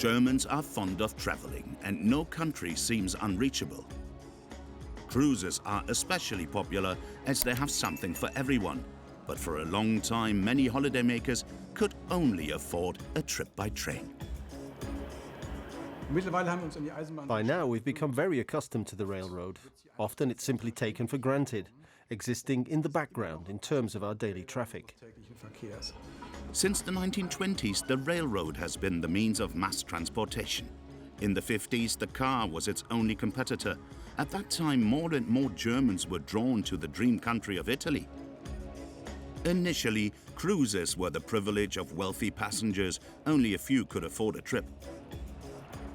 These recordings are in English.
Germans are fond of traveling, and no country seems unreachable. Cruises are especially popular as they have something for everyone. But for a long time, many holidaymakers could only afford a trip by train. By now, we've become very accustomed to the railroad. Often it's simply taken for granted, existing in the background in terms of our daily traffic. Since the 1920s, the railroad has been the means of mass transportation. In the 50s, the car was its only competitor. At that time, more and more Germans were drawn to the dream country of Italy. Initially, cruises were the privilege of wealthy passengers. Only a few could afford a trip.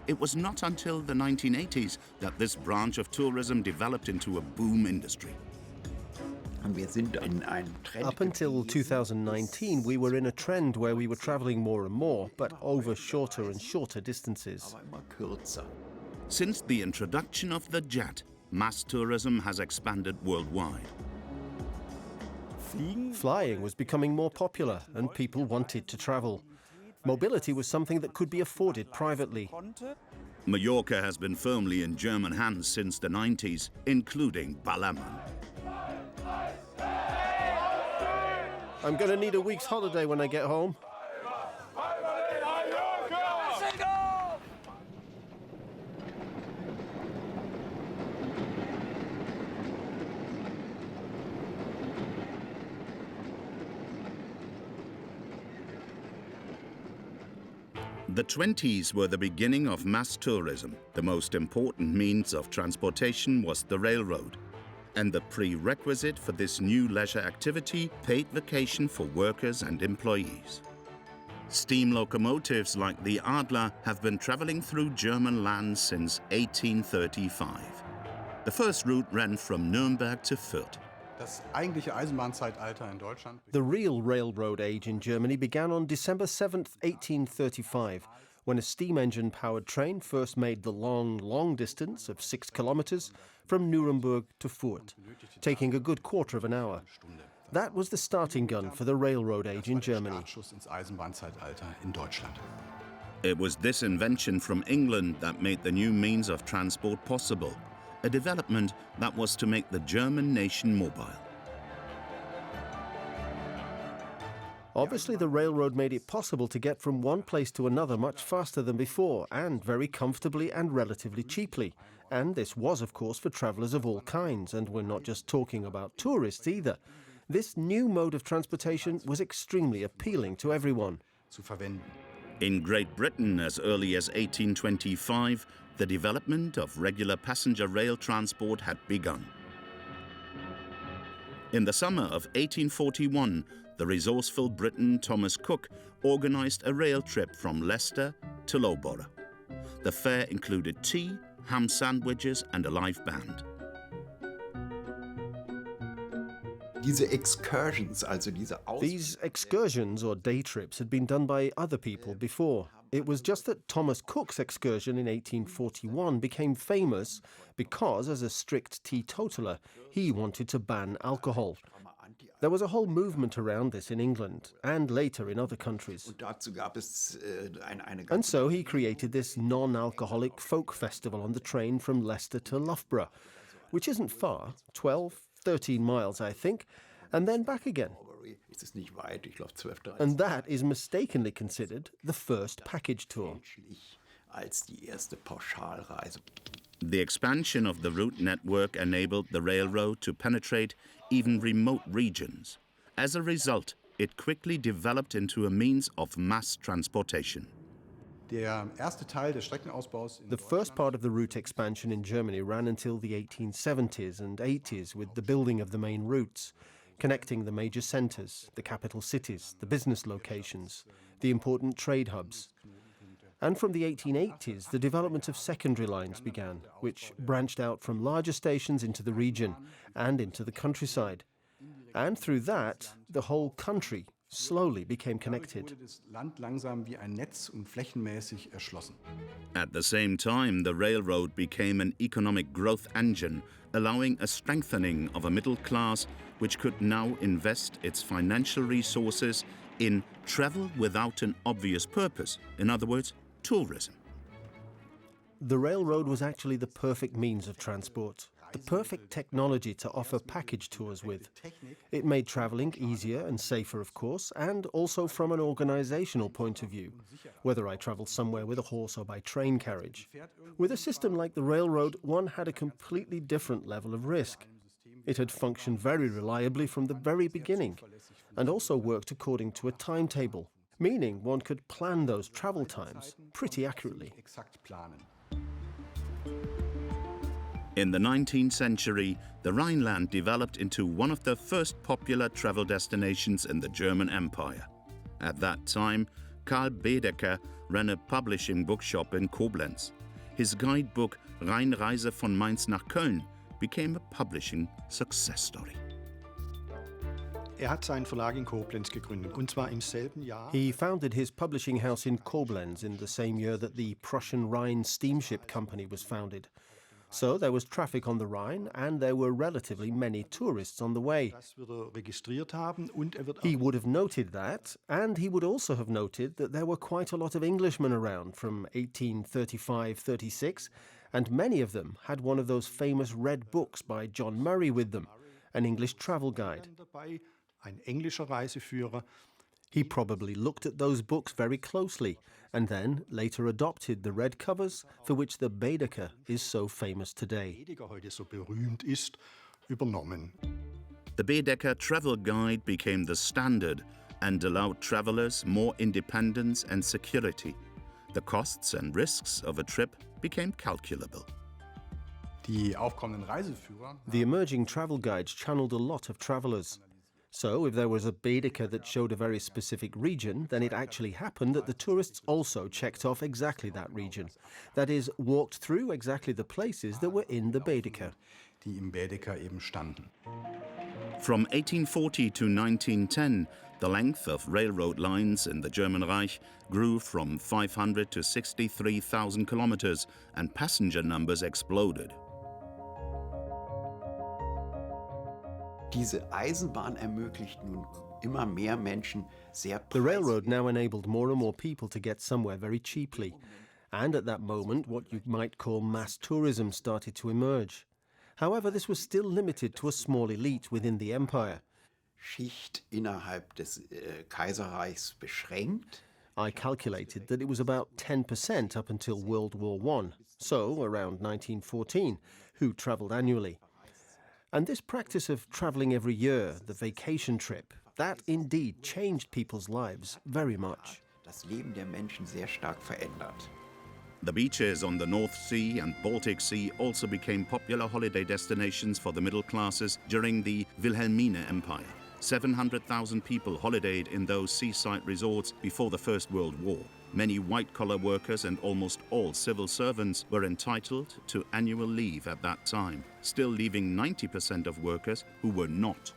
It was not until the 1980s that this branch of tourism developed into a boom industry. Up until 2019, we were in a trend where we were traveling more and more, but over shorter and shorter distances. Since the introduction of the jet, mass tourism has expanded worldwide. Flying was becoming more popular and people wanted to travel. Mobility was something that could be afforded privately. Mallorca has been firmly in German hands since the 90s, including Ballin. I'm going to need a week's holiday when I get home. The 20s were the beginning of mass tourism. The most important means of transportation was the railroad. And the prerequisite for this new leisure activity, paid vacation for workers and employees. Steam locomotives like the Adler have been traveling through German lands since 1835. The first route ran from Nuremberg to Fürth. The real railroad age in Germany began on December 7th, 1835, when a steam engine-powered train first made the long distance of 6 kilometers from Nuremberg to Fürth, taking a good quarter of an hour. That was the starting gun for the railroad age in Germany. It was this invention from England that made the new means of transport possible, a development that was to make the German nation mobile. Obviously, the railroad made it possible to get from one place to another much faster than before, and very comfortably and relatively cheaply. And this was, of course, for travellers of all kinds, and we're not just talking about tourists either. This new mode of transportation was extremely appealing to everyone. In Great Britain, as early as 1825, the development of regular passenger rail transport had begun. In the summer of 1841, the resourceful Briton Thomas Cook organized a rail trip from Leicester to Loughborough. The fare included tea, ham sandwiches and a live band. These excursions or day trips had been done by other people before. It was just that Thomas Cook's excursion in 1841 became famous because, as a strict teetotaler, he wanted to ban alcohol. There was a whole movement around this in England and later in other countries. And so he created this non-alcoholic folk festival on the train from Leicester to Loughborough, which isn't far, 13 miles, I think, and then back again. And that is mistakenly considered the first package tour. The expansion of the route network enabled the railroad to penetrate even remote regions. As a result, it quickly developed into a means of mass transportation. The first part of the route expansion in Germany ran until the 1870s and 80s with the building of the main routes, connecting the major centres, the capital cities, the business locations, the important trade hubs. And from the 1880s, the development of secondary lines began, which branched out from larger stations into the region and into the countryside. And through that, the whole country slowly became connected. At the same time, the railroad became an economic growth engine, allowing a strengthening of a middle class which could now invest its financial resources in travel without an obvious purpose. In other words, tourism. The railroad was actually the perfect means of transport, the perfect technology to offer package tours with. It made traveling easier and safer, of course, and also from an organizational point of view, whether I travel somewhere with a horse or by train carriage. With a system like the railroad, one had a completely different level of risk. It had functioned very reliably from the very beginning, and also worked according to a timetable, meaning one could plan those travel times pretty accurately. In the 19th century, the Rhineland developed into one of the first popular travel destinations in the German Empire. At that time, Karl Baedeker ran a publishing bookshop in Koblenz. His guidebook Rheinreise von Mainz nach Köln became a publishing success story. Hat seinen Verlag in Koblenz gegründet, und zwar im selben Jahr. He founded his publishing house in Koblenz in the same year that the Prussian Rhine Steamship Company was founded. So there was traffic on the Rhine, and there were relatively many tourists on the way. He would have noted that, and he would also have noted that there were quite a lot of Englishmen around from 1835-36, and many of them had one of those famous red books by John Murray with them, an English travel guide. He probably looked at those books very closely and then later adopted the red covers for which the Baedeker is so famous today. The Baedeker travel guide became the standard and allowed travelers more independence and security. The costs and risks of a trip became calculable. Die aufkommenden Reiseführer. The emerging travel guides channeled a lot of travelers. So if there was a Baedeker that showed a very specific region, then it actually happened that the tourists also checked off exactly that region. That is, walked through exactly the places that were in the Baedeker. Die im Baedeker eben standen. From 1840 to 1910, the length of railroad lines in the German Reich grew from 500 to 63,000 kilometers, and passenger numbers exploded. Diese Eisenbahn ermöglicht nun immer mehr Menschen sehr The railroad now enabled more and more people to get somewhere very cheaply. And at that moment, what you might call mass tourism started to emerge. However, this was still limited to a small elite within the empire. Schicht innerhalb des Kaiserreichs beschränkt. I calculated that it was about 10% up until World War I, so around 1914, who travelled annually. And this practice of travelling every year, the vacation trip, that indeed changed people's lives very much. Das Leben der Menschen sehr stark verändert. The beaches on the North Sea and Baltic Sea also became popular holiday destinations for the middle classes during the Wilhelmine Empire. 700,000 people holidayed in those seaside resorts before the First World War. Many white-collar workers and almost all civil servants were entitled to annual leave at that time, still leaving 90% of workers who were not.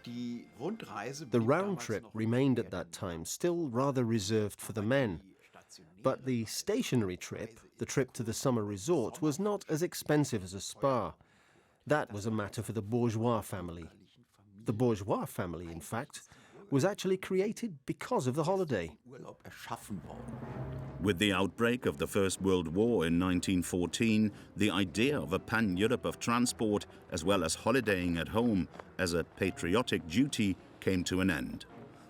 The round trip remained at that time still rather reserved for the men. But the stationary trip, the trip to the summer resort, was not as expensive as a spa. That was a matter for the bourgeois family. The bourgeois family, in fact, was actually created because of the holiday. With the outbreak of the First World War in 1914, the idea of a pan-Europe of transport, as well as holidaying at home as a patriotic duty, came to an end.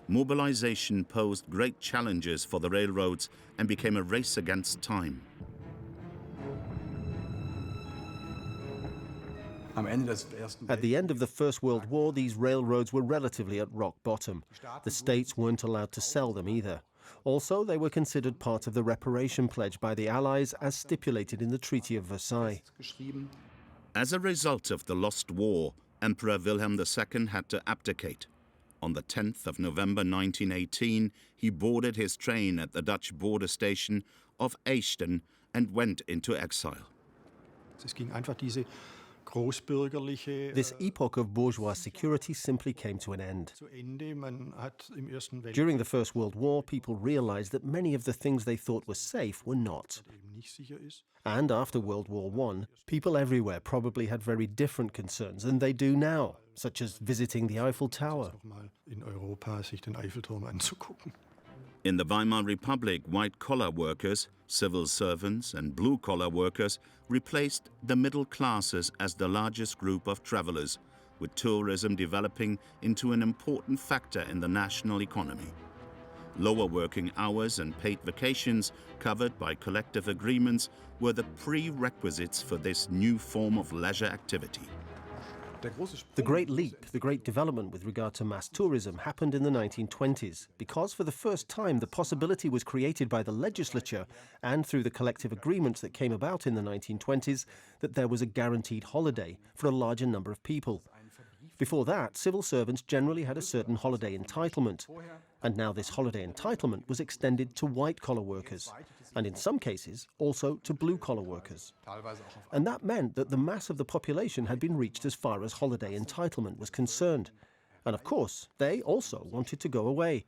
Mobilization posed great challenges for the railroads and became a race against time. At the end of the First World War, these railroads were relatively at rock bottom. The states weren't allowed to sell them either. Also, they were considered part of the reparation pledge by the Allies as stipulated in the Treaty of Versailles. As a result of the lost war, Emperor Wilhelm II had to abdicate. On the 10th of November 1918, he boarded his train at the Dutch border station of Eijsden and went into exile. This epoch of bourgeois security simply came to an end. During the First World War, people realized that many of the things they thought were safe were not. And after World War I, people everywhere probably had very different concerns than they do now, such as visiting the Eiffel Tower. In the Weimar Republic, white-collar workers, civil servants and blue-collar workers replaced the middle classes as the largest group of travelers, with tourism developing into an important factor in the national economy. Lower working hours and paid vacations covered by collective agreements were the prerequisites for this new form of leisure activity. The great leap, the great development with regard to mass tourism happened in the 1920s because for the first time the possibility was created by the legislature and through the collective agreements that came about in the 1920s that there was a guaranteed holiday for a larger number of people. Before that, civil servants generally had a certain holiday entitlement, and now this holiday entitlement was extended to white-collar workers, and in some cases also to blue-collar workers. And that meant that the mass of the population had been reached as far as holiday entitlement was concerned. And of course, they also wanted to go away.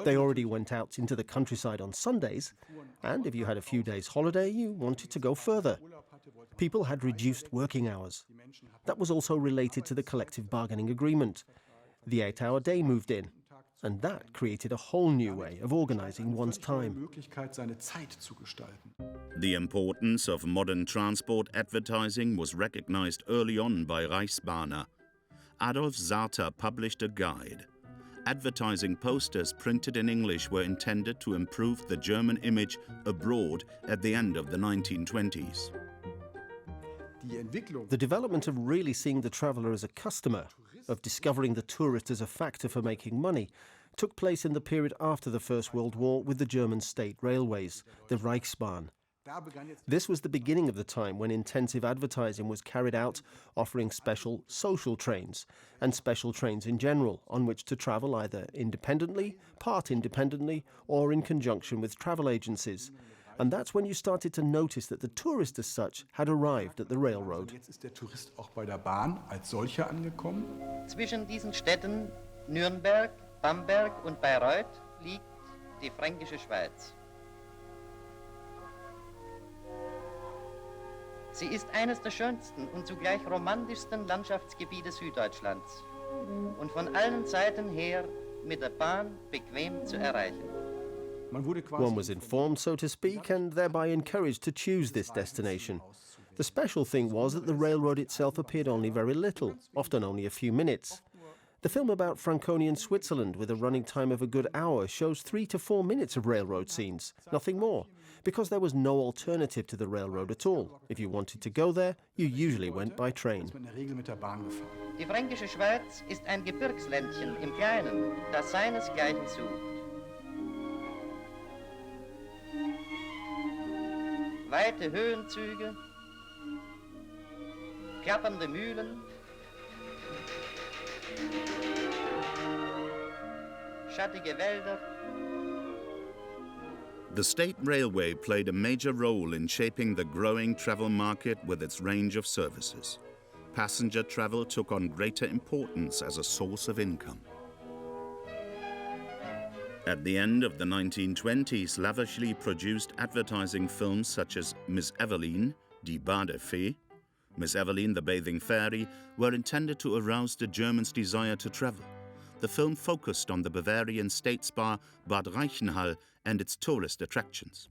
They already went out into the countryside on Sundays, and if you had a few days' holiday, you wanted to go further. People had reduced working hours. That was also related to the collective bargaining agreement. The 8-hour day moved in, and that created a whole new way of organizing one's time. The importance of modern transport advertising was recognized early on by Reichsbahner. Adolf Sarter published a guide. Advertising posters printed in English were intended to improve the German image abroad at the end of the 1920s. The development of really seeing the traveller as a customer, of discovering the tourist as a factor for making money, took place in the period after the First World War with the German state railways, the Reichsbahn. This was the beginning of the time when intensive advertising was carried out, offering special social trains and special trains in general on which to travel either independently, part independently, or in conjunction with travel agencies. And that's when you started to notice that the tourist as such had arrived at the railroad. Zwischen diesen Städten Nürnberg, Bamberg und Bayreuth liegt die Fränkische Schweiz. Sie ist eines der schönsten und zugleich romantischsten Landschaftsgebiete Süddeutschlands und von allen Seiten her mit der Bahn bequem zu erreichen. One was informed, so to speak, and thereby encouraged to choose this destination. The special thing was that the railroad itself appeared only very little, often only a few minutes. The film about Franconian Switzerland, with a running time of a good hour, shows 3 to 4 minutes of railroad scenes, nothing more, because there was no alternative to the railroad at all. If you wanted to go there, you usually went by train. Die Fränkische Schweiz ist ein Gebirgsländchen im Kleinen, das seinesgleichen sucht. Weite Höhenzüge, klappernde Mühlen, schattige Wälder. The state railway played a major role in shaping the growing travel market with its range of services. Passenger travel took on greater importance as a source of income. At the end of the 1920s, lavishly produced advertising films such as Miss Evelyn, Die Badefee, Miss Evelyn, the Bathing Fairy, were intended to arouse the Germans' desire to travel. The film focused on the Bavarian state spa Bad Reichenhall and its tourist attractions.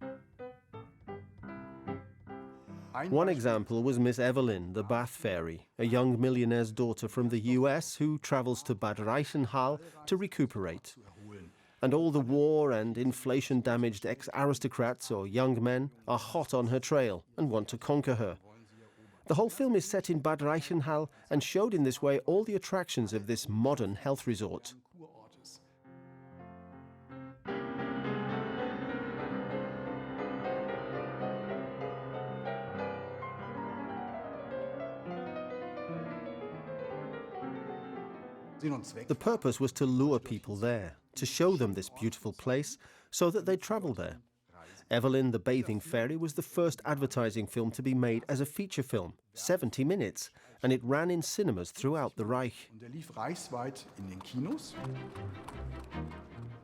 One example was Miss Evelyn, the Bath Fairy, a young millionaire's daughter from the US who travels to Bad Reichenhall to recuperate. And all the war and inflation-damaged ex-aristocrats or young men are hot on her trail and want to conquer her. The whole film is set in Bad Reichenhall and showed in this way all the attractions of this modern health resort. The purpose was to lure people there, to show them this beautiful place, so that they'd travel there. Evelyn, the Bathing Fairy, was the first advertising film to be made as a feature film, 70 minutes, and it ran in cinemas throughout the Reich.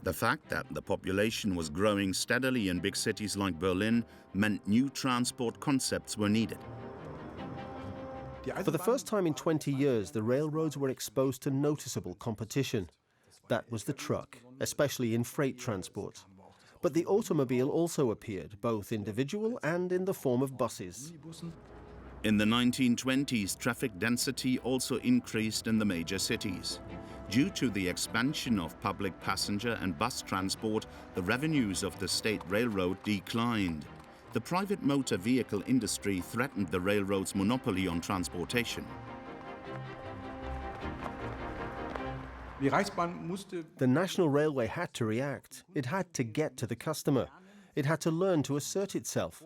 The fact that the population was growing steadily in big cities like Berlin meant new transport concepts were needed. For the first time in 20 years, the railroads were exposed to noticeable competition. That was the truck, especially in freight transport. But the automobile also appeared, both individual and in the form of buses. In the 1920s, traffic density also increased in the major cities. Due to the expansion of public passenger and bus transport, the revenues of the state railroad declined. The private motor vehicle industry threatened the railroad's monopoly on transportation. The National Railway had to react. It had to get to the customer. It had to learn to assert itself.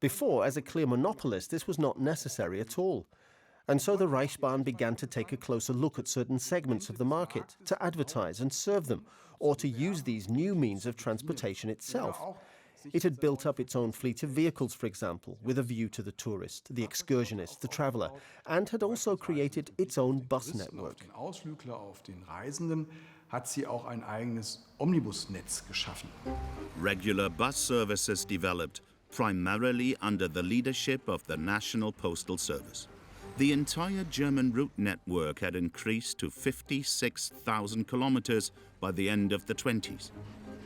Before, as a clear monopolist, this was not necessary at all. And so the Reichsbahn began to take a closer look at certain segments of the market, to advertise and serve them, or to use these new means of transportation itself. It had built up its own fleet of vehicles, for example, with a view to the tourist, the excursionist, the traveller, and had also created its own bus network. Regular bus services developed, primarily under the leadership of the National Postal Service. The entire German route network had increased to 56,000 kilometers by the end of the 20s.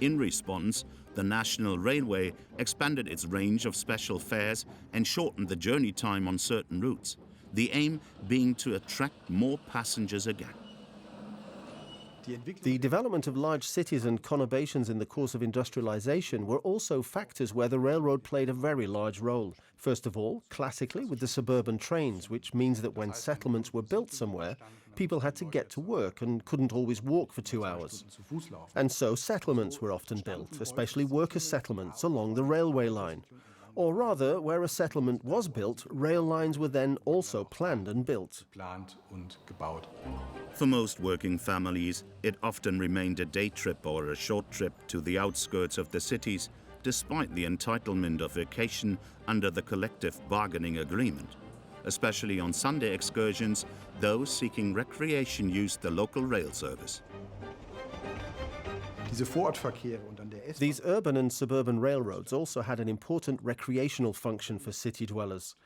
In response, the National Railway expanded its range of special fares and shortened the journey time on certain routes, the aim being to attract more passengers again. The development of large cities and conurbations in the course of industrialization were also factors where the railroad played a very large role. First of all, classically with the suburban trains, which means that when settlements were built somewhere, people had to get to work and couldn't always walk for 2 hours. And so settlements were often built, especially workers' settlements along the railway line. Or rather, where a settlement was built, rail lines were then also planned and built. For most working families, it often remained a day trip or a short trip to the outskirts of the cities, despite the entitlement of vacation under the collective bargaining agreement. Especially on Sunday excursions, those seeking recreation used the local rail service. These urban and suburban railroads also had an important recreational function for city dwellers.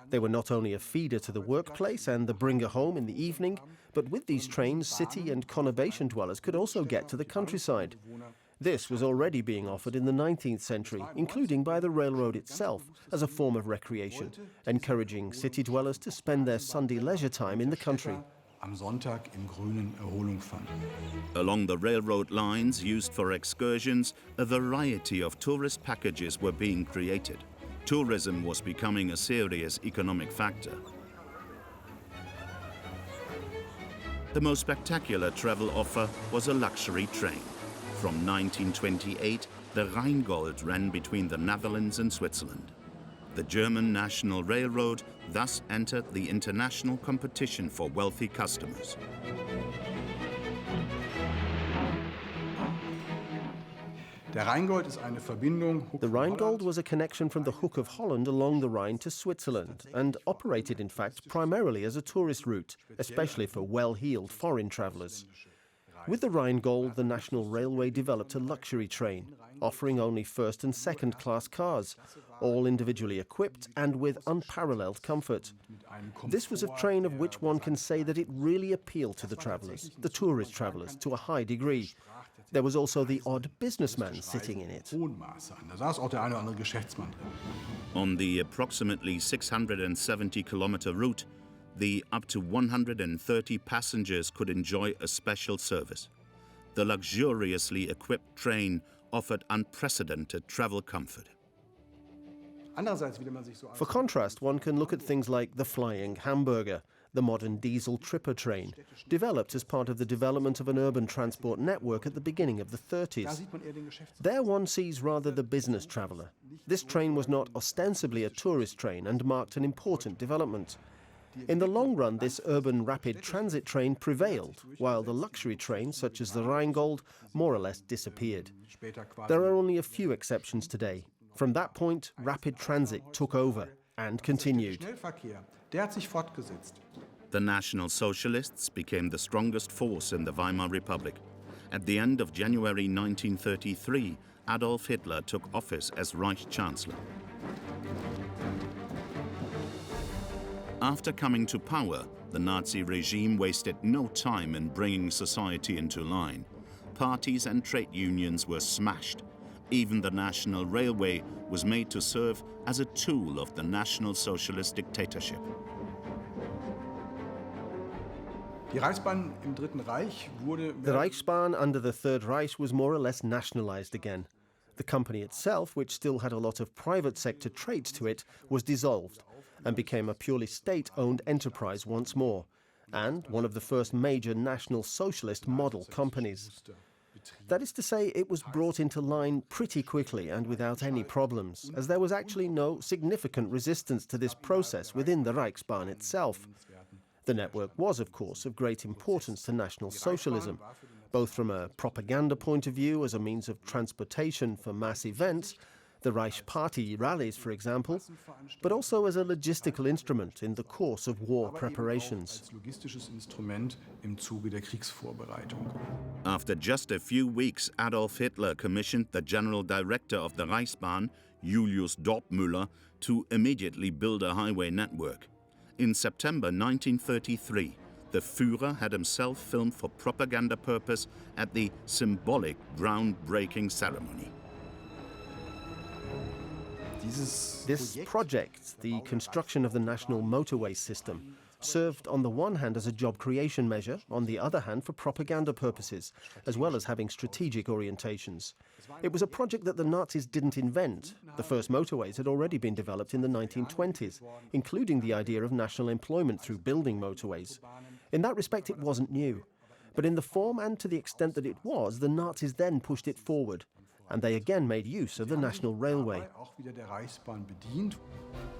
They were not only a feeder to the workplace and the bringer home in the evening, but with these trains, city and conurbation dwellers could also get to the countryside. This was already being offered in the 19th century, including by the railroad itself, as a form of recreation, encouraging city dwellers to spend their Sunday leisure time in the country. Along the railroad lines used for excursions, a variety of tourist packages were being created. Tourism was becoming a serious economic factor. The most spectacular travel offer was a luxury train. From 1928, the Rheingold ran between the Netherlands and Switzerland. The German National Railroad thus entered the international competition for wealthy customers. The Rheingold was a connection from the Hook of Holland along the Rhine to Switzerland and operated, in fact, primarily as a tourist route, especially for well-heeled foreign travellers. With the Rheingold, the National Railway developed a luxury train, offering only first and second class cars, all individually equipped and with unparalleled comfort. This was a train of which one can say that it really appealed to the travellers, the tourist travellers, to a high degree. There was also the odd businessman sitting in it. On the approximately 670-kilometer route, the up to 130 passengers could enjoy a special service. The luxuriously equipped train offered unprecedented travel comfort. For contrast, one can look at things like the flying hamburger, the modern diesel tripper train, developed as part of the development of an urban transport network at the beginning of the 30s. There one sees rather the business traveller. This train was not ostensibly a tourist train and marked an important development. In the long run, this urban rapid transit train prevailed, while the luxury trains, such as the Rheingold, more or less disappeared. There are only a few exceptions today. From that point, rapid transit took over and continued. The National Socialists became the strongest force in the Weimar Republic. At the end of January 1933, Adolf Hitler took office as Reich Chancellor. After coming to power, the Nazi regime wasted no time in bringing society into line. Parties and trade unions were smashed. Even the National Railway was made to serve as a tool of the National Socialist dictatorship. Die Reichsbahn im Dritten Reich wurde... The Reichsbahn under the Third Reich was more or less nationalized again. The company itself, which still had a lot of private sector traits to it, was dissolved and became a purely state-owned enterprise once more, and one of the first major National Socialist model companies. That is to say, it was brought into line pretty quickly and without any problems, as there was actually no significant resistance to this process within the Reichsbahn itself. The network was, of course, of great importance to National Socialism, both from a propaganda point of view as a means of transportation for mass events, the Reich Party rallies, for example, but also as a logistical instrument in the course of war preparations. After just a few weeks, Adolf Hitler commissioned the general director of the Reichsbahn, Julius Dorpmüller, to immediately build a highway network. In September 1933, the Führer had himself filmed for propaganda purpose at the symbolic groundbreaking ceremony. This project, the construction of the national motorway system, served on the one hand as a job creation measure, on the other hand for propaganda purposes, as well as having strategic orientations. It was a project that the Nazis didn't invent. The first motorways had already been developed in the 1920s, including the idea of national employment through building motorways. In that respect, it wasn't new. But in the form and to the extent that it was, the Nazis then pushed it forward. And they again made use of the National Railway.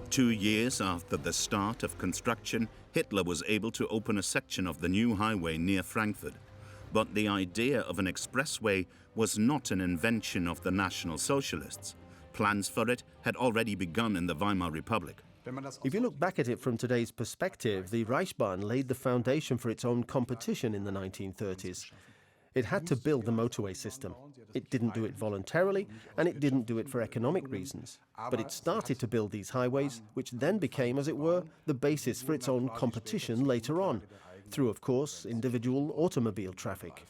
2 years after the start of construction, Hitler was able to open a section of the new highway near Frankfurt. But the idea of an expressway was not an invention of the National Socialists. Plans for it had already begun in the Weimar Republic. If you look back at it from today's perspective, the Reichsbahn laid the foundation for its own competition in the 1930s. It had to build the motorway system. It didn't do it voluntarily, and it didn't do it for economic reasons. But it started to build these highways, which then became, as it were, the basis for its own competition later on, through, of course, individual automobile traffic.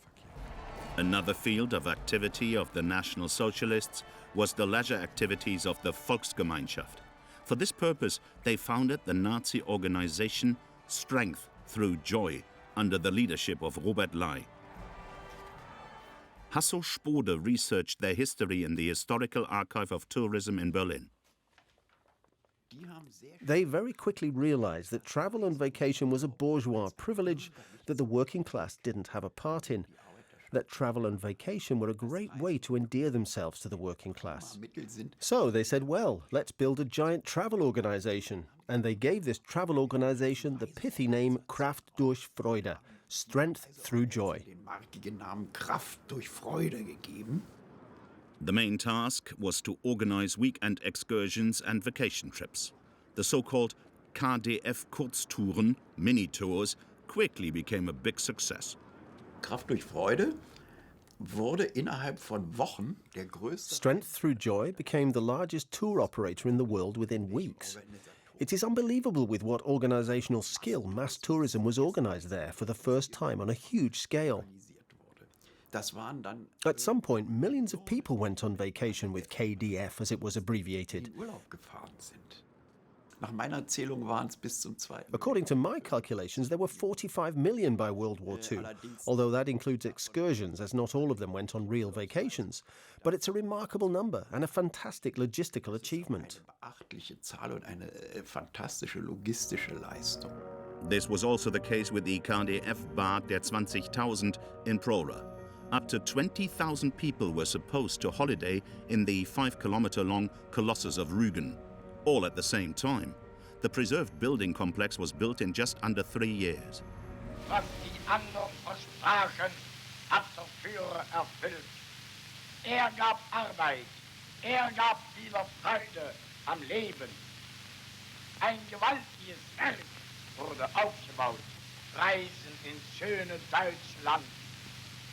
Another field of activity of the National Socialists was the leisure activities of the Volksgemeinschaft. For this purpose, they founded the Nazi organization Strength Through Joy, under the leadership of Robert Ley. Hasso Spode researched their history in the Historical Archive of Tourism in Berlin. They very quickly realized that travel and vacation was a bourgeois privilege that the working class didn't have a part in, that travel and vacation were a great way to endear themselves to the working class. So they said, well, let's build a giant travel organization. And they gave this travel organization the pithy name Kraft durch Freude, Strength Through Joy. The main task was to organize weekend excursions and vacation trips. The so-called KDF Kurztouren, mini-tours, quickly became a big success. Kraft durch Freude wurde innerhalb von Wochen der größte... Strength Through Joy became the largest tour operator in the world within weeks. It is unbelievable with what organizational skill mass tourism was organized there for the first time on a huge scale. At some point, millions of people went on vacation with KDF, as it was abbreviated. According to my calculations, there were 45 million by World War II, although that includes excursions, as not all of them went on real vacations. But it's a remarkable number and a fantastic logistical achievement. This was also the case with the KDF Bad der 20.000 in Prora. Up to 20,000 people were supposed to holiday in the 5-kilometer-long Colossus of Rügen, all at the same time. The preserved building complex was built in just under 3 years. Was die anderen versprachen, hat der Führer erfüllt. Gab Arbeit, gab wieder Freude am Leben. Ein gewaltiges Werk wurde aufgebaut. Reisen ins schöne Deutschland,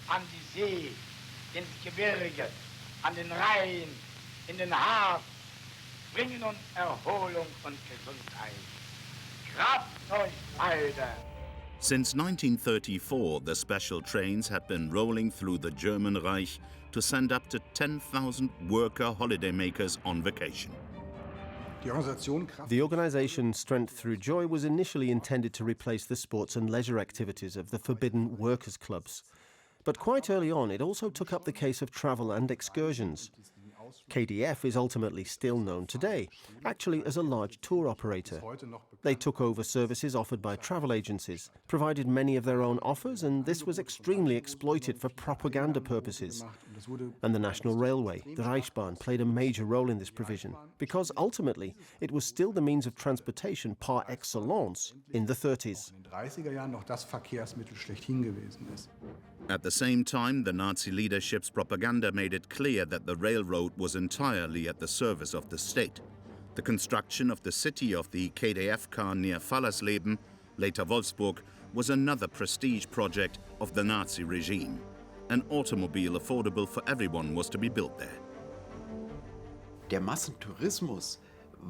an die See, ins Gebirge, an den Rhein, in den Hafen, bringen uns Erholung und Gesundheit. Kraft durch Freude. Since 1934, the special trains had been rolling through the German Reich to send up to 10,000 worker holidaymakers on vacation. The organization Strength Through Joy was initially intended to replace the sports and leisure activities of the forbidden workers' clubs. But quite early on, it also took up the case of travel and excursions. KDF is ultimately still known today, actually as a large tour operator. They took over services offered by travel agencies, provided many of their own offers, and this was extremely exploited for propaganda purposes. And the National Railway, the Reichsbahn, played a major role in this provision, because ultimately it was still the means of transportation par excellence in the 30s. At the same time, the Nazi leadership's propaganda made it clear that the railroad was entirely at the service of the state. The construction of the city of the KDF car near Fallersleben, later Wolfsburg, was another prestige project of the Nazi regime. An automobile affordable for everyone was to be built there. Der Massentourismus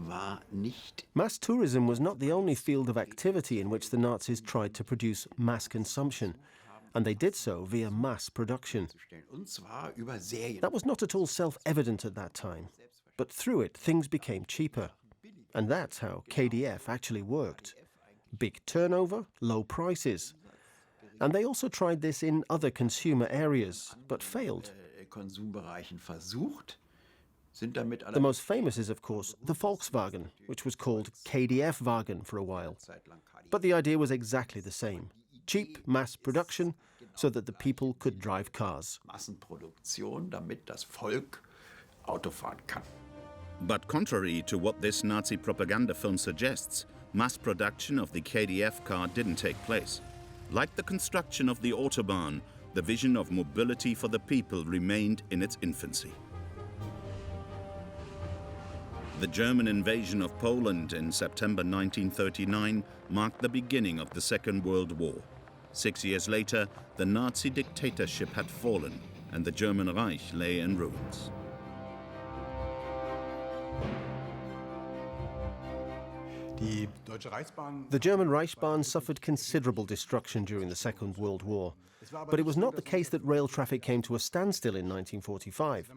war nicht. Mass tourism was not the only field of activity in which the Nazis tried to produce mass consumption, and they did so via mass production. That was not at all self-evident at that time, but through it things became cheaper. And that's how KDF actually worked. Big turnover, low prices. And they also tried this in other consumer areas, but failed. The most famous is, of course, the Volkswagen, which was called KDF Wagen for a while. But the idea was exactly the same. Cheap mass production so that the people could drive cars. Massenproduktion, damit das Volk Auto fahren kann. But contrary to what this Nazi propaganda film suggests, mass production of the KDF car didn't take place. Like the construction of the Autobahn, the vision of mobility for the people remained in its infancy. The German invasion of Poland in September 1939 marked the beginning of the Second World War. 6 years later, the Nazi dictatorship had fallen and the German Reich lay in ruins. The German Reichsbahn suffered considerable destruction during the Second World War, but it was not the case that rail traffic came to a standstill in 1945.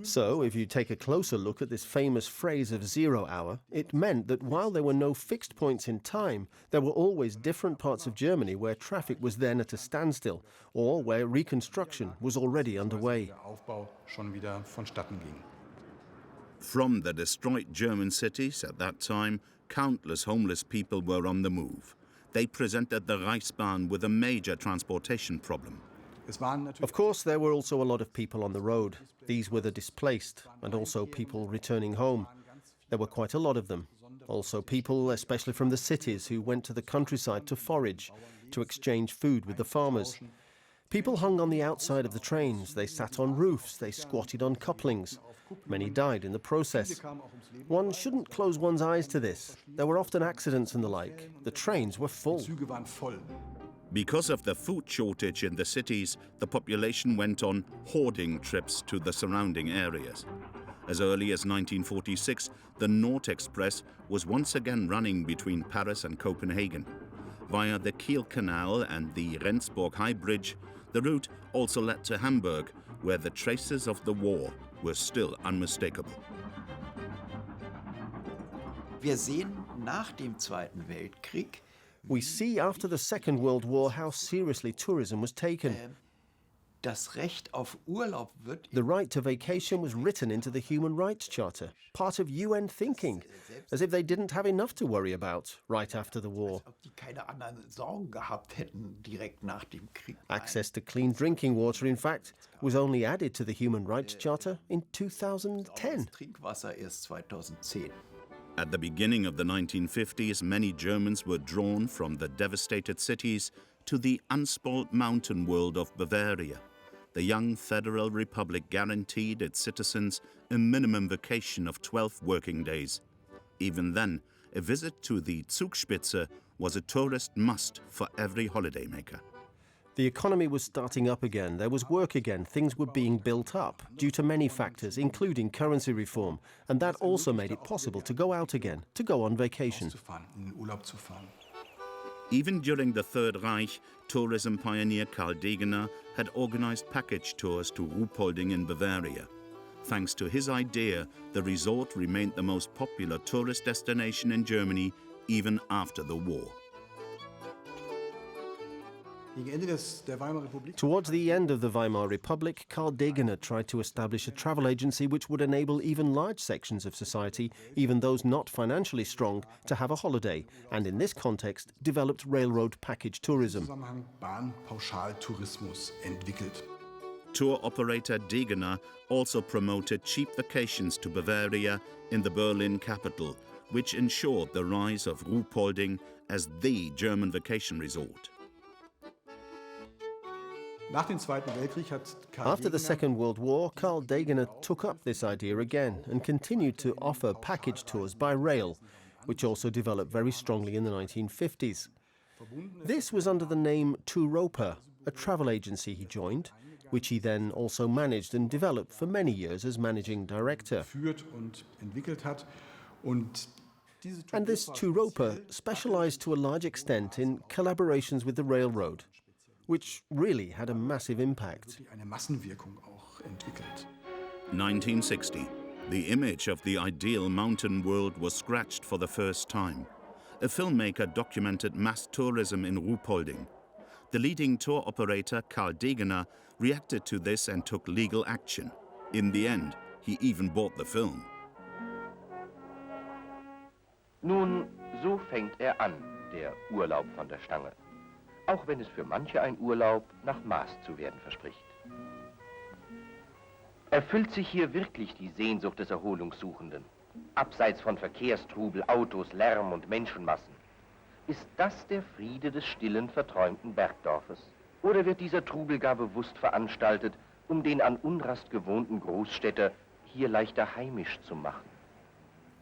So, if you take a closer look at this famous phrase of 0 hour, it meant that while there were no fixed points in time, there were always different parts of Germany where traffic was then at a standstill, or where reconstruction was already underway. From the destroyed German cities at that time, countless homeless people were on the move. They presented the Reichsbahn with a major transportation problem. Of course, there were also a lot of people on the road. These were the displaced, and also people returning home. There were quite a lot of them. Also people, especially from the cities, who went to the countryside to forage, to exchange food with the farmers. People hung on the outside of the trains, they sat on roofs, they squatted on couplings. Many died in the process. One shouldn't close one's eyes to this. There were often accidents and the like. The trains were full. Because of the food shortage in the cities, the population went on hoarding trips to the surrounding areas. As early as 1946, the Nord Express was once again running between Paris and Copenhagen. Via the Kiel Canal and the Rendsburg High Bridge, the route also led to Hamburg, where the traces of the war were still unmistakable. Wir sehen nach dem Zweiten Weltkrieg, we see after the Second World War how seriously tourism was taken. Das Recht auf Urlaub wird The right to vacation was written into the Human Rights Charter, part of UN thinking, as if they didn't have enough to worry about right after the war. ob die keine anderen Sorgen gehabt hätten direkt nach dem Krieg. Access to clean drinking water, in fact, was only added to the Human Rights Charter in 2010. Trinkwasser erst 2010. At the beginning of the 1950s, many Germans were drawn from the devastated cities to the unspoiled mountain world of Bavaria. The young Federal Republic guaranteed its citizens a minimum vacation of 12 working days. Even then, a visit to the Zugspitze was a tourist must for every holidaymaker. The economy was starting up again, there was work again, things were being built up due to many factors, including currency reform, and that also made it possible to go out again, to go on vacation. Even during the Third Reich, tourism pioneer Karl Degener had organized package tours to Ruhpolding in Bavaria. Thanks to his idea, the resort remained the most popular tourist destination in Germany even after the war. Towards the end of the Weimar Republic, Karl Degener tried to establish a travel agency which would enable even large sections of society, even those not financially strong, to have a holiday, and in this context developed railroad package tourism. Tour operator Degener also promoted cheap vacations to Bavaria in the Berlin capital, which ensured the rise of Ruhpolding as the German vacation resort. After the Second World War, Karl Degener took up this idea again and continued to offer package tours by rail, which also developed very strongly in the 1950s. This was under the name Touropa, a travel agency he joined, which he then also managed and developed for many years as managing director. And this Touropa specialized to a large extent in collaborations with the railroad, which really had a massive impact. 1960. The image of the ideal mountain world was scratched for the first time. A filmmaker documented mass tourism in Ruhpolding. The leading tour operator, Karl Degener, reacted to this and took legal action. In the end, he even bought the film. Nun, so fängt an, der Urlaub von der Stange. Auch wenn es für manche ein Urlaub nach Maß zu werden verspricht. Erfüllt sich hier wirklich die Sehnsucht des Erholungssuchenden? Abseits von Verkehrstrubel, Autos, Lärm und Menschenmassen. Ist das der Friede des stillen, verträumten Bergdorfes? Oder wird dieser Trubel gar bewusst veranstaltet, um den an Unrast gewohnten Großstädter hier leichter heimisch zu machen?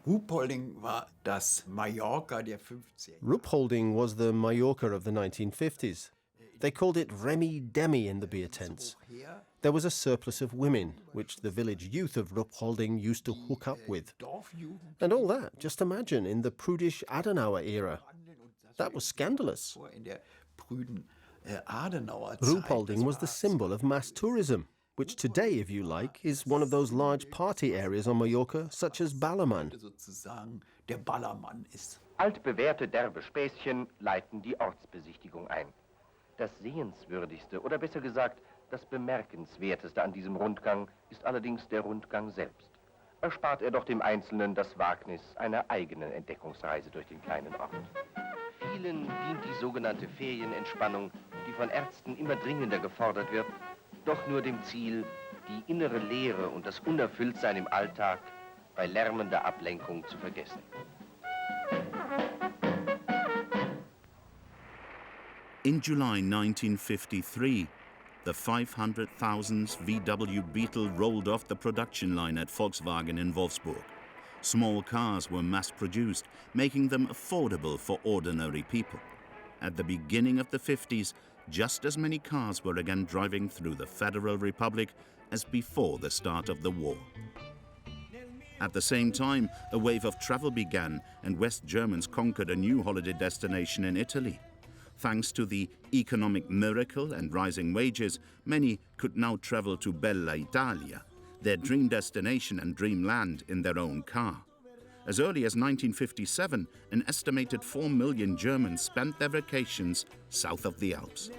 Ruhpolding war das Mallorca der 50er. Ruhpolding was the Mallorca of the 1950s. They called it Remi-Demi in the beer tents. There was a surplus of women, which the village youth of Ruhpolding used to hook up with. And all that, just imagine, in the prudish Adenauer era. That was scandalous. Ruhpolding was the symbol of mass tourism, which today, if you like, is one of those large party areas on Mallorca, such as Ballin. Altbewährte derbe Späßchen leiten die Ortsbesichtigung ein. Das Sehenswürdigste, oder besser gesagt, das Bemerkenswerteste an diesem Rundgang ist allerdings der Rundgang selbst. Erspart er doch dem Einzelnen das Wagnis einer eigenen Entdeckungsreise durch den kleinen Ort. Vielen dient die sogenannte Ferienentspannung, die von Ärzten immer dringender gefordert wird, doch nur dem Ziel, die innere Leere und das Unerfülltsein im Alltag bei lärmender Ablenkung zu vergessen. In July 1953, the 500,000th VW Beetle rolled off the production line at Volkswagen in Wolfsburg. Small cars were mass-produced, making them affordable for ordinary people. At the beginning of the 50s, just as many cars were again driving through the Federal Republic as before the start of the war. At the same time, a wave of travel began and West Germans conquered a new holiday destination in Italy. Thanks to the economic miracle and rising wages, many could now travel to Bella Italia, their dream destination and dreamland, in their own car. As early as 1957, an estimated 4 million Germans spent their vacations south of the Alps.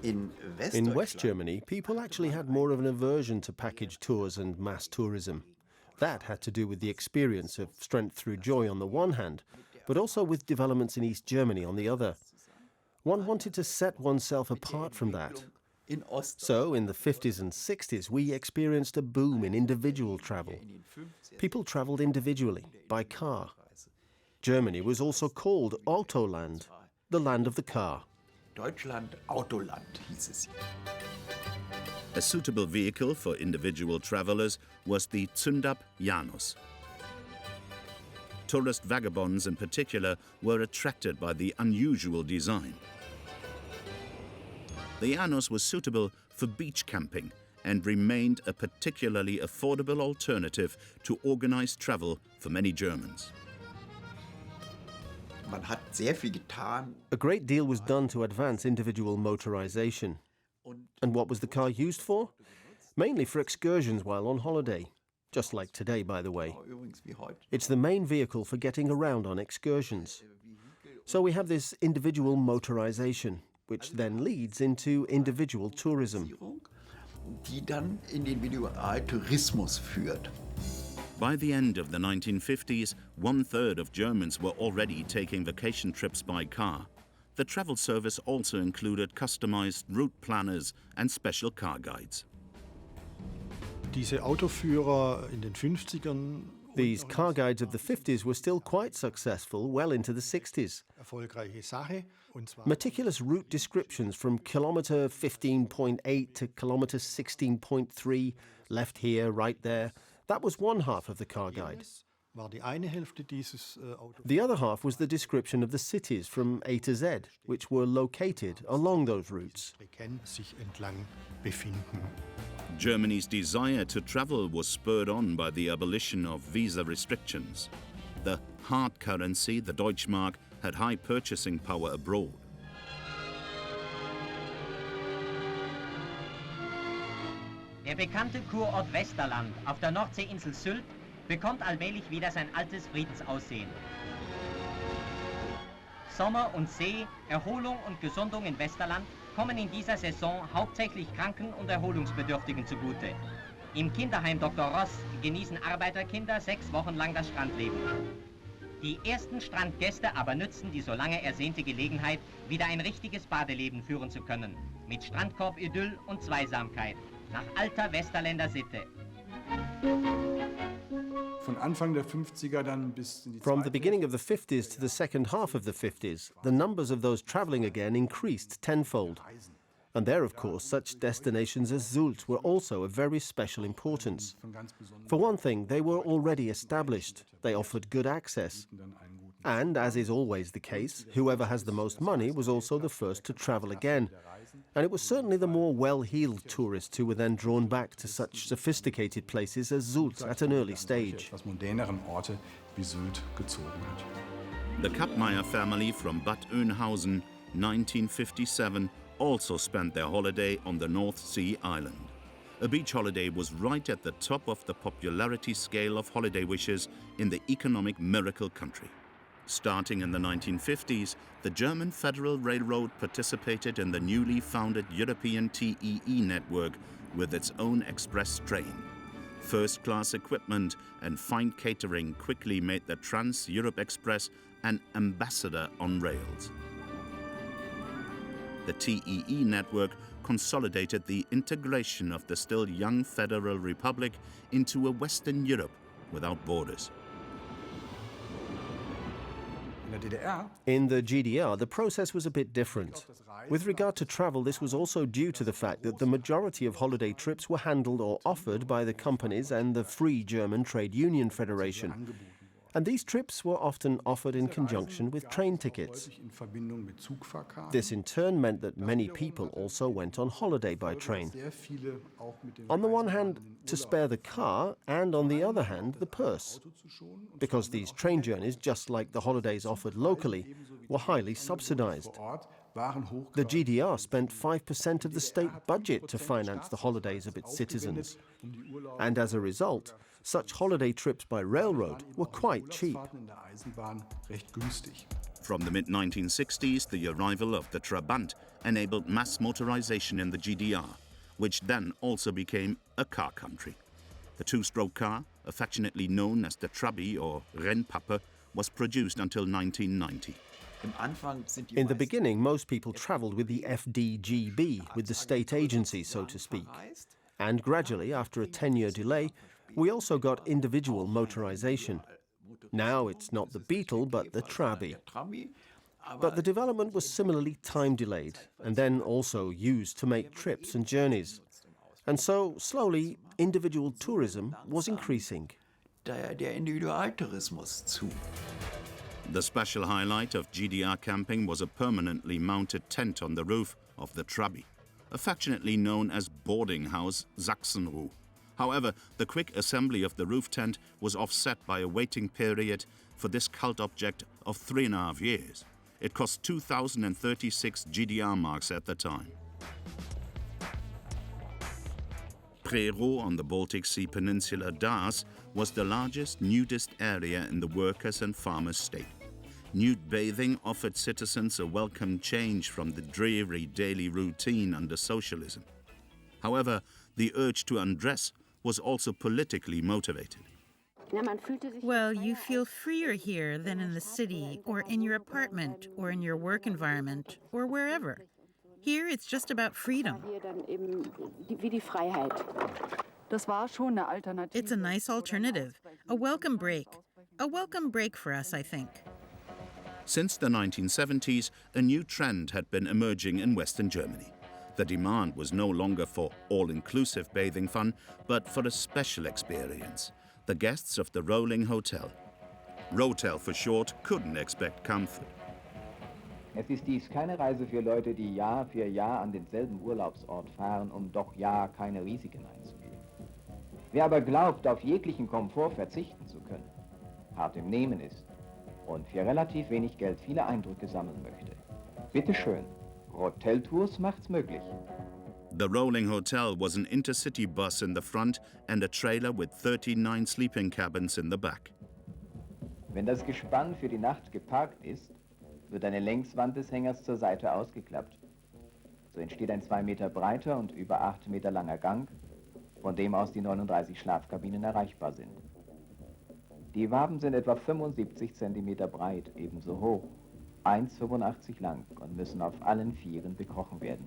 In West Germany, people actually had more of an aversion to package tours and mass tourism. That had to do with the experience of strength through joy on the one hand, but also with developments in East Germany on the other. One wanted to set oneself apart from that. So, in the 50s and 60s, we experienced a boom in individual travel. People travelled individually, by car. Germany was also called Autoland, the land of the car. Deutschland Autoland hieß es. A suitable vehicle for individual travellers was the Zündab Janus. Tourist vagabonds in particular were attracted by the unusual design. The Janus was suitable for beach camping and remained a particularly affordable alternative to organized travel for many Germans. Man hat sehr viel getan. A great deal was done to advance individual motorization. And what was the car used for? Mainly for excursions while on holiday. Just like today, by the way. Übrigens wie heute. It's the main vehicle for getting around on excursions. So we have this individual motorization, which then leads into individual tourism. Die dann in den Individualtourismus führt. By the end of the 1950s, 1/3 of Germans were already taking vacation trips by car. The travel service also included customized route planners and special car guides. Diese Autoführer in den 50ern. These car guides of the 50s were still quite successful well into the 60s. Erfolgreiche Sache. Und zwar Meticulous route descriptions from kilometer 15.8 to kilometer 16.3, left here, right there. That was one half of the car guide. war die eine Hälfte dieses Auto. The other half was the description of the cities from A to Z, which were located along those routes. Sich entlang befinden. Germany's desire to travel was spurred on by the abolition of visa restrictions. The hard currency, the Deutschmark, had high purchasing power abroad. Der bekannte Kurort Westerland auf der Nordseeinsel Sylt bekommt allmählich wieder sein altes Friedensaussehen. Sommer und See, Erholung und Gesundung in Westerland kommen in dieser Saison hauptsächlich Kranken und Erholungsbedürftigen zugute. Im Kinderheim Dr. Ross genießen Arbeiterkinder 6 Wochen lang das Strandleben. Die ersten Strandgäste aber nützen die so lange ersehnte Gelegenheit, wieder ein richtiges Badeleben führen zu können. Mit Strandkorb-Idyll und Zweisamkeit. Nach alter Westerländer Sitte. Von Anfang der 50er dann bis in die From the beginning of the 50s to the second half of the 50s, the numbers of those travelling again increased tenfold. And there, of course, such destinations as Sylt were also of very special importance. For one thing, they were already established. They offered good access. And, as is always the case, whoever has the most money was also the first to travel again. And it was certainly the more well-heeled tourists who were then drawn back to such sophisticated places as Sylt at an early stage. etwas moderneren Orte wie Sylt gezogen hat. The Kappmeier family from Bad Oeynhausen, 1957, also spent their holiday on the North Sea island. A beach holiday was right at the top of the popularity scale of holiday wishes in the economic miracle country. Starting in the 1950s, the German Federal Railroad participated in the newly founded European TEE network with its own express train. First-class equipment and fine catering quickly made the Trans-Europe Express an ambassador on rails. The TEE network consolidated the integration of the still young Federal Republic into a Western Europe without borders. In der DDR In the GDR, the process was a bit different. With regard to travel, this was also due to the fact that the majority of holiday trips were handled or offered by the companies and the Free German Trade Union Federation. And these trips were often offered in conjunction with train tickets. in Verbindung mit Zugfahrkarten. This in turn meant that many people also went on holiday by train. Sehr viele auch mit dem On the one hand, to spare the car, and on the other hand, the purse. Because these train journeys, just like the holidays offered locally, were highly subsidized. vor Ort waren The GDR spent 5% of the state budget to finance the holidays of its citizens. And as a result, such holiday trips by railroad were quite cheap. in der Eisenbahn recht günstig. From the mid-1960s, the arrival of the Trabant enabled mass motorization in the GDR, which then also became a car country. The two-stroke car, affectionately known as the Trabi or Rennpappe, was produced until 1990. Im Anfang sind die In the meisten beginning, most people travelled with the FDGB, with the state agency, so to speak. verreist. And gradually, after a 10-year delay, we also got individual motorization. Now it's not the Beetle, but the Trabi. Trabi, But the development was similarly time-delayed, and then also used to make trips and journeys. And so, slowly, individual tourism was increasing. der Individualtourismus zu. The special highlight of GDR camping was a permanently mounted tent on the roof of the Trabi, affectionately known as boarding house Sachsenruh. However, the quick assembly of the roof tent was offset by a waiting period for this cult object of 3.5 years. It cost 2,036 GDR marks at the time. Prerow on the Baltic Sea peninsula Das was the largest nudist area in the workers' and farmers' state. Nude bathing offered citizens a welcome change from the dreary daily routine under socialism. However, the urge to undress was also politically motivated. Well, you feel freer here than in the city, or in your apartment, or in your work environment, or wherever. Here, it's just about freedom. It's a nice alternative, a welcome break for us, I think. Since the 1970s, a new trend had been emerging in Western Germany. The demand was no longer for all-inclusive bathing fun, but for a special experience. The guests of the Rolling Hotel, Rotel for short, couldn't expect comfort. Es ist dies keine Reise für Leute, die Jahr für Jahr an denselben Urlaubsort fahren, doch ja keine Risiken einzugehen. Wer aber glaubt, auf jeglichen Komfort verzichten zu können, hart im Nehmen ist und für relativ wenig Geld viele Eindrücke sammeln möchte, bitteschön, Rotel-Tours macht's möglich. The Rolling Hotel was an intercity bus in the front and a trailer with 39 sleeping cabins in the back. Wenn das Gespann für die Nacht geparkt ist, wird eine Längswand des Hängers zur Seite ausgeklappt. So entsteht ein 2 Meter breiter und über 8 Meter langer Gang, von dem aus die 39 Schlafkabinen erreichbar sind. Die Waben sind etwa 75 Zentimeter breit, ebenso hoch, 1,85 lang und müssen auf allen Vieren bekrochen werden.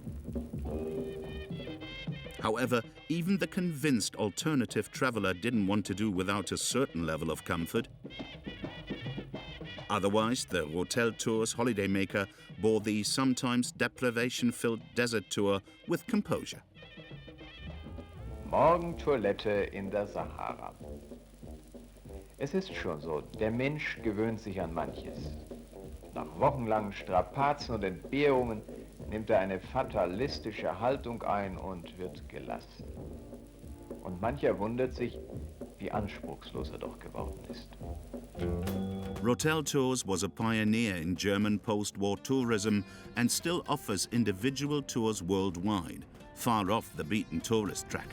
However, even the convinced alternative traveler didn't want to do without a certain level of comfort. Otherwise, the Hotel Tours holidaymaker bore the sometimes deprivation-filled desert tour with composure. Morgentoilette in der Sahara. Es ist schon so, der Mensch gewöhnt sich an manches. Nach wochenlangen Strapazen und Entbehrungen nimmt er eine fatalistische Haltung ein und wird gelassen. Und mancher wundert sich, wie anspruchslos er doch geworden ist. Rotel Tours was a pioneer in German post-war tourism and still offers individual tours worldwide, far off the beaten tourist track.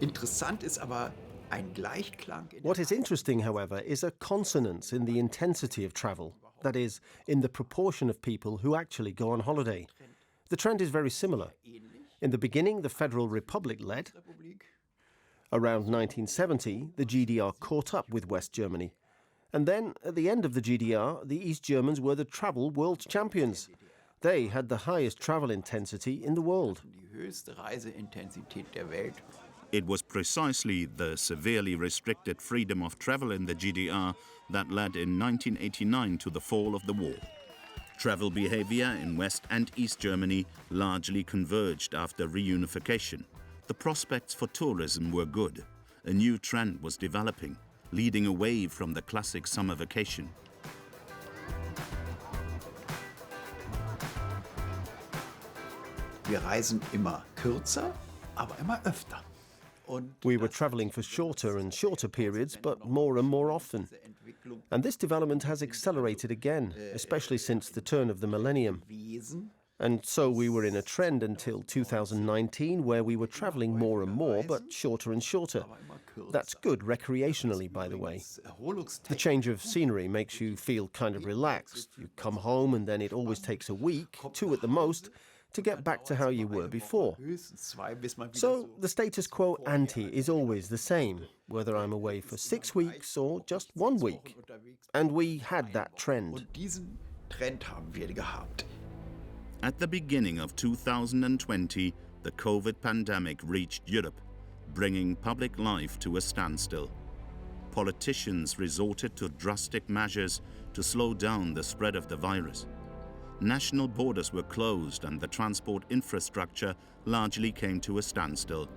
Interessant ist aber ein Gleichklang. What is interesting, however, is a consonance in the intensity of travel, that is, in the proportion of people who actually go on holiday. The trend is very similar. In the beginning, the Federal Republic led. Around 1970, the GDR caught up with West Germany. And then, at the end of the GDR, the East Germans were the travel world champions. They had the highest travel intensity in the world. Die höchste Reiseintensität der Welt. It was precisely the severely restricted freedom of travel in the GDR that led in 1989 to the fall of the wall. Travel behavior in West and East Germany largely converged after reunification. The prospects for tourism were good. A new trend was developing, leading away from the classic summer vacation. Wir reisen immer kürzer, aber immer öfter. We were travelling for shorter and shorter periods, but more and more often. And this development has accelerated again, especially since the turn of the millennium. And so we were in a trend until 2019 where we were travelling more and more, but shorter and shorter. That's good recreationally, by the way. The change of scenery makes you feel kind of relaxed. You come home and then it always takes a week, 2 at the most, to get back to how you were before. So the status quo ante is always the same, whether I'm away for 6 weeks or just 1 week. And we had that trend. Und diesen Trend haben wir gehabt. At the beginning of 2020, the COVID pandemic reached Europe, bringing public life to a standstill. Politicians resorted to drastic measures to slow down the spread of the virus. National borders were closed and the transport infrastructure largely came to a standstill.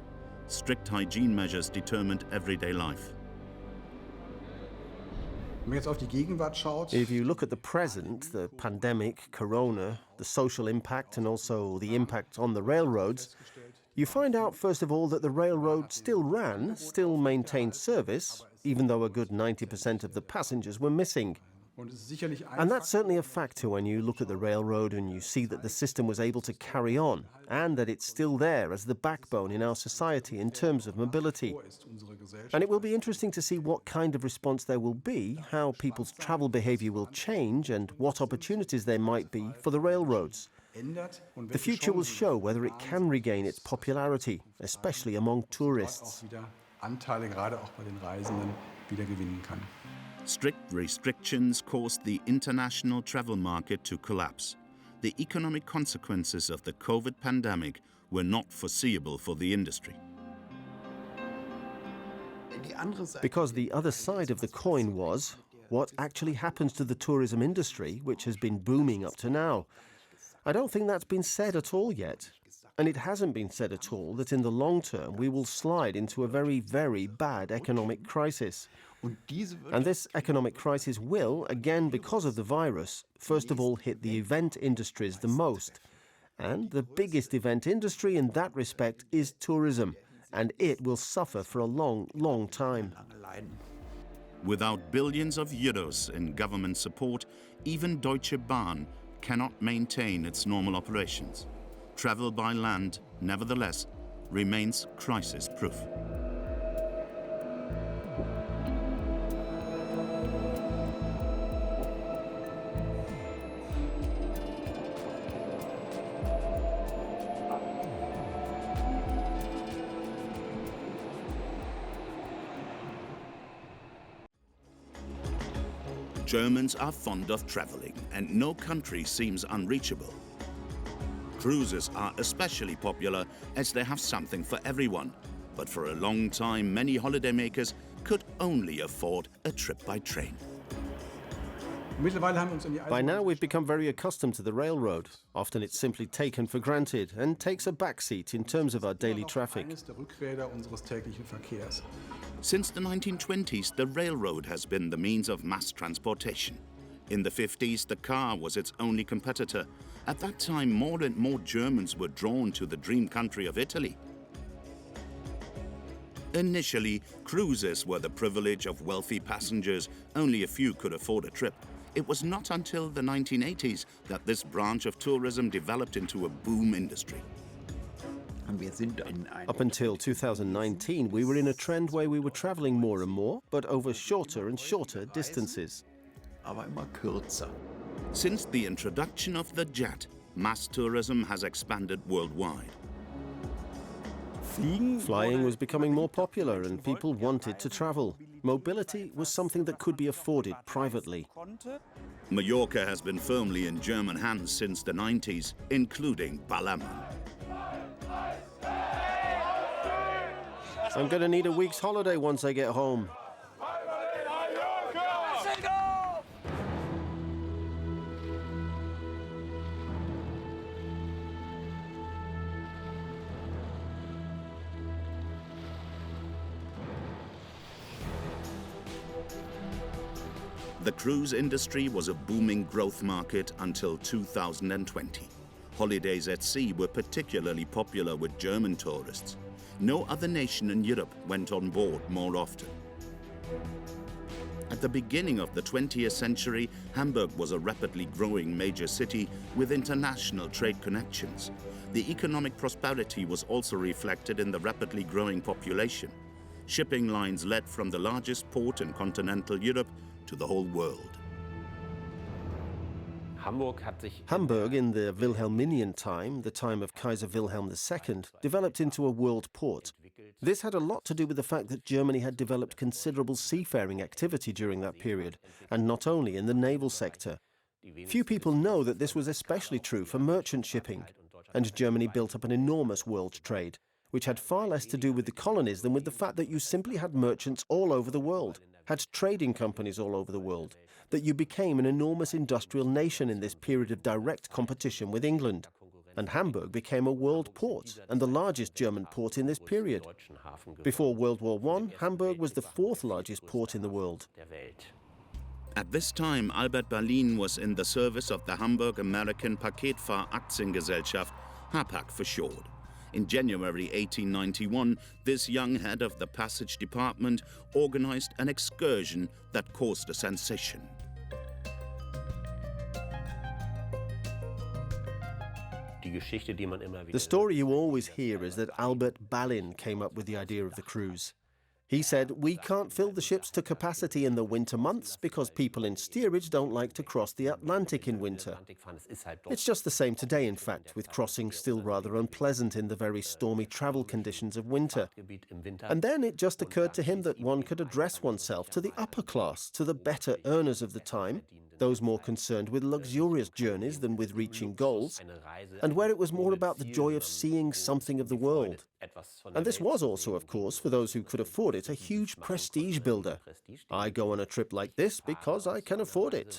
Strict hygiene measures determined everyday life. If you look at the present, the pandemic, corona, the social impact and also the impact on the railroads, You find out, first of all, that the railroad still ran, still maintained service, even though a good 90% of the passengers were missing. And that's certainly a factor when you look at the railroad and you see that the system was able to carry on and that it's still there as the backbone in our society in terms of mobility. And it will be interesting to see what kind of response there will be, how people's travel behavior will change and what opportunities there might be for the railroads. The future will show whether it can regain its popularity, especially among tourists. Strict restrictions caused the international travel market to collapse. The economic consequences of the COVID pandemic were not foreseeable for the industry. Because the other side of the coin was, what actually happens to the tourism industry, which has been booming up to now? I don't think that's been said at all yet. And it hasn't been said at all that in the long term we will slide into a very, very bad economic crisis. And this economic crisis will, again because of the virus, first of all hit the event industries the most. And the biggest event industry in that respect is tourism, and it will suffer for a long, long time. Without billions of euros in government support, even Deutsche Bahn cannot maintain its normal operations. Travel by land, nevertheless, remains crisis-proof. Germans are fond of traveling, and no country seems unreachable. Cruises are especially popular as they have something for everyone. But for a long time, many holidaymakers could only afford a trip by train. By now we've become very accustomed to the railroad. Often it's simply taken for granted and takes a backseat in terms of our daily traffic. Since the 1920s, the railroad has been the means of mass transportation. In the 50s, the car was its only competitor. At that time, more and more Germans were drawn to the dream country of Italy. Initially, cruises were the privilege of wealthy passengers. Only a few could afford a trip. It was not until the 1980s that this branch of tourism developed into a boom industry. Up until 2019, we were in a trend where we were traveling more and more, but over shorter and shorter distances. Since the introduction of the jet, mass tourism has expanded worldwide. Flying was becoming more popular and people wanted to travel. Mobility was something that could be afforded privately. Mallorca has been firmly in German hands since the 90s, including Ballin. I'm going to need a week's holiday once I get home. The cruise industry was a booming growth market until 2020. Holidays at sea were particularly popular with German tourists. No other nation in Europe went on board more often. At the beginning of the 20th century, Hamburg was a rapidly growing major city with international trade connections. The economic prosperity was also reflected in the rapidly growing population. Shipping lines led from the largest port in continental Europe to the whole world. Hamburg, in the Wilhelminian time, the time of Kaiser Wilhelm II, developed into a world port. This had a lot to do with the fact that Germany had developed considerable seafaring activity during that period, and not only in the naval sector. Few people know that this was especially true for merchant shipping, and Germany built up an enormous world trade, which had far less to do with the colonies than with the fact that you simply had merchants all over the world, had trading companies all over the world, that you became an enormous industrial nation in this period of direct competition with England. And Hamburg became a world port and the largest German port in this period. Before World War I, Hamburg was the fourth largest port in the world. At this time, Albert Ballin was in the service of the Hamburg American Paketfahr-Aktiengesellschaft, Hapag for short. In January 1891, this young head of the passage department organized an excursion that caused a sensation. The story you always hear is that Albert Ballin came up with the idea of the cruise. He said, "We can't fill the ships to capacity in the winter months because people in steerage don't like to cross the Atlantic in winter." It's just the same today, in fact, with crossing still rather unpleasant in the very stormy travel conditions of winter. And then it just occurred to him that one could address oneself to the upper class, to the better earners of the time, those more concerned with luxurious journeys than with reaching goals, and where it was more about the joy of seeing something of the world. And this was also, of course, for those who could afford it, a huge prestige builder. I go on a trip like this because I can afford it.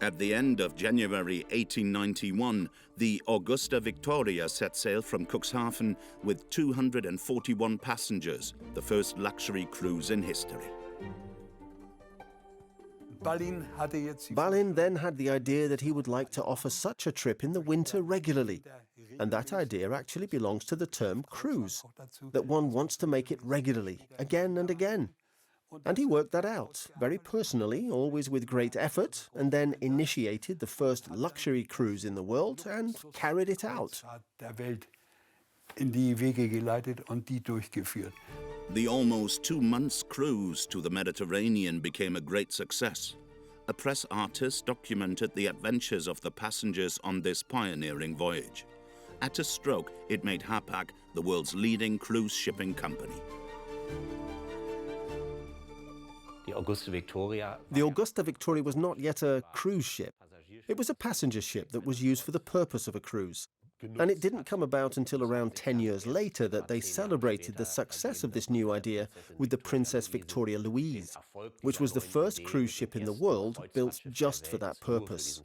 At the end of January 1891, the Augusta Victoria set sail from Cuxhaven with 241 passengers, the first luxury cruise in history. Ballin then had the idea that he would like to offer such a trip in the winter regularly. And that idea actually belongs to the term cruise, that one wants to make it regularly, again and again. And he worked that out, very personally, always with great effort, and then initiated the first luxury cruise in the world and carried it out. The almost 2 months cruise to the Mediterranean became a great success. A press artist documented the adventures of the passengers on this pioneering voyage. At a stroke, it made Hapag the world's leading cruise shipping company. The Augusta Victoria was not yet a cruise ship. It was a passenger ship that was used for the purpose of a cruise. And it didn't come about until around 10 years later that they celebrated the success of this new idea with the Princess Victoria Louise, which was the first cruise ship in the world built just for that purpose.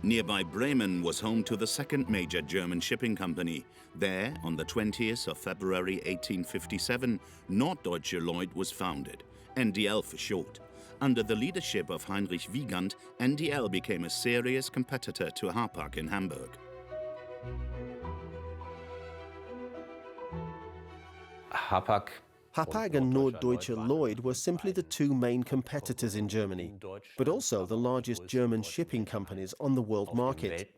Nearby Bremen was home to the second major German shipping company. There, on the 20th of February 1857, North German Lloyd was founded, NDL for short. Under the leadership of Heinrich Wiegand, NDL became a serious competitor to Hapag in Hamburg. Hapag and North German Lloyd were simply the two main competitors in Germany, but also the largest German shipping companies on the world market.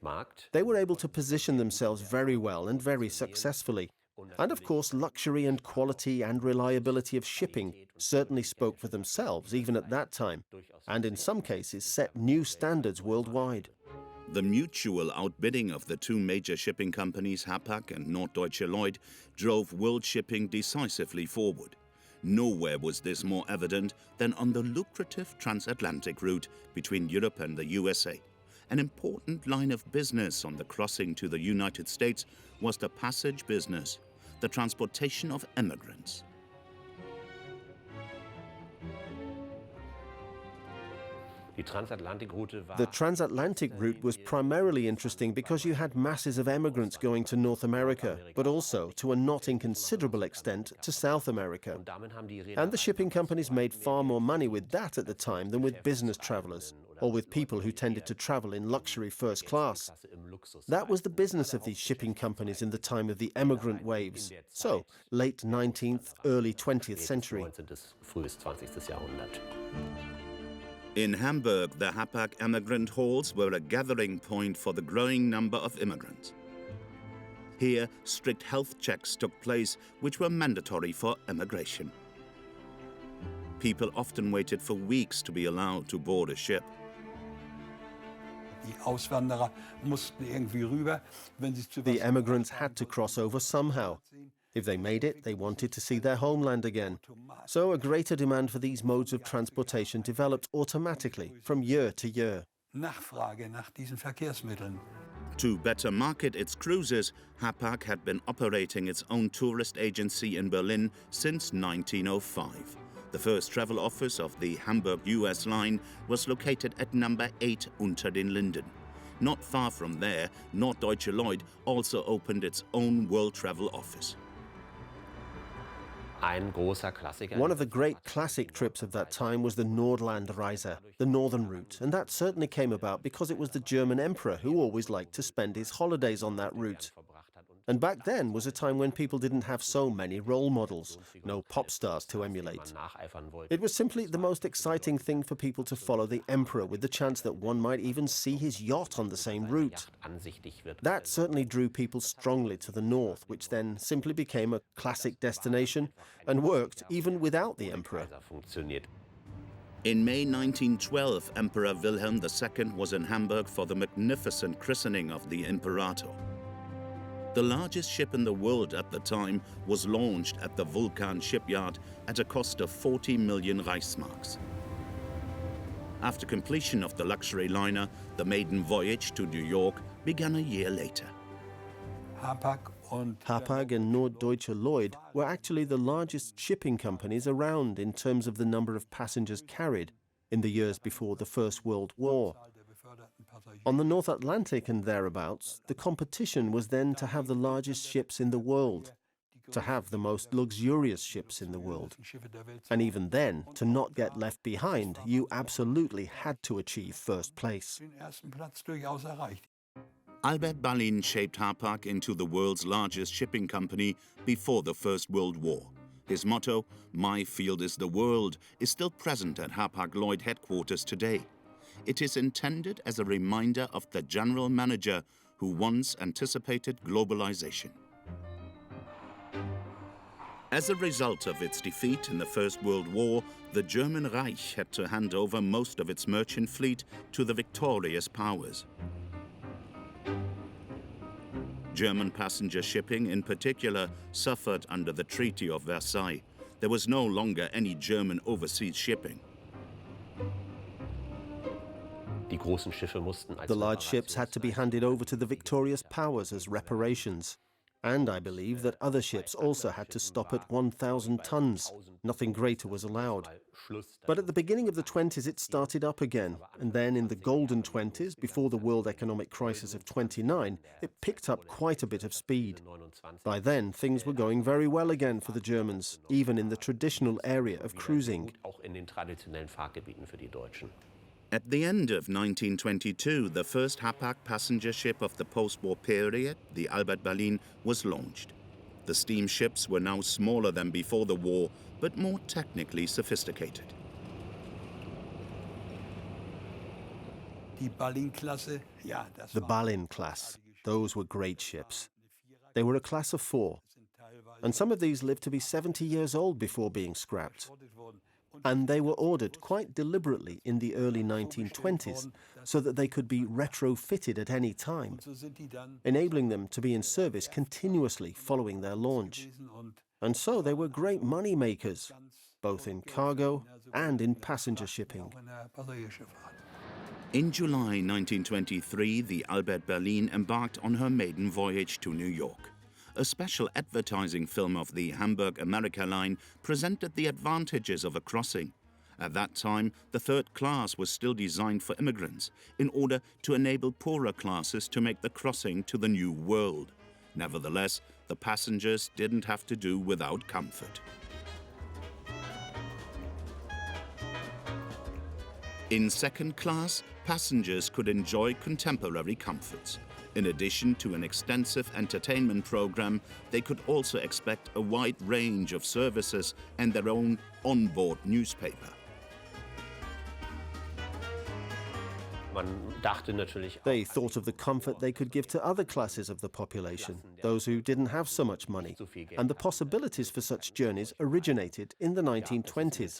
They were able to position themselves very well and very successfully. And of course, luxury and quality and reliability of shipping certainly spoke for themselves even at that time, and in some cases set new standards worldwide. The mutual outbidding of the two major shipping companies, Hapag and North German Lloyd, drove world shipping decisively forward. Nowhere was this more evident than on the lucrative transatlantic route between Europe and the USA. An important line of business on the crossing to the United States was the passage business, the transportation of immigrants. The transatlantic route was primarily interesting because you had masses of emigrants going to North America, but also, to a not inconsiderable extent, to South America. And the shipping companies made far more money with that at the time than with business travelers, or with people who tended to travel in luxury first class. That was the business of these shipping companies in the time of the emigrant waves, so late 19th, early 20th century. In Hamburg, the Hapag emigrant halls were a gathering point for the growing number of immigrants. Here, strict health checks took place, which were mandatory for immigration. People often waited for weeks to be allowed to board a ship. The emigrants had to cross over somehow. If they made it, they wanted to see their homeland again. So a greater demand for these modes of transportation developed automatically from year to year. To better market its cruises, Hapag had been operating its own tourist agency in Berlin since 1905. The first travel office of the Hamburg-US line was located at number 8 Unter den Linden. Not far from there, North German Lloyd also opened its own world travel office. One of the great classic trips of that time was the Nordlandreise, the northern route, and that certainly came about because it was the German emperor who always liked to spend his holidays on that route. And back then was a time when people didn't have so many role models, no pop stars to emulate. It was simply the most exciting thing for people to follow the emperor, with the chance that one might even see his yacht on the same route. That certainly drew people strongly to the north, which then simply became a classic destination and worked even without the emperor. In May 1912, Emperor Wilhelm II was in Hamburg for the magnificent christening of the Imperator. The largest ship in the world at the time was launched at the Vulcan shipyard at a cost of 40 million Reichsmarks. After completion of the luxury liner, the maiden voyage to New York began a year later. Hapag and North German Lloyd were actually the largest shipping companies around in terms of the number of passengers carried in the years before the First World War. On the North Atlantic and thereabouts, the competition was then to have the largest ships in the world, to have the most luxurious ships in the world. And even then, to not get left behind, you absolutely had to achieve first place. Albert Ballin shaped Hapag into the world's largest shipping company before the First World War. His motto, "My field is the world," is still present at Hapag Lloyd headquarters today. It is intended as a reminder of the general manager who once anticipated globalization. As a result of its defeat in the First World War, the German Reich had to hand over most of its merchant fleet to the victorious powers. German passenger shipping in particular suffered under the Treaty of Versailles. There was no longer any German overseas shipping. The large ships had to be handed over to the victorious powers as reparations. And I believe that other ships also had to stop at 1,000 tons. Nothing greater was allowed. But at the beginning of the 20s, it started up again. And then in the golden 20s, before the world economic crisis of 29, it picked up quite a bit of speed. By then, things were going very well again for the Germans, even in the traditional area of cruising. At the end of 1922, the first Hapag passenger ship of the post-war period, the Albert Ballin, was launched. The steamships were now smaller than before the war, but more technically sophisticated. The Ballin class, those were great ships. They were a class of 4, and some of these lived to be 70 years old before being scrapped. And they were ordered quite deliberately in the early 1920s so that they could be retrofitted at any time, enabling them to be in service continuously following their launch. And so they were great money makers, both in cargo and in passenger shipping. In July 1923, the Albert Ballin embarked on her maiden voyage to New York. A special advertising film of the Hamburg-America line presented the advantages of a crossing. At that time, the third class was still designed for immigrants in order to enable poorer classes to make the crossing to the New World. Nevertheless, the passengers didn't have to do without comfort. In second class, passengers could enjoy contemporary comforts. In addition to an extensive entertainment program, they could also expect a wide range of services and their own onboard newspaper. They thought of the comfort they could give to other classes of the population, those who didn't have so much money, and the possibilities for such journeys originated in the 1920s.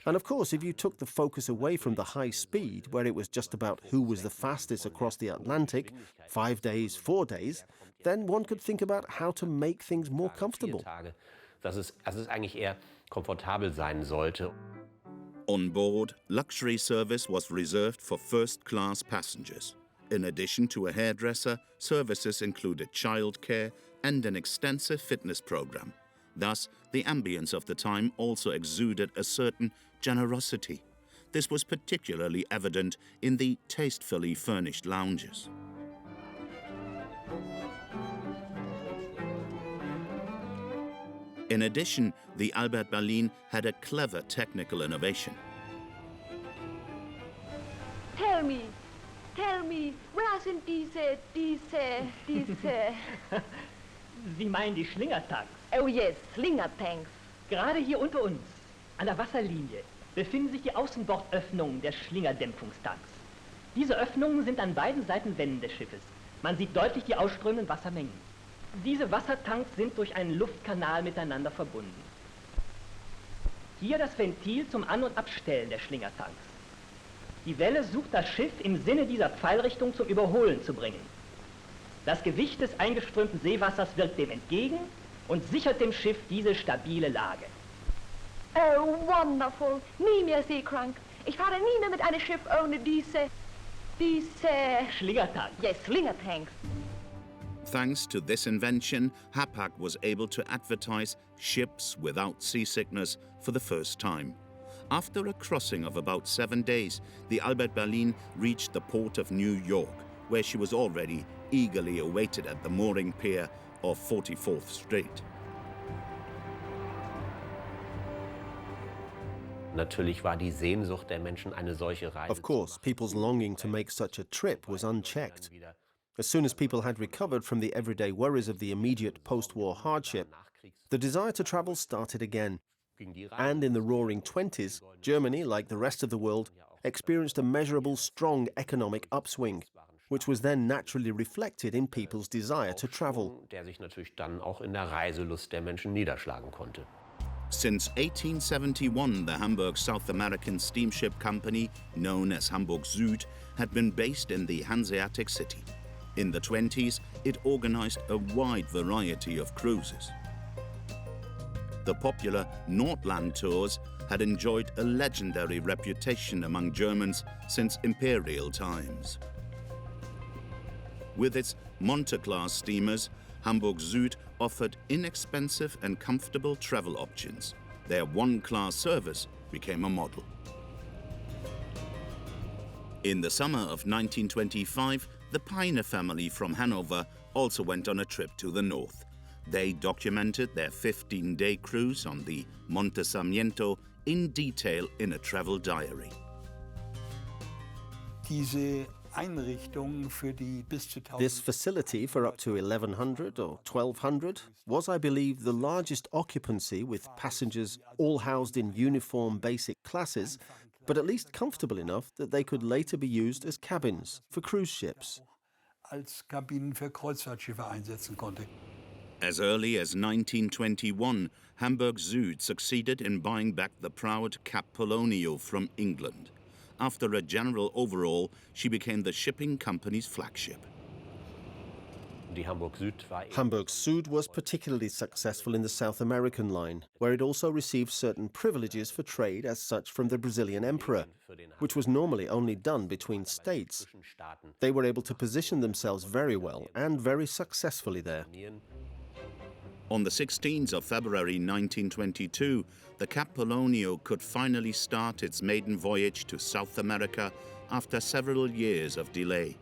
And of course, if you took the focus away from the high speed, where it was just about who was the fastest across the Atlantic, 5 days, 4 days, then one could think about how to make things more comfortable. On board, luxury service was reserved for first-class passengers. In addition to a hairdresser, services included childcare and an extensive fitness program. Thus, the ambience of the time also exuded a certain generosity. This was particularly evident in the tastefully furnished lounges. In addition, the Albert Ballin had a clever technical innovation. Tell me, where sind diese... Sie meinen die Schlingertanks? Oh yes, Slinger tanks. Gerade hier unter uns, an der Wasserlinie, befinden sich die Außenbordöffnungen der Schlingerdämpfungstanks. Diese Öffnungen sind an beiden Seiten Wänden des Schiffes. Man sieht deutlich die ausströmenden Wassermengen. Diese Wassertanks sind durch einen Luftkanal miteinander verbunden. Hier das Ventil zum An- und Abstellen der Schlingertanks. Die Welle sucht das Schiff im Sinne dieser Pfeilrichtung zum Überholen zu bringen. Das Gewicht des eingeströmten Seewassers wirkt dem entgegen und sichert dem Schiff diese stabile Lage. Oh, wonderful. Nie mehr seekrank. Ich fahre nie mehr mit einem Schiff ohne diese... Schlingertanks. Yes, Slinger tanks. Thanks to this invention, Hapag was able to advertise ships without seasickness for the first time. After a crossing of about 7 days, the Albert Ballin reached the port of New York, where she was already eagerly awaited at the mooring pier of 44th Street. Natürlich war die Sehnsucht der Menschen, eine solche Reise. Of course, people's longing to make such a trip was unchecked. As soon as people had recovered from the everyday worries of the immediate post-war hardship, the desire to travel started again. And in the Roaring '20s, Germany, like the rest of the world, experienced a measurable, strong economic upswing, which was then naturally reflected in people's desire to travel. Der sich natürlich dann auch in der Reiselust der Menschen niederschlagen konnte. Since 1871, the Hamburg South American Steamship Company, known as Hamburg Süd, had been based in the Hanseatic city. In the 20s, it organized a wide variety of cruises. The popular Nordland tours had enjoyed a legendary reputation among Germans since imperial times. With its Monte-class steamers, Hamburg Süd offered inexpensive and comfortable travel options. Their one-class service became a model. In the summer of 1925, the Peine family from Hanover also went on a trip to the north. They documented their 15-day cruise on the Monte Sarmiento in detail in a travel diary. This facility for up to 1,100 or 1,200 was, I believe, the largest occupancy with passengers all housed in uniform basic classes, but at least comfortable enough that they could later be used as cabins for cruise ships. As early as 1921, Hamburg Süd succeeded in buying back the proud Cap Polonio from England. After a general overhaul, she became the shipping company's flagship. Hamburg Süd was particularly successful in the South American line, where it also received certain privileges for trade as such from the Brazilian emperor, which was normally only done between states. They were able to position themselves very well and very successfully there. On the 16th of February 1922, the Cap Polonio could finally start its maiden voyage to South America after several years of delay.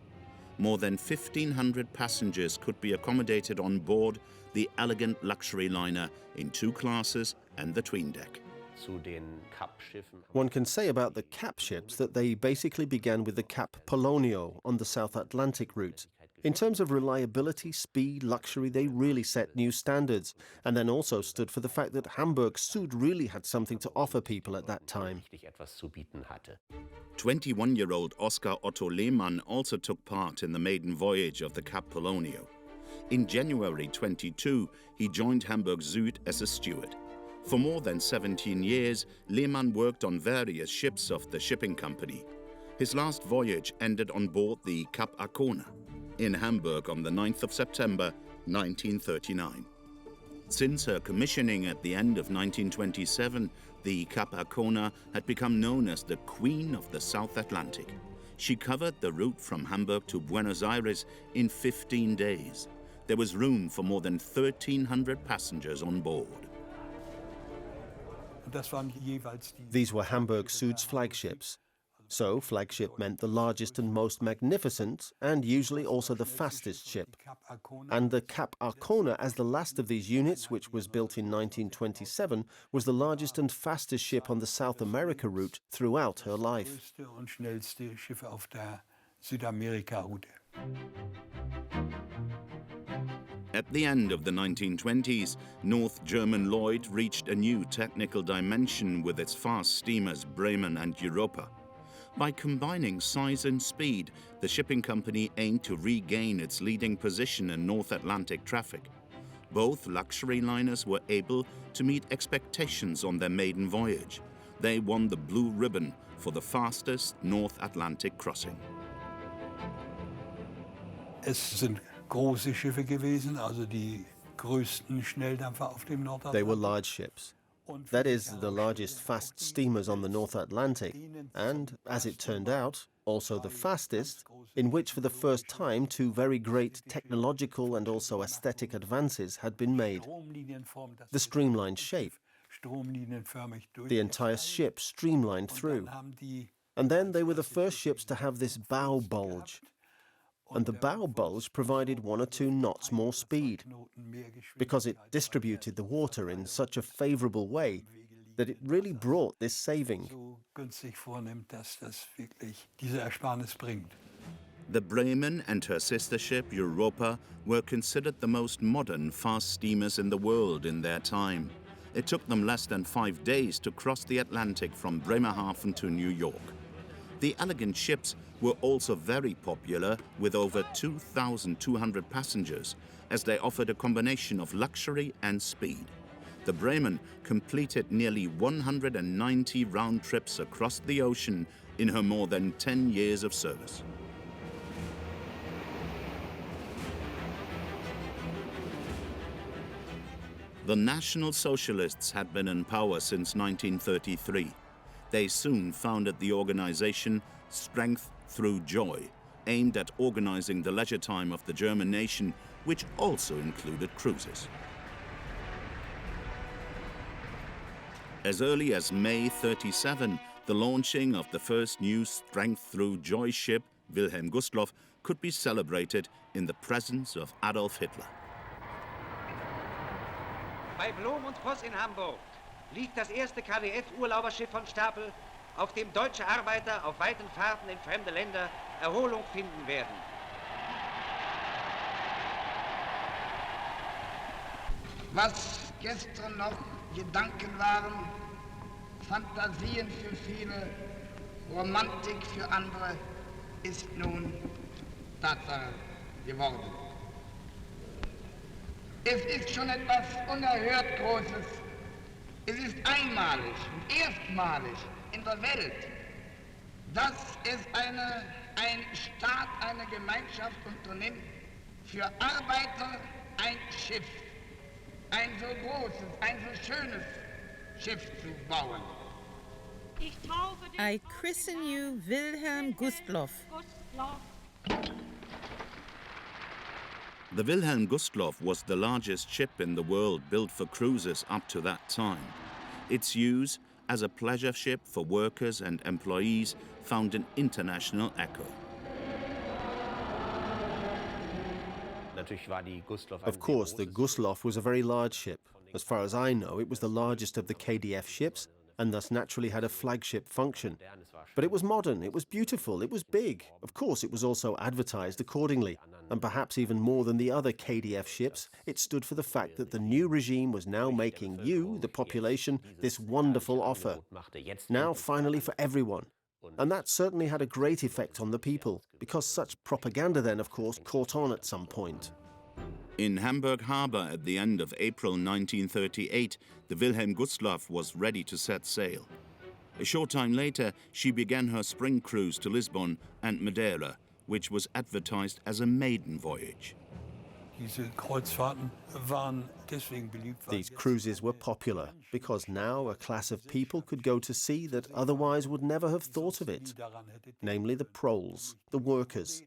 More than 1,500 passengers could be accommodated on board the elegant luxury liner in 2 classes and the tween deck. One can say about the Cap ships that they basically began with the Cap Polonio on the South Atlantic route. In terms of reliability, speed, luxury, they really set new standards, and then also stood for the fact that Hamburg Süd really had something to offer people at that time. 21-year-old Oskar Otto Lehmann also took part in the maiden voyage of the Cap Polonio. In January 22, he joined Hamburg Süd as a steward. For more than 17 years, Lehmann worked on various ships of the shipping company. His last voyage ended on board the Cap Arcona in Hamburg on the 9th of September 1939. Since her commissioning at the end of 1927, the Cap Arcona had become known as the Queen of the South Atlantic. She covered the route from Hamburg to Buenos Aires in 15 days. There was room for more than 1,300 passengers on board. These were Hamburg Süd's flagships. So flagship meant the largest and most magnificent, and usually also the fastest ship. And the Cap Arcona, as the last of these units, which was built in 1927, was the largest and fastest ship on the South America route throughout her life. At the end of the 1920s, North German Lloyd reached a new technical dimension with its fast steamers Bremen and Europa. By combining size and speed, the shipping company aimed to regain its leading position in North Atlantic traffic. Both luxury liners were able to meet expectations on their maiden voyage. They won the blue ribbon for the fastest North Atlantic crossing. Es sind große Schiffe gewesen, also die größten Schnelldampfer auf dem Nordatlantik. They were large ships. That is, the largest fast steamers on the North Atlantic, and, as it turned out, also the fastest, in which for the first time two very great technological and also aesthetic advances had been made. The streamlined shape, the entire ship streamlined through. And then they were the first ships to have this bow bulge. And the bow bulge provided 1 or 2 knots more speed, because it distributed the water in such a favorable way that it really brought this saving. The Bremen and her sister ship Europa were considered the most modern fast steamers in the world in their time. It took them less than 5 days to cross the Atlantic from Bremerhaven to New York. The elegant ships were also very popular with over 2,200 passengers, as they offered a combination of luxury and speed. The Bremen completed nearly 190 round trips across the ocean in her more than 10 years of service. The National Socialists had been in power since 1933. They soon founded the organization Strength Through Joy, aimed at organizing the leisure time of the German nation, which also included cruises. As early as May 1937, the launching of the first new Strength Through Joy ship, Wilhelm Gustloff, could be celebrated in the presence of Adolf Hitler. Bei Blom und Voss in Hamburg liegt das erste KDF-Urlauberschiff von Stapel, auf dem deutsche Arbeiter auf weiten Fahrten in fremde Länder Erholung finden werden. Was gestern noch Gedanken waren, Fantasien für viele, Romantik für andere, ist nun Tatsache geworden. Es ist schon etwas unerhört Großes. Es ist einmalig und erstmalig in der Welt, dass es ein Staat, eine Gemeinschaft unternimmt, für Arbeiter ein Schiff, ein so großes, ein so schönes Schiff zu bauen. I christen you Wilhelm Gustloff. The Wilhelm Gustloff was the largest ship in the world built for cruises up to that time. Its use as a pleasure ship for workers and employees found an international echo. Of course, the Gustloff was a very large ship. As far as I know, it was the largest of the KDF ships, and thus naturally had a flagship function. But it was modern, it was beautiful, it was big. Of course, it was also advertised accordingly, and perhaps even more than the other KDF ships, it stood for the fact that the new regime was now making you, the population, this wonderful offer. Now, finally, for everyone. And that certainly had a great effect on the people, because such propaganda then, of course, caught on at some point. In Hamburg Harbor at the end of April 1938, the Wilhelm Gustloff was ready to set sail. A short time later, she began her spring cruise to Lisbon and Madeira, which was advertised as a maiden voyage. These cruises were popular because now a class of people could go to sea that otherwise would never have thought of it, namely the proles, the workers.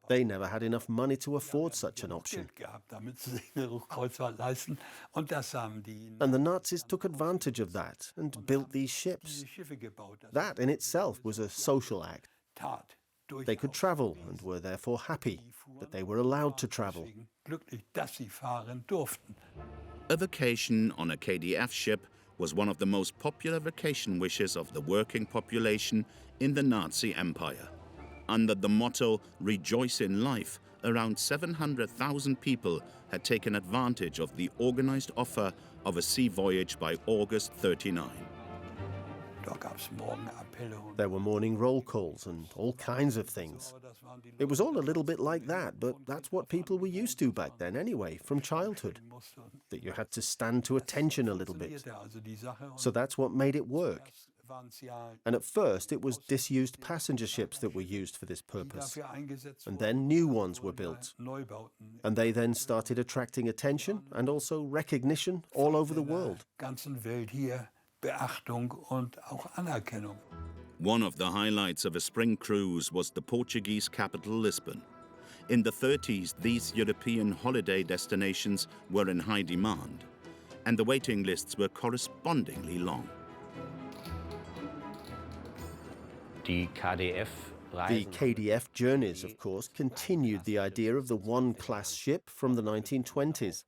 They never had enough money to afford such an option. And the Nazis took advantage of that and built these ships. That in itself was a social act. They could travel and were therefore happy that they were allowed to travel. A vacation on a KDF ship was one of the most popular vacation wishes of the working population in the Nazi Empire. Under the motto, "Rejoice in Life," around 700,000 people had taken advantage of the organized offer of a sea voyage by August 39. There were morning roll calls and all kinds of things. It was all a little bit like that, but that's what people were used to back then anyway, from childhood. That you had to stand to attention a little bit. So that's what made it work. And at first it was disused passenger ships that were used for this purpose. And then new ones were built. And they then started attracting attention and also recognition all over the world. One of the highlights of a spring cruise was the Portuguese capital Lisbon. In the 30s, these European holiday destinations were in high demand, and the waiting lists were correspondingly long. The KDF journeys, of course, continued the idea of the one-class ship from the 1920s,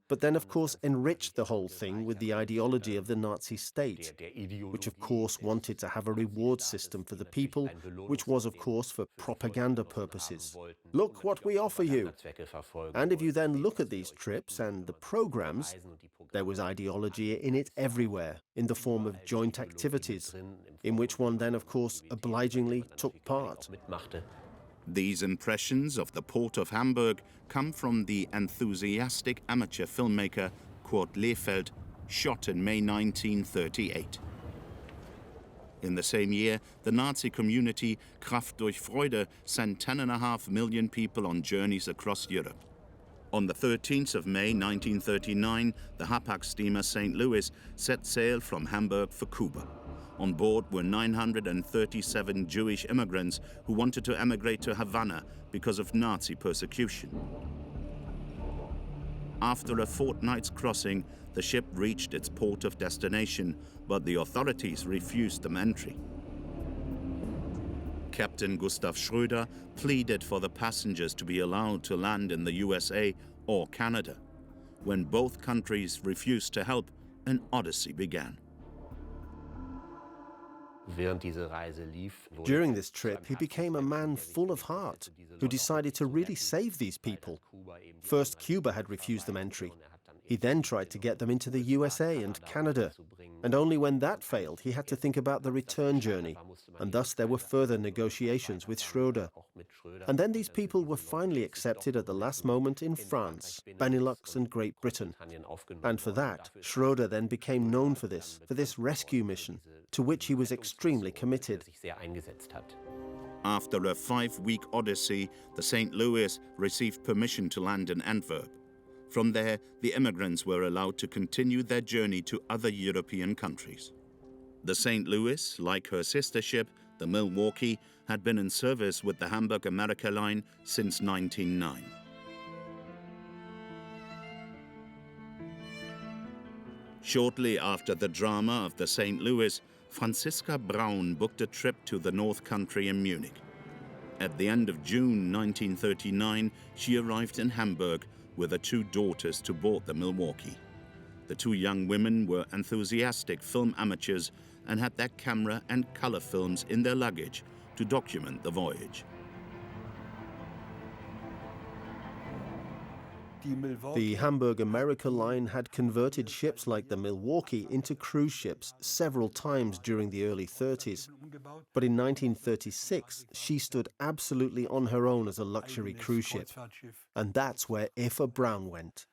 but then, of course, enriched the whole thing with the ideology of the Nazi state, which, of course, wanted to have a reward system for the people, which was, of course, for propaganda purposes. Look what we offer you. And if you then look at these trips and the programs, there was ideology in it everywhere, in the form of joint activities, in which one then, of course, obligingly took part. These impressions of the port of Hamburg come from the enthusiastic amateur filmmaker Kurt Lehfeld, shot in May 1938. In the same year, the Nazi community Kraft durch Freude sent 10.5 million people on journeys across Europe. On the 13th of May 1939, the Hapag steamer St. Louis set sail from Hamburg for Cuba. On board were 937 Jewish immigrants who wanted to emigrate to Havana because of Nazi persecution. After a fortnight's crossing, the ship reached its port of destination, but the authorities refused them entry. Captain Gustav Schröder pleaded for the passengers to be allowed to land in the USA or Canada. When both countries refused to help, an odyssey began. During this trip, he became a man full of heart, who decided to really save these people. First, Cuba had refused them entry. He then tried to get them into the USA and Canada. And only when that failed, he had to think about the return journey. And thus there were further negotiations with Schröder. And then these people were finally accepted at the last moment in France, Benelux and Great Britain. And for that, Schröder then became known for this rescue mission, to which he was extremely committed. After a 5-week odyssey, the St. Louis received permission to land in Antwerp. From there, the immigrants were allowed to continue their journey to other European countries. The St. Louis, like her sister ship, the Milwaukee, had been in service with the Hamburg America line since 1909. Shortly after the drama of the St. Louis, Franziska Braun booked a trip to the North Country in Munich. At the end of June 1939, she arrived in Hamburg with her 2 daughters to board the Milwaukee. The 2 young women were enthusiastic film amateurs and had their camera and color films in their luggage to document the voyage. The Hamburg America line had converted ships like the Milwaukee into cruise ships several times during the early 30s. But in 1936, she stood absolutely on her own as a luxury cruise ship. And that's where Eva Braun went.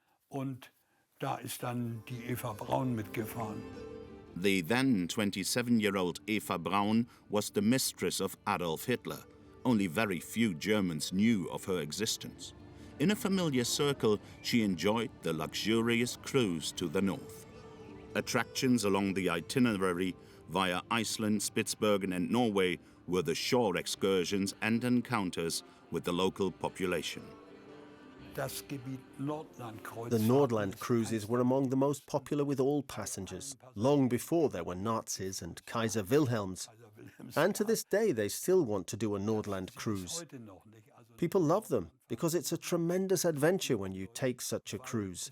The then 27-year-old Eva Braun was the mistress of Adolf Hitler. Only very few Germans knew of her existence. In a familiar circle, she enjoyed the luxurious cruise to the north. Attractions along the itinerary via Iceland, Spitsbergen and Norway were the shore excursions and encounters with the local population. The Nordland cruises were among the most popular with all passengers, long before there were Nazis and Kaiser Wilhelms. And to this day, they still want to do a Nordland cruise. People love them because it's a tremendous adventure when you take such a cruise.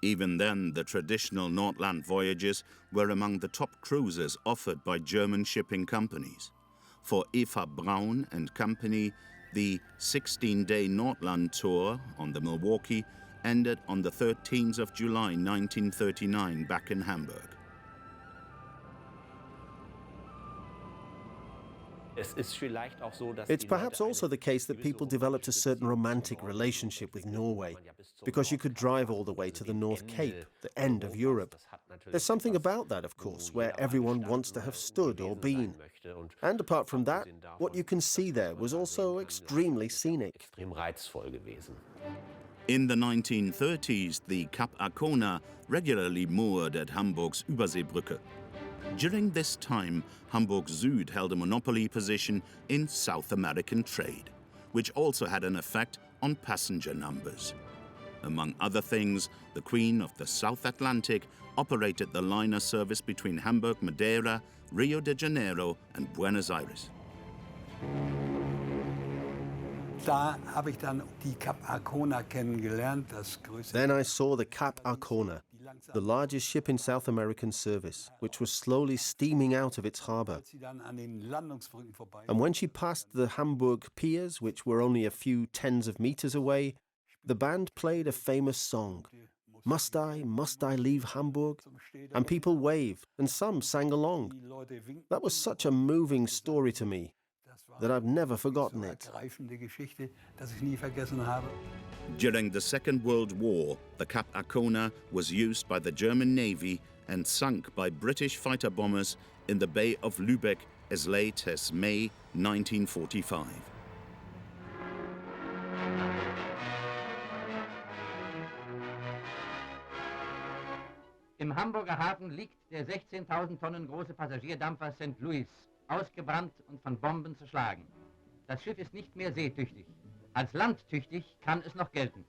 Even then, the traditional Nordland voyages were among the top cruises offered by German shipping companies. For Eva Braun and Company, the 16-day Nordland tour on the Milwaukee ended on the 13th of July 1939 back in Hamburg. It's perhaps also the case that people developed a certain romantic relationship with Norway, because you could drive all the way to the North Cape, the end of Europe. There's something about that, of course, where everyone wants to have stood or been. And apart from that, what you can see there was also extremely scenic. In the 1930s, the Cap Arcona regularly moored at Hamburg's Überseebrücke. During this time, Hamburg Süd held a monopoly position in South American trade, which also had an effect on passenger numbers. Among other things, the Queen of the South Atlantic operated the liner service between Hamburg, Madeira, Rio de Janeiro and Buenos Aires. Then I saw the Cap Arcona, the largest ship in South American service, which was slowly steaming out of its harbour. And when she passed the Hamburg piers, which were only a few tens of meters away, the band played a famous song, must I leave Hamburg? And people waved, and some sang along. That was such a moving story to me that I've never forgotten it. During the Second World War, the Cap Arcona was used by the German Navy and sunk by British fighter bombers in the Bay of Lübeck as late as May 1945. Im Hamburger Hafen liegt der 16.000 Tonnen große Passagierdampfer St. Louis, ausgebrannt und von Bomben zerschlagen. Das Schiff ist nicht mehr seetüchtig. Als landtüchtig kann es noch gelten.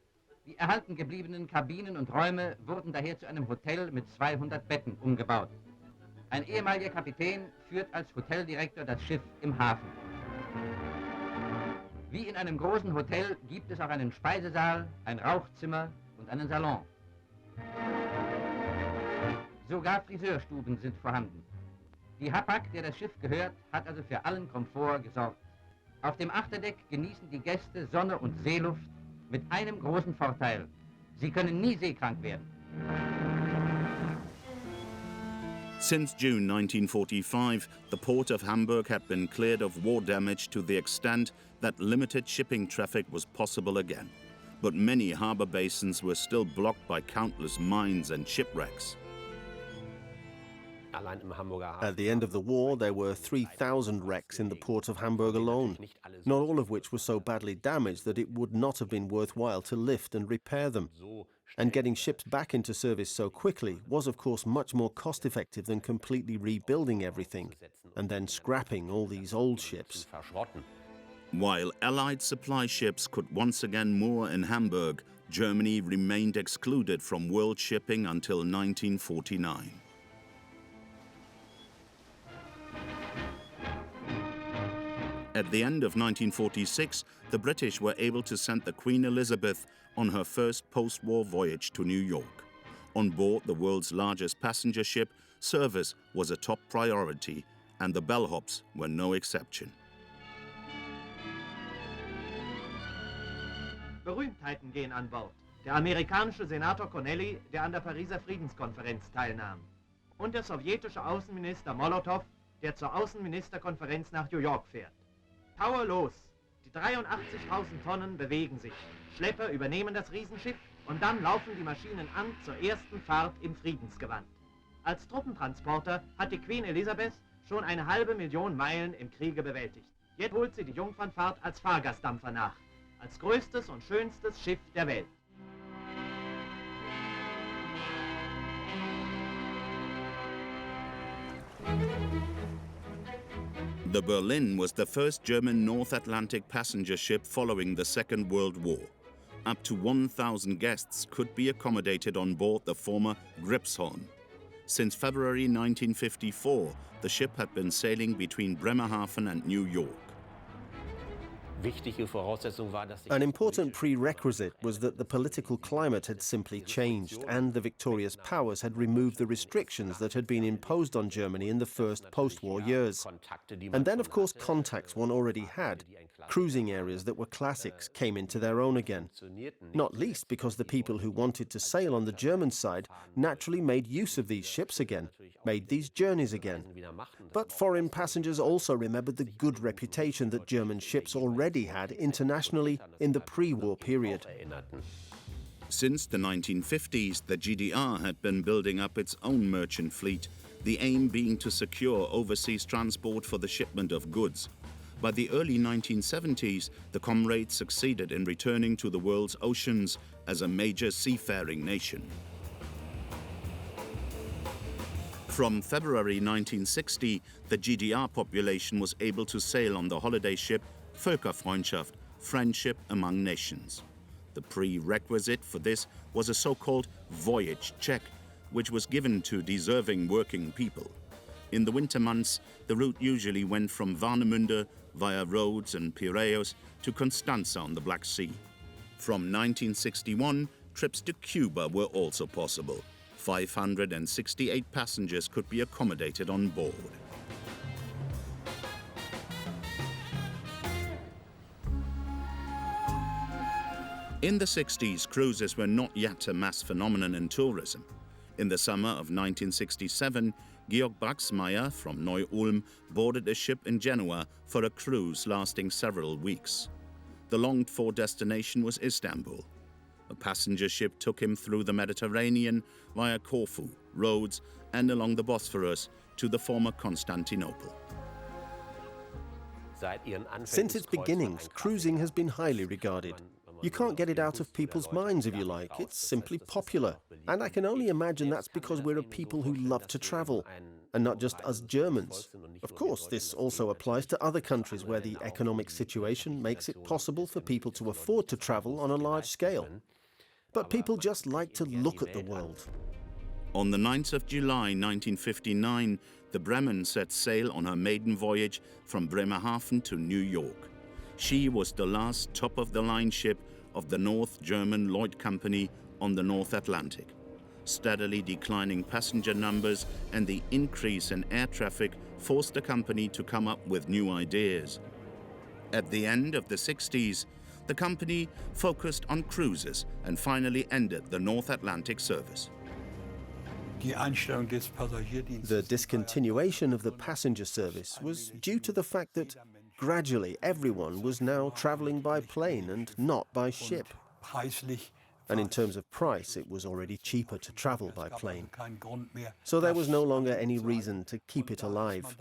Die erhalten gebliebenen Kabinen und Räume wurden daher zu einem Hotel mit 200 Betten umgebaut. Ein ehemaliger Kapitän führt als Hoteldirektor das Schiff im Hafen. Wie in einem großen Hotel gibt es auch einen Speisesaal, ein Rauchzimmer und einen Salon. Sogar Friseurstuben sind vorhanden. Die Hapag, der das Schiff gehört, hat also für allen Komfort gesorgt. Auf dem Achterdeck genießen die Gäste Sonne und Seeluft mit einem großen Vorteil. Sie können nie seekrank werden. Since June 1945, the port of Hamburg had been cleared of war damage to the extent that limited shipping traffic was possible again. But many harbor basins were still blocked by countless mines and shipwrecks. At the end of the war, there were 3,000 wrecks in the port of Hamburg alone, not all of which were so badly damaged that it would not have been worthwhile to lift and repair them. And getting ships back into service so quickly was, of course, much more cost-effective than completely rebuilding everything and then scrapping all these old ships. While Allied supply ships could once again moor in Hamburg, Germany remained excluded from world shipping until 1949. At the end of 1946, the British were able to send the Queen Elizabeth on her first post-war voyage to New York. On board the world's largest passenger ship, service was a top priority, and the bellhops were no exception. Berühmtheiten gehen an Bord. Der amerikanische Senator Connelly, der an der Pariser Friedenskonferenz teilnahm. Und der sowjetische Außenminister Molotow, der zur Außenministerkonferenz nach New York fährt. Power los! Die 83.000 Tonnen bewegen sich. Schlepper übernehmen das Riesenschiff und dann laufen die Maschinen an zur ersten Fahrt im Friedensgewand. Als Truppentransporter hat die Queen Elizabeth schon 500.000 Meilen im Kriege bewältigt. Jetzt holt sie die Jungfernfahrt als Fahrgastdampfer nach. Als größtes und schönstes Schiff der Welt. The Ballin was the first German North Atlantic passenger ship following the Second World War. Up to 1,000 guests could be accommodated on board the former Gripsholm. Since February 1954, the ship had been sailing between Bremerhaven and New York. An important prerequisite was that the political climate had simply changed and the victorious powers had removed the restrictions that had been imposed on Germany in the first post-war years. And then, of course, contacts one already had, cruising areas that were classics, came into their own again. Not least because the people who wanted to sail on the German side naturally made use of these ships again, made these journeys again. But foreign passengers also remembered the good reputation that German ships already had internationally in the pre-war period. Since the 1950s, the GDR had been building up its own merchant fleet, the aim being to secure overseas transport for the shipment of goods. By the early 1970s, the comrades succeeded in returning to the world's oceans as a major seafaring nation. From February 1960, the GDR population was able to sail on the holiday ship Völkerfreundschaft, friendship among nations. The prerequisite for this was a so-called voyage check, which was given to deserving working people. In the winter months, the route usually went from Warnemünde via Rhodes and Piraeus to Constanza on the Black Sea. From 1961, trips to Cuba were also possible. 568 passengers could be accommodated on board. In the 60s, cruises were not yet a mass phenomenon in tourism. In the summer of 1967, Georg Braxmeier from Neu-Ulm boarded a ship in Genoa for a cruise lasting several weeks. The longed-for destination was Istanbul. A passenger ship took him through the Mediterranean via Corfu, Rhodes, and along the Bosphorus to the former Constantinople. Since its beginnings, cruising has been highly regarded. You can't get it out of people's minds, if you like. It's simply popular. And I can only imagine that's because we're a people who love to travel, and not just us Germans. Of course, this also applies to other countries where the economic situation makes it possible for people to afford to travel on a large scale. But people just like to look at the world. On the 9th of July 1959, the Bremen set sail on her maiden voyage from Bremerhaven to New York. She was the last top-of-the-line ship of the North German Lloyd Company on the North Atlantic. Steadily declining passenger numbers and the increase in air traffic forced the company to come up with new ideas. At the end of the 60s, the company focused on cruises and finally ended the North Atlantic service. The discontinuation of the passenger service was due to the fact that gradually everyone was now traveling by plane and not by ship. And in terms of price, it was already cheaper to travel by plane. So there was no longer any reason to keep it alive.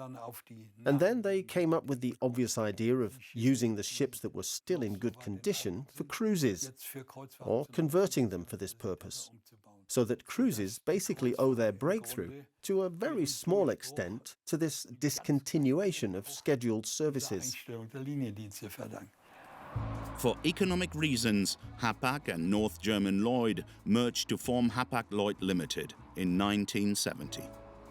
And then they came up with the obvious idea of using the ships that were still in good condition for cruises, or converting them for this purpose. So that cruises basically owe their breakthrough, to a very small extent, to this discontinuation of scheduled services. For economic reasons, Hapag and North German Lloyd merged to form Hapag-Lloyd Limited in 1970.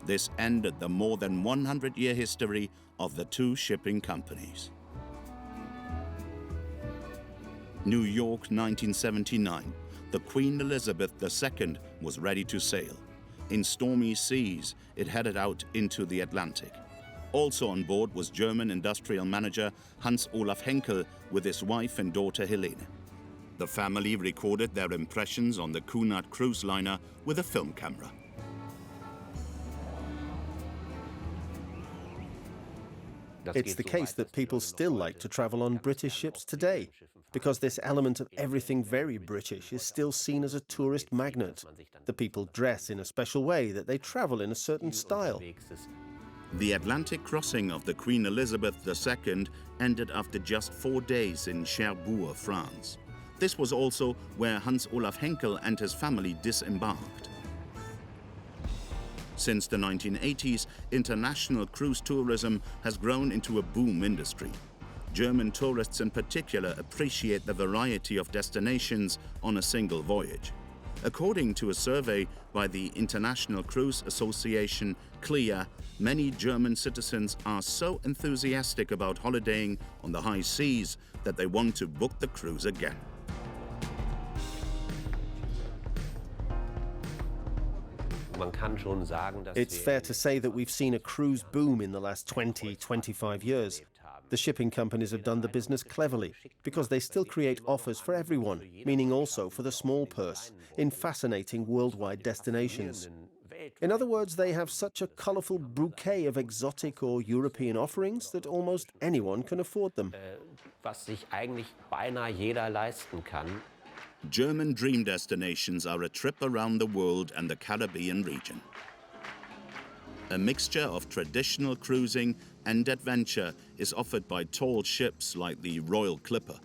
This ended the more than 100-year history of the two shipping companies. New York, 1979. The Queen Elizabeth II was ready to sail. In stormy seas, it headed out into the Atlantic. Also on board was German industrial manager Hans-Olaf Henkel with his wife and daughter Helene. The family recorded their impressions on the Cunard cruise liner with a film camera. It's the case that people still like to travel on British ships today, because this element of everything very British is still seen as a tourist magnet. The people dress in a special way, that they travel in a certain style. The Atlantic crossing of the Queen Elizabeth II ended after just 4 days in Cherbourg, France. This was also where Hans-Olaf Henkel and his family disembarked. Since the 1980s, international cruise tourism has grown into a boom industry. German tourists in particular appreciate the variety of destinations on a single voyage. According to a survey by the International Cruise Association, CLIA, many German citizens are so enthusiastic about holidaying on the high seas that they want to book the cruise again. It's fair to say that we've seen a cruise boom in the last 20, 25 years. The shipping companies have done the business cleverly because they still create offers for everyone, meaning also for the small purse, in fascinating worldwide destinations. In other words, they have such a colourful bouquet of exotic or European offerings that almost anyone can afford them. German dream destinations are a trip around the world and the Caribbean region. A mixture of traditional cruising and adventure is offered by tall ships like the Royal Clipper.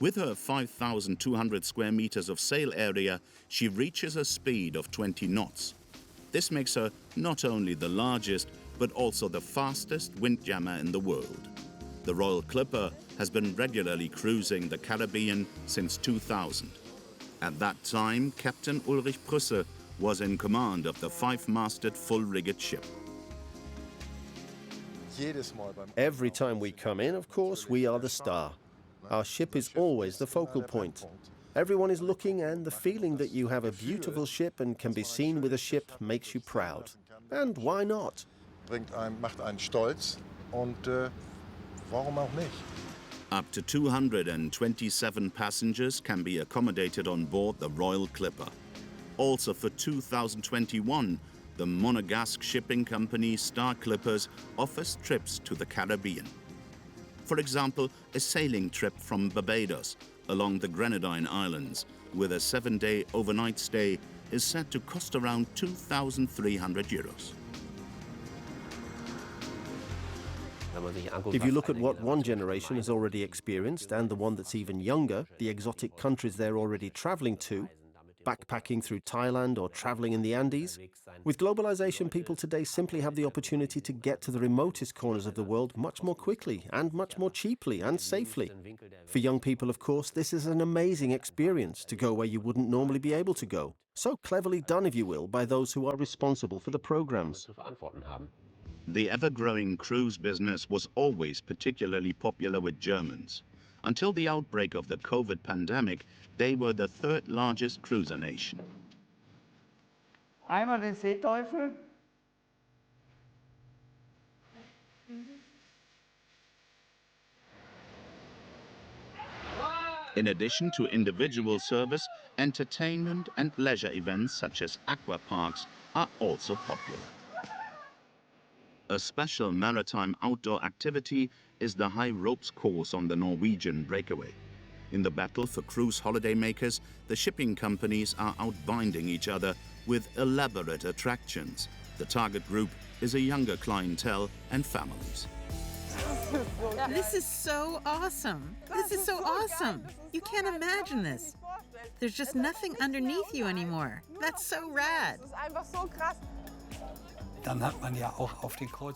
With her 5,200 square meters of sail area, she reaches a speed of 20 knots. This makes her not only the largest, but also the fastest windjammer in the world. The Royal Clipper has been regularly cruising the Caribbean since 2000. At that time, Captain Ulrich Prüsse was in command of the 5-masted full-rigged ship. Every time we come in, of course, we are the star. Our ship is always the focal point. Everyone is looking, and the feeling that you have a beautiful ship and can be seen with a ship makes you proud. And why not? Macht einen stolz und warum auch nicht? Up to 227 passengers can be accommodated on board the Royal Clipper. Also for 2021, the Monegasque shipping company Star Clippers offers trips to the Caribbean. For example, a sailing trip from Barbados along the Grenadine Islands with a 7-day overnight stay is said to cost around 2,300 euros. If you look at what one generation has already experienced and the one that's even younger, the exotic countries they're already traveling to, backpacking through Thailand or traveling in the Andes, with globalization, people today simply have the opportunity to get to the remotest corners of the world much more quickly and much more cheaply and safely. For young people, of course, this is an amazing experience to go where you wouldn't normally be able to go. So cleverly done, if you will, by those who are responsible for the programs. The ever-growing cruise business was always particularly popular with Germans. Until the outbreak of the COVID pandemic, they were the 3rd largest cruiser nation. Einmal den Seeteufel. In addition to individual service, entertainment and leisure events such as aqua parks are also popular. A special maritime outdoor activity is the high ropes course on the Norwegian breakaway. In the battle for cruise holidaymakers, the shipping companies are outbinding each other with elaborate attractions. The target group is a younger clientele and families. This is so awesome. This is so awesome. You can't imagine this. There's just nothing underneath you anymore. That's so rad.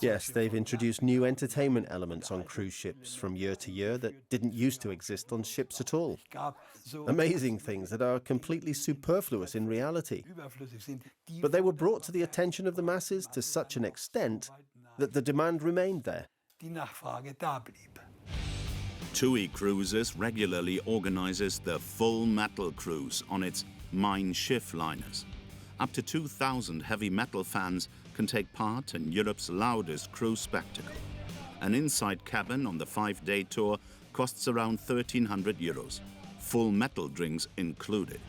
Yes, they've introduced new entertainment elements on cruise ships from year to year that didn't used to exist on ships at all. Amazing things that are completely superfluous in reality. But they were brought to the attention of the masses to such an extent that the demand remained there. TUI Cruises regularly organizes the Full Metal Cruise on its Mein Schiff liners. Up to 2,000 heavy metal fans can take part in Europe's loudest cruise spectacle. An inside cabin on the 5-day tour costs around 1,300 euros, full metal drinks included.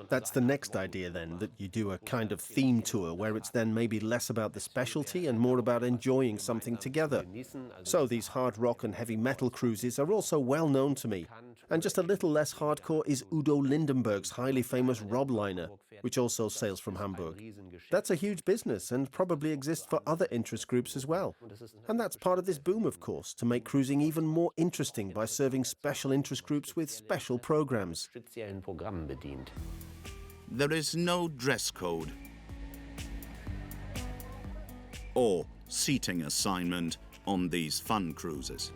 That's the next idea then, that you do a kind of theme tour where it's then maybe less about the specialty and more about enjoying something together. So these hard rock and heavy metal cruises are also well known to me. And just a little less hardcore is Udo Lindenberg's highly famous Rob liner, which also sails from Hamburg. That's a huge business and probably exists for other interest groups as well. And that's part of this boom, of course, to make cruising even more interesting by serving special interest groups with special programs. There is no dress code or seating assignment on these fun cruises.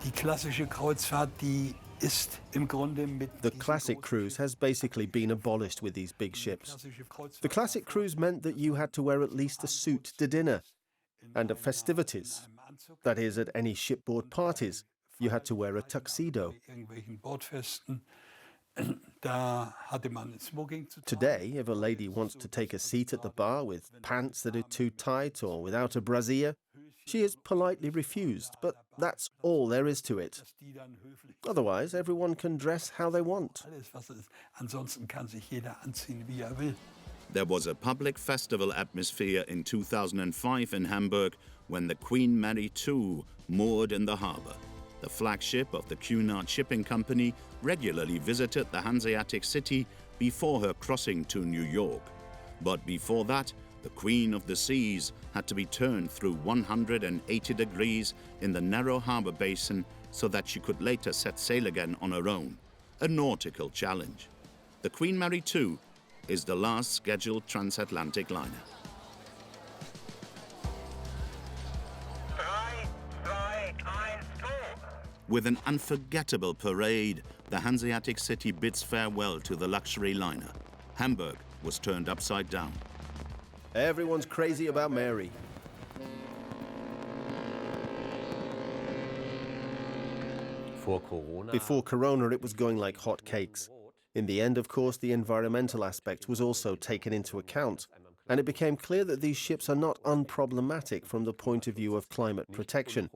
Die klassische Kreuzfahrt, die ist im Grunde mit The classic cruise has basically been abolished with these big ships. The classic cruise meant that you had to wear at least a suit to dinner, and at festivities, that is, at any shipboard parties, you had to wear a tuxedo. irgendwelchen Bordfesten. Da hatte man Smoking zu tragen. Today, if a lady wants to take a seat at the bar with pants that are too tight or without a brassiere, she is politely refused, but that's all there is to it. Otherwise, everyone can dress how they want. Alles, was es ist. Ansonsten kann sich jeder anziehen, wie will. There was a public festival atmosphere in 2005 in Hamburg when the Queen Mary II moored in the harbour. The flagship of the Cunard Shipping Company regularly visited the Hanseatic city before her crossing to New York. But before that, the Queen of the Seas had to be turned through 180 degrees in the narrow harbour basin so that she could later set sail again on her own, a nautical challenge. The Queen Mary II is the last scheduled transatlantic liner. With an unforgettable parade, the Hanseatic city bids farewell to the luxury liner. Hamburg was turned upside down. Everyone's crazy about Mary. Before Corona, it was going like hot cakes. In the end, of course, the environmental aspect was also taken into account, and it became clear that these ships are not unproblematic from the point of view of climate protection.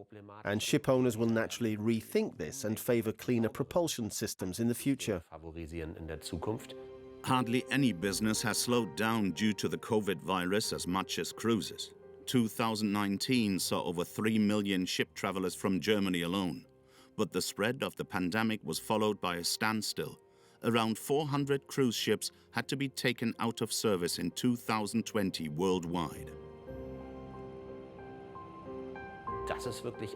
And ship owners will naturally rethink this and favor cleaner propulsion systems in the future. Hardly any business has slowed down due to the COVID virus as much as cruises. 2019 saw over 3 million ship travelers from Germany alone. But the spread of the pandemic was followed by a standstill. Around 400 cruise ships had to be taken out of service in 2020 worldwide.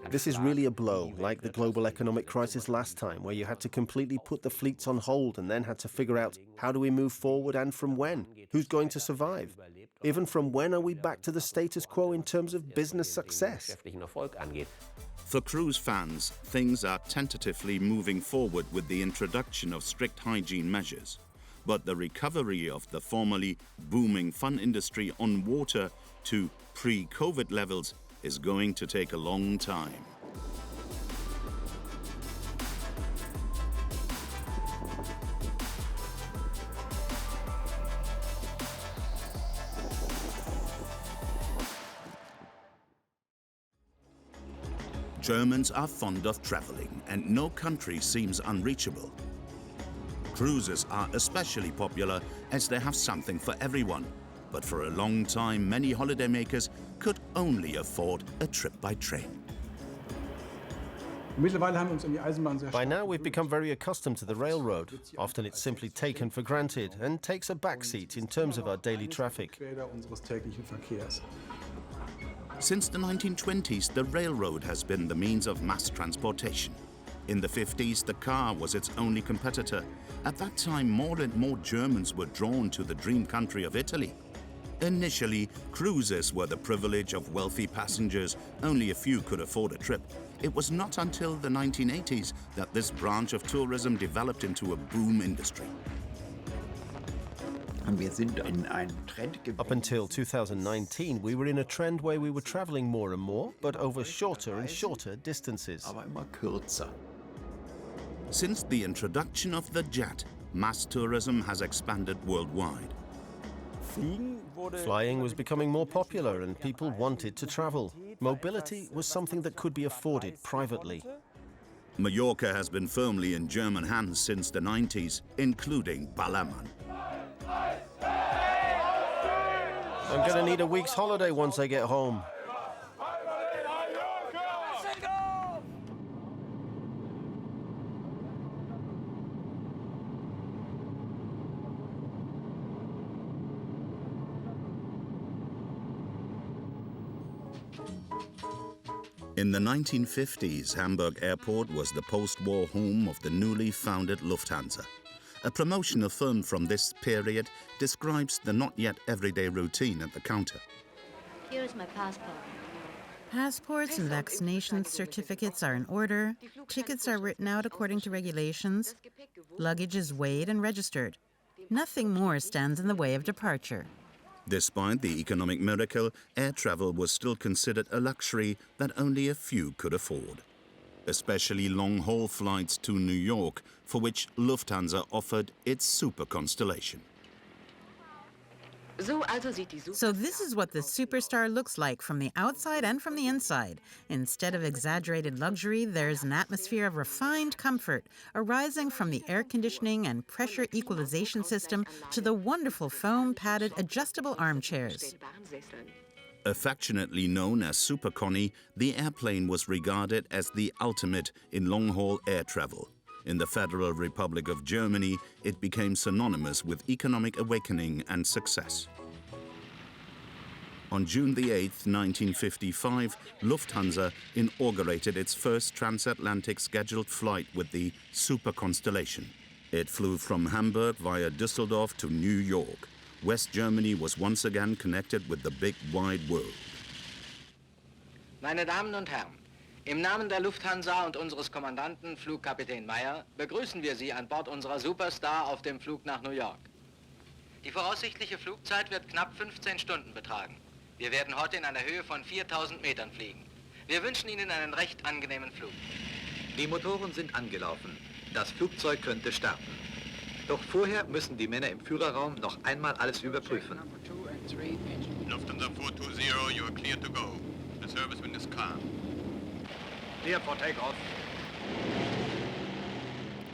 This is really a blow, like the global economic crisis last time, where you had to completely put the fleets on hold and then had to figure out how do we move forward and from when? Who's going to survive? Even from when are we back to the status quo in terms of business success? For cruise fans, things are tentatively moving forward with the introduction of strict hygiene measures. But the recovery of the formerly booming fun industry on water to pre-COVID levels is going to take a long time. Germans are fond of traveling, and no country seems unreachable. Cruises are especially popular as they have something for everyone. But for a long time, many holidaymakers could only afford a trip by train. By now, we've become very accustomed to the railroad. Often it's simply taken for granted and takes a backseat in terms of our daily traffic. Since the 1920s, the railroad has been the means of mass transportation. In the 50s, the car was its only competitor. At that time, more and more Germans were drawn to the dream country of Italy. Initially, cruises were the privilege of wealthy passengers. Only a few could afford a trip. It was not until the 1980s that this branch of tourism developed into a boom industry. Up until 2019, we were in a trend where we were traveling more and more, but over shorter and shorter distances. Since the introduction of the jet, mass tourism has expanded worldwide. Flying was becoming more popular and people wanted to travel. Mobility was something that could be afforded privately. Mallorca has been firmly in German hands since the 90s, including Ballin. I'm gonna need a week's holiday once I get home. In the 1950s, Hamburg Airport was the post-war home of the newly founded Lufthansa. A promotional film from this period describes the not yet everyday routine at the counter. Here is my passport. Passports and vaccination certificates are in order. Tickets are written out according to regulations. Luggage is weighed and registered. Nothing more stands in the way of departure. Despite the economic miracle, air travel was still considered a luxury that only a few could afford. Especially long-haul flights to New York, for which Lufthansa offered its super constellation. So this is what the Superstar looks like from the outside and from the inside. Instead of exaggerated luxury, there's an atmosphere of refined comfort arising from the air conditioning and pressure equalization system to the wonderful foam-padded adjustable armchairs. Affectionately known as Super Connie, the airplane was regarded as the ultimate in long-haul air travel. In the Federal Republic of Germany, it became synonymous with economic awakening and success. On June the 8th, 1955, Lufthansa inaugurated its first transatlantic scheduled flight with the Super Constellation. It flew from Hamburg via Düsseldorf to New York. West Germany was once again connected with the big wide world. Meine Damen und Herren, im Namen der Lufthansa und unseres Kommandanten, Flugkapitän Meyer, begrüßen wir Sie an Bord unserer Superstar auf dem Flug nach New York. Die voraussichtliche Flugzeit wird knapp 15 Stunden betragen. Wir werden heute in einer Höhe von 4000 Metern fliegen. Wir wünschen Ihnen einen recht angenehmen Flug. Die Motoren sind angelaufen. Das Flugzeug könnte starten. Doch vorher müssen die Männer im Führerraum noch einmal alles überprüfen. Lufthansa 420, you are clear to go. The service wind is calm. Clear for takeoff.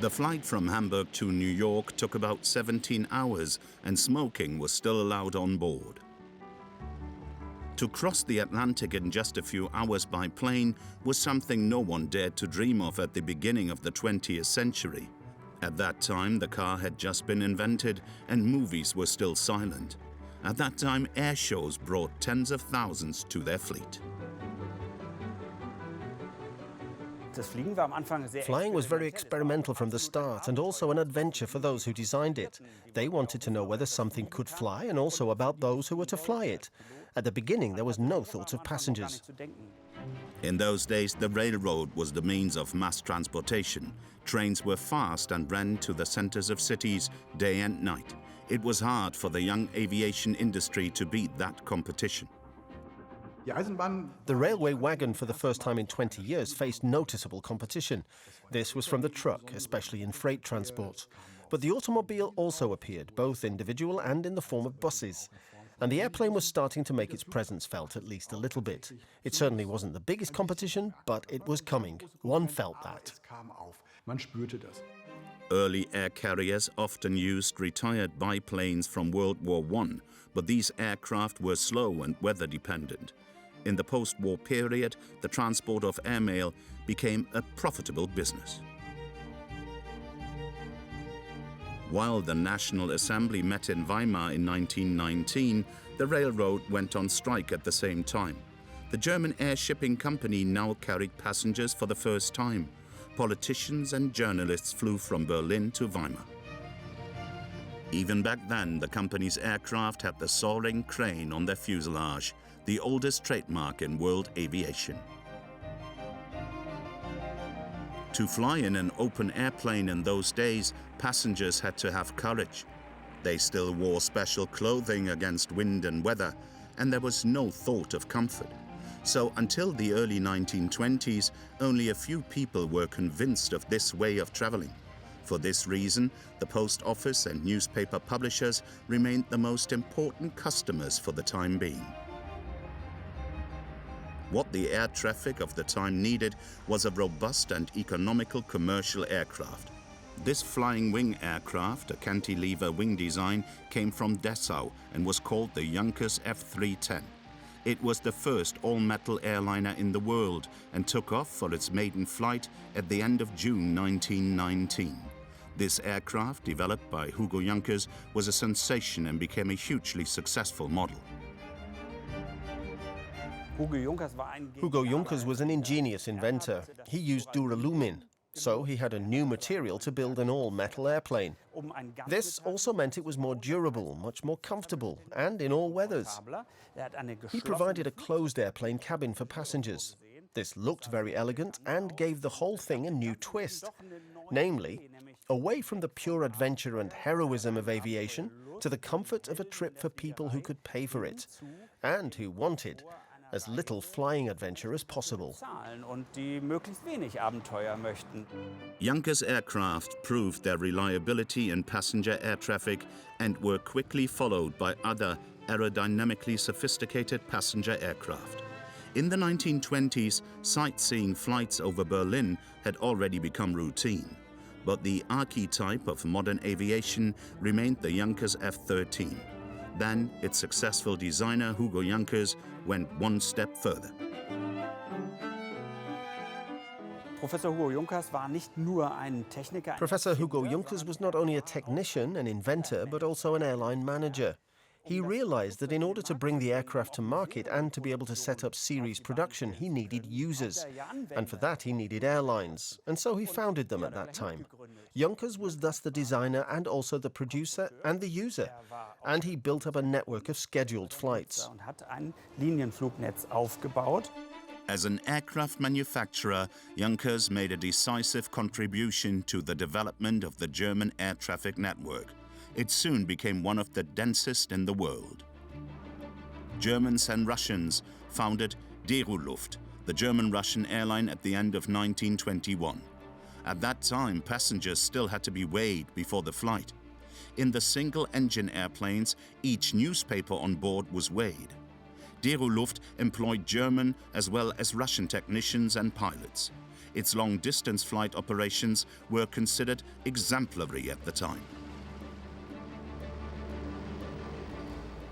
The flight from Hamburg to New York took about 17 hours, and smoking was still allowed on board. To cross the Atlantic in just a few hours by plane was something no one dared to dream of at the beginning of the 20th century. At that time, the car had just been invented and movies were still silent. At that time, air shows brought tens of thousands to their fleet. Flying was very experimental from the start and also an adventure for those who designed it. They wanted to know whether something could fly and also about those who were to fly it. At the beginning, there was no thought of passengers. In those days, the railroad was the means of mass transportation. Trains were fast and ran to the centers of cities day and night. It was hard for the young aviation industry to beat that competition. The railway wagon for the first time in 20 years faced noticeable competition. This was from the truck, especially in freight transport. But the automobile also appeared, both individual and in the form of buses. And the airplane was starting to make its presence felt at least a little bit. It certainly wasn't the biggest competition, but it was coming. One felt that. Early air carriers often used retired biplanes from World War I, but these aircraft were slow and weather-dependent. In the post-war period, the transport of airmail became a profitable business. While the National Assembly met in Weimar in 1919, the railroad went on strike at the same time. The German air shipping company now carried passengers for the first time. Politicians and journalists flew from Berlin to Weimar. Even back then, the company's aircraft had the soaring crane on their fuselage, the oldest trademark in world aviation. To fly in an open airplane in those days, passengers had to have courage. They still wore special clothing against wind and weather, and there was no thought of comfort. So until the early 1920s, only a few people were convinced of this way of traveling. For this reason, the post office and newspaper publishers remained the most important customers for the time being. What the air traffic of the time needed was a robust and economical commercial aircraft. This flying wing aircraft, a cantilever wing design, came from Dessau and was called the Junkers F-310. It was the first all-metal airliner in the world and took off for its maiden flight at the end of June 1919. This aircraft, developed by Hugo Junkers, was a sensation and became a hugely successful model. Hugo Junkers was an ingenious inventor. He used duralumin, so he had a new material to build an all-metal airplane. This also meant it was more durable, much more comfortable, and in all weathers. He provided a closed airplane cabin for passengers. This looked very elegant and gave the whole thing a new twist. Namely, away from the pure adventure and heroism of aviation to the comfort of a trip for people who could pay for it, and who wanted as little flying adventure as possible. Junkers aircraft proved their reliability in passenger air traffic and were quickly followed by other aerodynamically sophisticated passenger aircraft. In the 1920s, sightseeing flights over Berlin had already become routine, but the archetype of modern aviation remained the Junkers F-13. Then its successful designer Hugo Junkers went one step further. Professor Hugo Junkers was not only a technician, an inventor, but also an airline manager. He realized that in order to bring the aircraft to market and to be able to set up series production, he needed users. And for that, he needed airlines. And so he founded them at that time. Junkers was thus the designer and also the producer and the user. And he built up a network of scheduled flights. As an aircraft manufacturer, Junkers made a decisive contribution to the development of the German air traffic network. It soon became one of the densest in the world. Germans and Russians founded Deru-Luft, the German-Russian airline, at the end of 1921. At that time, passengers still had to be weighed before the flight. In the single-engine airplanes, each newspaper on board was weighed. Deru-Luft employed German as well as Russian technicians and pilots. Its long-distance flight operations were considered exemplary at the time.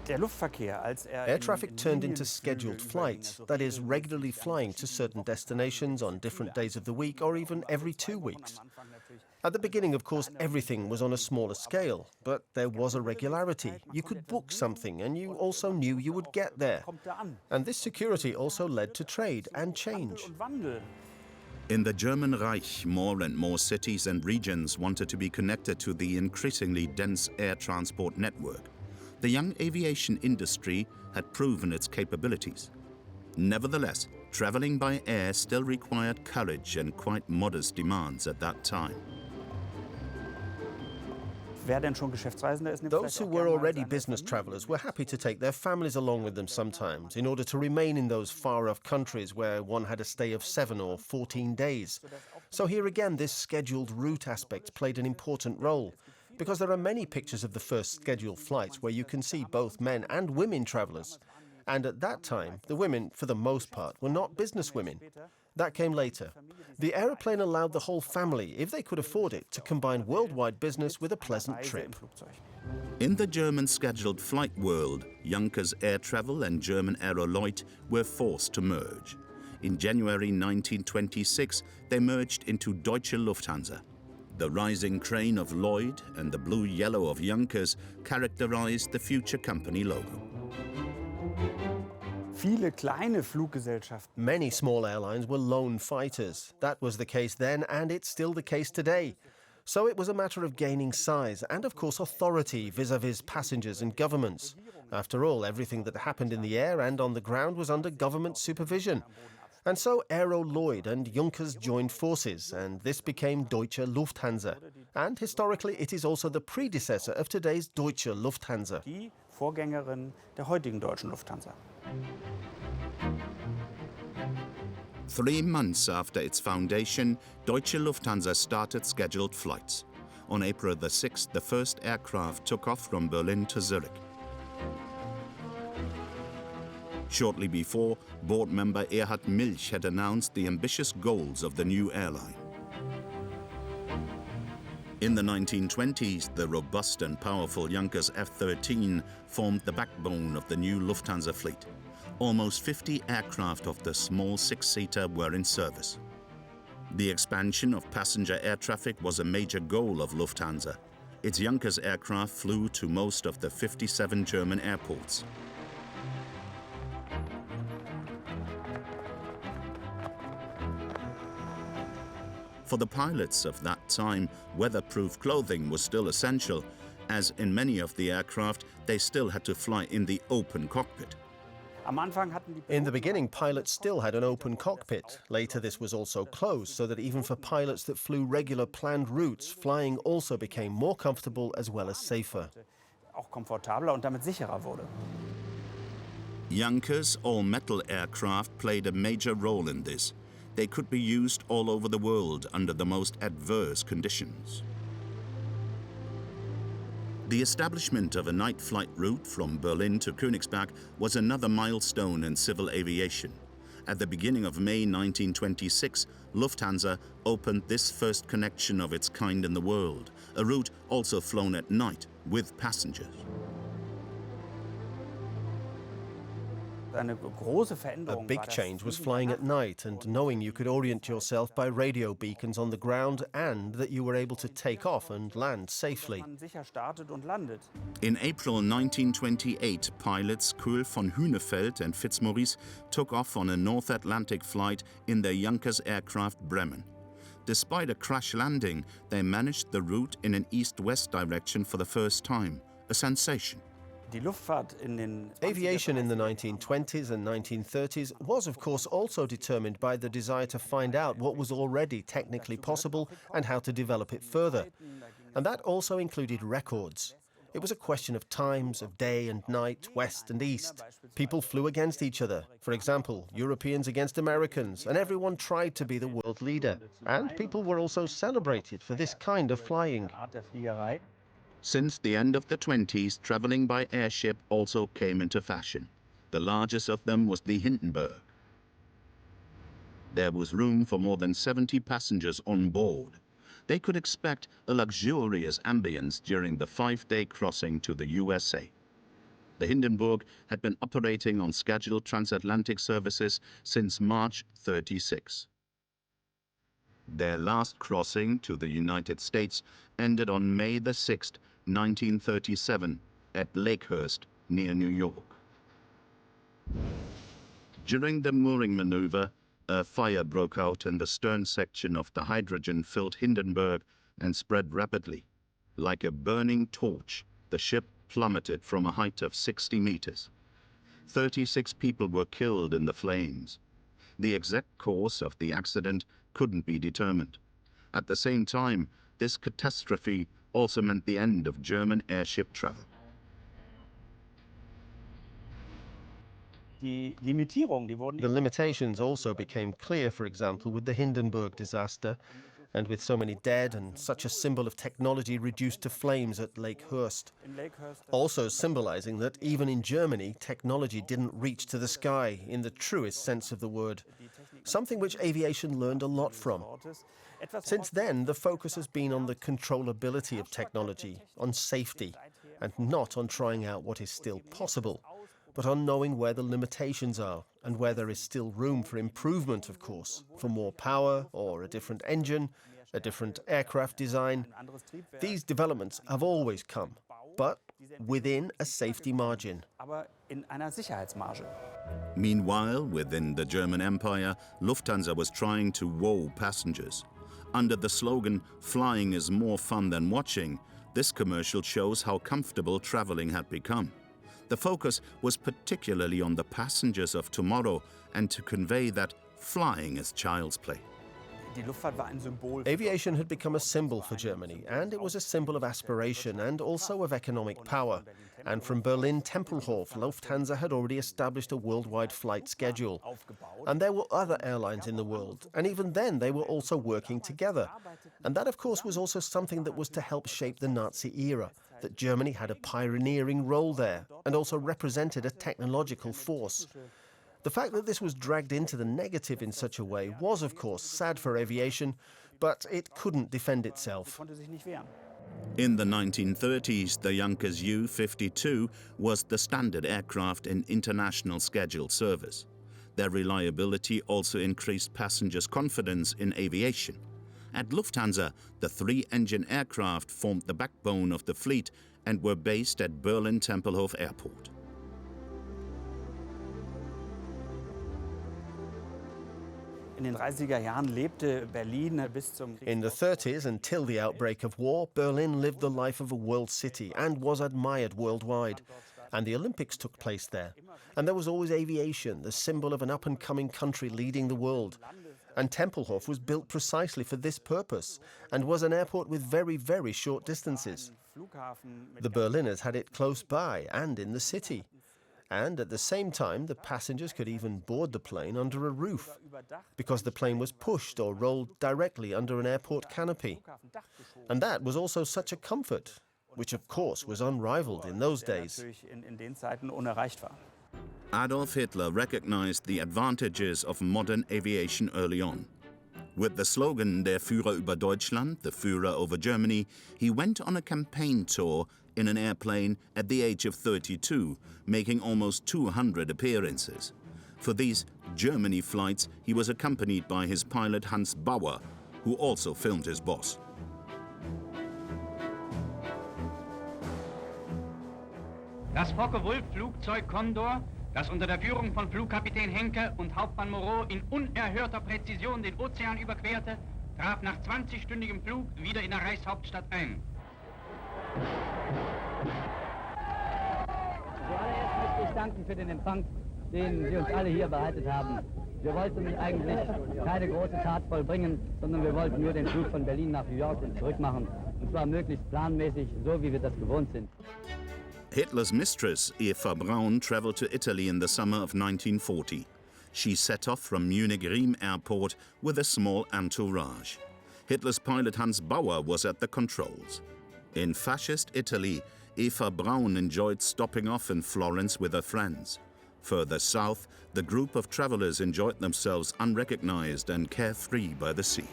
Air traffic turned into scheduled flights, that is, regularly flying to certain destinations on different days of the week or even every 2 weeks. At the beginning, of course, everything was on a smaller scale, but there was a regularity. You could book something and you also knew you would get there. And this security also led to trade and change. In the German Reich, more and more cities and regions wanted to be connected to the increasingly dense air transport network. The young aviation industry had proven its capabilities. Nevertheless, traveling by air still required courage and quite modest demands at that time. Those who were already business travelers were happy to take their families along with them sometimes in order to remain in those far-off countries where one had a stay of 7 or 14 days. So here again, this scheduled route aspect played an important role, because there are many pictures of the first scheduled flights where you can see both men and women travelers. And at that time, the women, for the most part, were not business women. That came later. The aeroplane allowed the whole family, if they could afford it, to combine worldwide business with a pleasant trip. In the German scheduled flight world, Junkers Air Travel and German Aero Lloyd were forced to merge. In January 1926, they merged into Deutsche Lufthansa. The rising crane of Lloyd and the blue-yellow of Junkers characterized the future company logo. Many small airlines were lone fighters. That was the case then, and it's still the case today. So it was a matter of gaining size and, of course, authority vis-à-vis passengers and governments. After all, everything that happened in the air and on the ground was under government supervision. And so Aero Lloyd and Junkers joined forces, and this became Deutsche Lufthansa. And historically, it is also the predecessor of today's Deutsche Lufthansa. Die Vorgängerin der heutigen Deutschen Lufthansa. 3 months after its foundation, Deutsche Lufthansa started scheduled flights. On April the 6th, the first aircraft took off from Berlin to Zurich. Shortly before, board member Erhard Milch had announced the ambitious goals of the new airline. In the 1920s, the robust and powerful Junkers F-13 formed the backbone of the new Lufthansa fleet. Almost 50 aircraft of the small 6-seater were in service. The expansion of passenger air traffic was a major goal of Lufthansa. Its Junkers aircraft flew to most of the 57 German airports. For the pilots of that time, weatherproof clothing was still essential, as in many of the aircraft, they still had to fly in the open cockpit. In the beginning, pilots still had an open cockpit. Later, this was also closed, so that even for pilots that flew regular planned routes, flying also became more comfortable as well as safer. Junkers all-metal aircraft played a major role in this. They could be used all over the world under the most adverse conditions. The establishment of a night flight route from Berlin to Königsberg was another milestone in civil aviation. At the beginning of May 1926, Lufthansa opened this first connection of its kind in the world, a route also flown at night with passengers. A big change was flying at night and knowing you could orient yourself by radio beacons on the ground and that you were able to take off and land safely. In April 1928, pilots Kuhl von Hünefeld and Fitzmaurice took off on a North Atlantic flight in their Junkers aircraft Bremen. Despite a crash landing, they managed the route in an east-west direction for the first time, a sensation. Aviation in the 1920s and 1930s was, of course, also determined by the desire to find out what was already technically possible and how to develop it further. And that also included records. It was a question of times, of day and night, west and east. People flew against each other. For example, Europeans against Americans, and everyone tried to be the world leader. And people were also celebrated for this kind of flying. Since the end of the 20s, traveling by airship also came into fashion. The largest of them was the Hindenburg. There was room for more than 70 passengers on board. They could expect a luxurious ambience during the 5-day crossing to the USA. The Hindenburg had been operating on scheduled transatlantic services since March 36. Their last crossing to the United States ended on May the 6th, 1937, at Lakehurst, near New York. During the mooring maneuver, a fire broke out in the stern section of the hydrogen-filled Hindenburg and spread rapidly. Like a burning torch, the ship plummeted from a height of 60 meters. 36 people were killed in the flames. The exact cause of the accident couldn't be determined. At the same time, this catastrophe also meant the end of German airship travel. The limitations also became clear, for example, with the Hindenburg disaster, and with so many dead and such a symbol of technology reduced to flames at Lakehurst. Also symbolizing that even in Germany, technology didn't reach to the sky in the truest sense of the word. Something which aviation learned a lot from. Since then, the focus has been on the controllability of technology, on safety, and not on trying out what is still possible, but on knowing where the limitations are and where there is still room for improvement, of course, for more power or a different engine, a different aircraft design. These developments have always come, but within a safety margin. Meanwhile, within the German Empire, Lufthansa was trying to wow passengers. Under the slogan, "Flying is more fun than watching," this commercial shows how comfortable traveling had become. The focus was particularly on the passengers of tomorrow and to convey that flying is child's play. Aviation had become a symbol for Germany, and it was a symbol of aspiration and also of economic power. And from Berlin Tempelhof, Lufthansa had already established a worldwide flight schedule. And there were other airlines in the world, and even then they were also working together. And that, of course, was also something that was to help shape the Nazi era, that Germany had a pioneering role there and also represented a technological force. The fact that this was dragged into the negative in such a way was, of course, sad for aviation, but it couldn't defend itself. In the 1930s, the Junkers Ju-52 was the standard aircraft in international scheduled service. Their reliability also increased passengers' confidence in aviation. At Lufthansa, the 3-engine aircraft formed the backbone of the fleet and were based at Berlin Tempelhof Airport. In den 30er Jahren lebte Berlin bis zum Krieg. In the 30s, until the outbreak of war, Berlin lived the life of a world city and was admired worldwide. And the Olympics took place there. And there was always aviation, the symbol of an up-and-coming country leading the world. And Tempelhof was built precisely for this purpose and was an airport with very, very short distances. The Berliners had it close by and in the city. And at the same time, the passengers could even board the plane under a roof, because the plane was pushed or rolled directly under an airport canopy. And that was also such a comfort, which of course was unrivaled in those days. Adolf Hitler recognized the advantages of modern aviation early on. With the slogan Der Führer über Deutschland, the Führer over Germany, he went on a campaign tour in an airplane at the age of 32, making almost 200 appearances. For these Germany flights, he was accompanied by his pilot Hans Bauer, who also filmed his boss. Das Focke-Wulf-Flugzeug Condor, das unter der Führung von Flugkapitän Hancke und Hauptmann Moreau in unerhörter Präzision den Ozean überquerte, traf nach 20-stündigem Flug wieder in der Reichshauptstadt ein. Zuallererst möchte ich danken für den Empfang, den Sie uns alle hier bereitet haben. Wir wollten eigentlich keine große Tat vollbringen, sondern wir wollten nur den Flug von Berlin nach New York und zurück machen. Und zwar möglichst planmäßig, so wie wir das gewohnt sind. Hitler's mistress, Eva Braun, traveled to Italy in the summer of 1940. She set off from Munich-Riem airport with a small entourage. Hitler's pilot Hans Bauer was at the controls. In fascist Italy, Eva Braun enjoyed stopping off in Florence with her friends. Further south, the group of travelers enjoyed themselves unrecognized and carefree by the sea.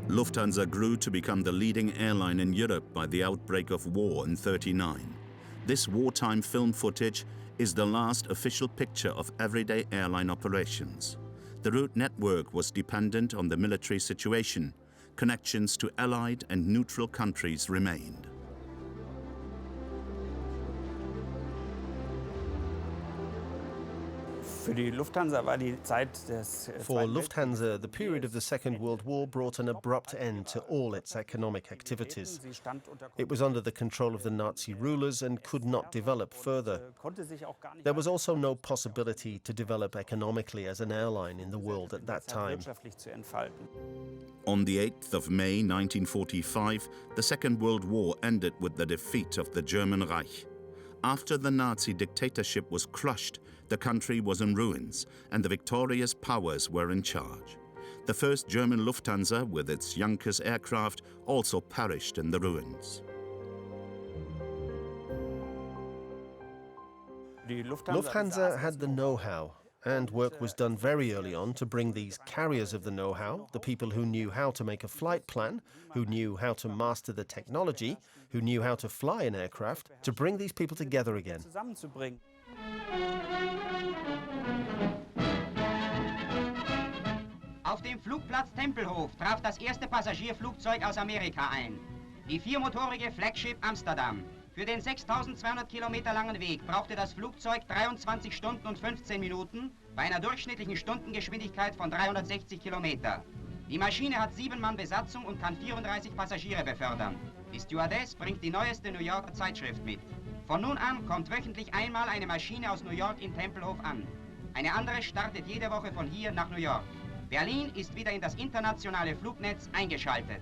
Lufthansa grew to become the leading airline in Europe by the outbreak of war in '39. This wartime film footage is the last official picture of everyday airline operations. The route network was dependent on the military situation. Connections to allied and neutral countries remained. Für die Lufthansa war die Zeit des For Lufthansa, the period of the Second World War brought an abrupt end to all its economic activities. It was under the control of the Nazi rulers and could not develop further. There was also no possibility to develop economically as an airline in the world at that time. On the 8th of May 1945, the Second World War ended with the defeat of the German Reich. After the Nazi dictatorship was crushed, the country was in ruins and the victorious powers were in charge. The first German Lufthansa, with its Junkers aircraft, also perished in the ruins. Lufthansa had the know-how, and work was done very early on to bring these carriers of the know-how, the people who knew how to make a flight plan, who knew how to master the technology, who knew how to fly an aircraft, to bring these people together again. Auf dem Flugplatz Tempelhof traf das erste Passagierflugzeug aus Amerika ein. Die viermotorige Flagship Amsterdam. Für den 6.200 Kilometer langen Weg brauchte das Flugzeug 23 Stunden und 15 Minuten bei einer durchschnittlichen Stundengeschwindigkeit von 360 Kilometer. Die Maschine hat 7 Mann Besatzung und kann 34 Passagiere befördern. Die Stewardess bringt die neueste New Yorker Zeitschrift mit. Von nun an kommt wöchentlich einmal eine Maschine aus New York in Tempelhof an. Eine andere startet jede Woche von hier nach New York. Berlin ist wieder in das internationale Flugnetz eingeschaltet.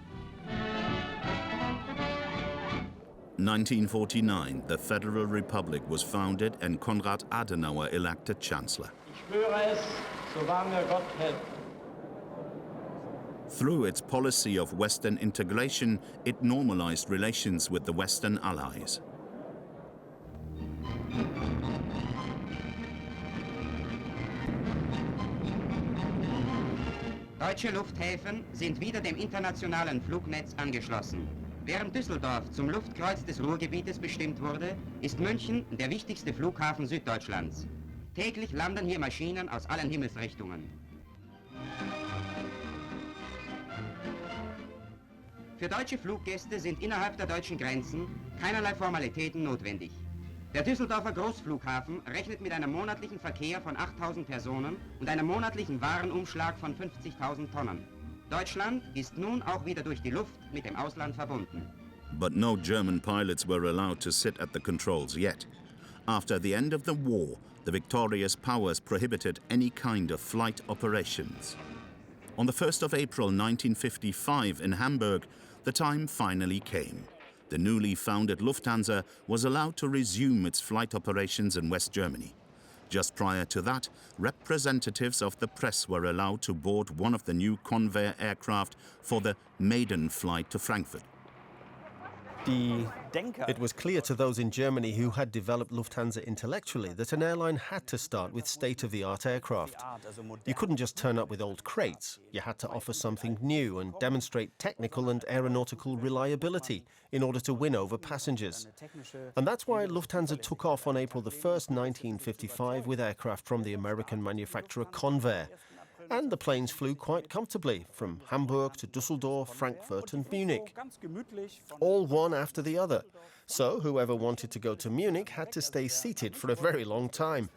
1949, the Federal Republic was founded and Konrad Adenauer elected Chancellor. Ich schwöre es, so wahr mir Gott hält. Through its policy of Western integration, it normalized relations with the Western allies. Deutsche Lufthäfen sind wieder dem internationalen Flugnetz angeschlossen. Während Düsseldorf zum Luftkreuz des Ruhrgebietes bestimmt wurde, ist München der wichtigste Flughafen Süddeutschlands. Täglich landen hier Maschinen aus allen Himmelsrichtungen. Für deutsche Fluggäste sind innerhalb der deutschen Grenzen keinerlei Formalitäten notwendig. Der Düsseldorfer Großflughafen rechnet mit einem monatlichen Verkehr von 8.000 Personen und einem monatlichen Warenumschlag von 50.000 Tonnen. Deutschland ist nun auch wieder durch die Luft mit dem Ausland verbunden. But no German pilots were allowed to sit at the controls yet. After the end of the war, the victorious powers prohibited any kind of flight operations. On the 1st of April 1955 in Hamburg, the time finally came. The newly founded Lufthansa was allowed to resume its flight operations in West Germany. Just prior to that, representatives of the press were allowed to board one of the new Convair aircraft for the maiden flight to Frankfurt. It was clear to those in Germany who had developed Lufthansa intellectually that an airline had to start with state-of-the-art aircraft. You couldn't just turn up with old crates. You had to offer something new and demonstrate technical and aeronautical reliability in order to win over passengers. And that's why Lufthansa took off on April the 1st, 1955 with aircraft from the American manufacturer Convair. And the planes flew quite comfortably from Hamburg to Düsseldorf, Frankfurt and Munich, all one after the other. So whoever wanted to go to Munich had to stay seated for a very long time.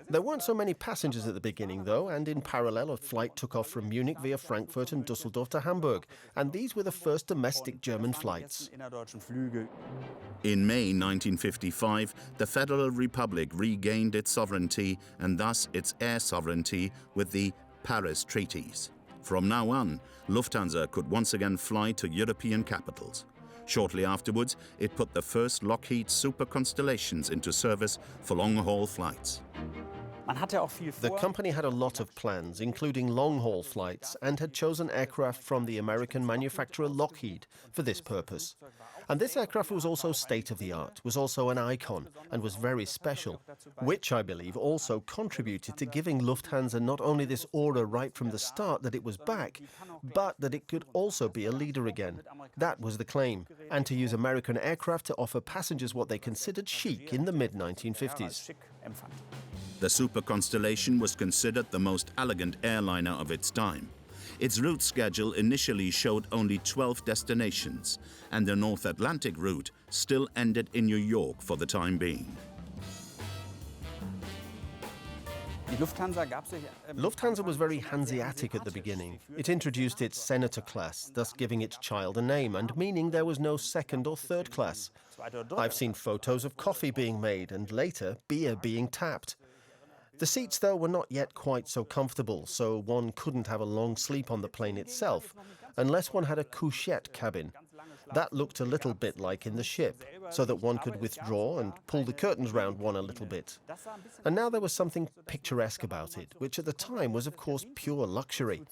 There weren't so many passengers at the beginning, though, and in parallel a flight took off from Munich via Frankfurt and Düsseldorf to Hamburg, and these were the first domestic German flights. In May 1955, the Federal Republic regained its sovereignty and thus its air sovereignty with the Paris treaties. From now on, Lufthansa could once again fly to European capitals. Shortly afterwards, it put the first Lockheed Super Constellations into service for long-haul flights. The company had a lot of plans, including long-haul flights, and had chosen aircraft from the American manufacturer Lockheed for this purpose. And this aircraft was also state-of-the-art, was also an icon, and was very special, which I believe also contributed to giving Lufthansa not only this aura right from the start that it was back, but that it could also be a leader again. That was the claim, and to use American aircraft to offer passengers what they considered chic in the mid-1950s. The Super Constellation was considered the most elegant airliner of its time. Its route schedule initially showed only 12 destinations, and the North Atlantic route still ended in New York for the time being. Lufthansa was very Hanseatic at the beginning. It introduced its senator class, thus giving its child a name and meaning there was no second or third class. I've seen photos of coffee being made and later beer being tapped. The seats, though, were not yet quite so comfortable, so one couldn't have a long sleep on the plane itself, unless one had a couchette cabin. That looked a little bit like in the ship, so that one could withdraw and pull the curtains round one a little bit. And now there was something picturesque about it, which at the time was, of course, pure luxury.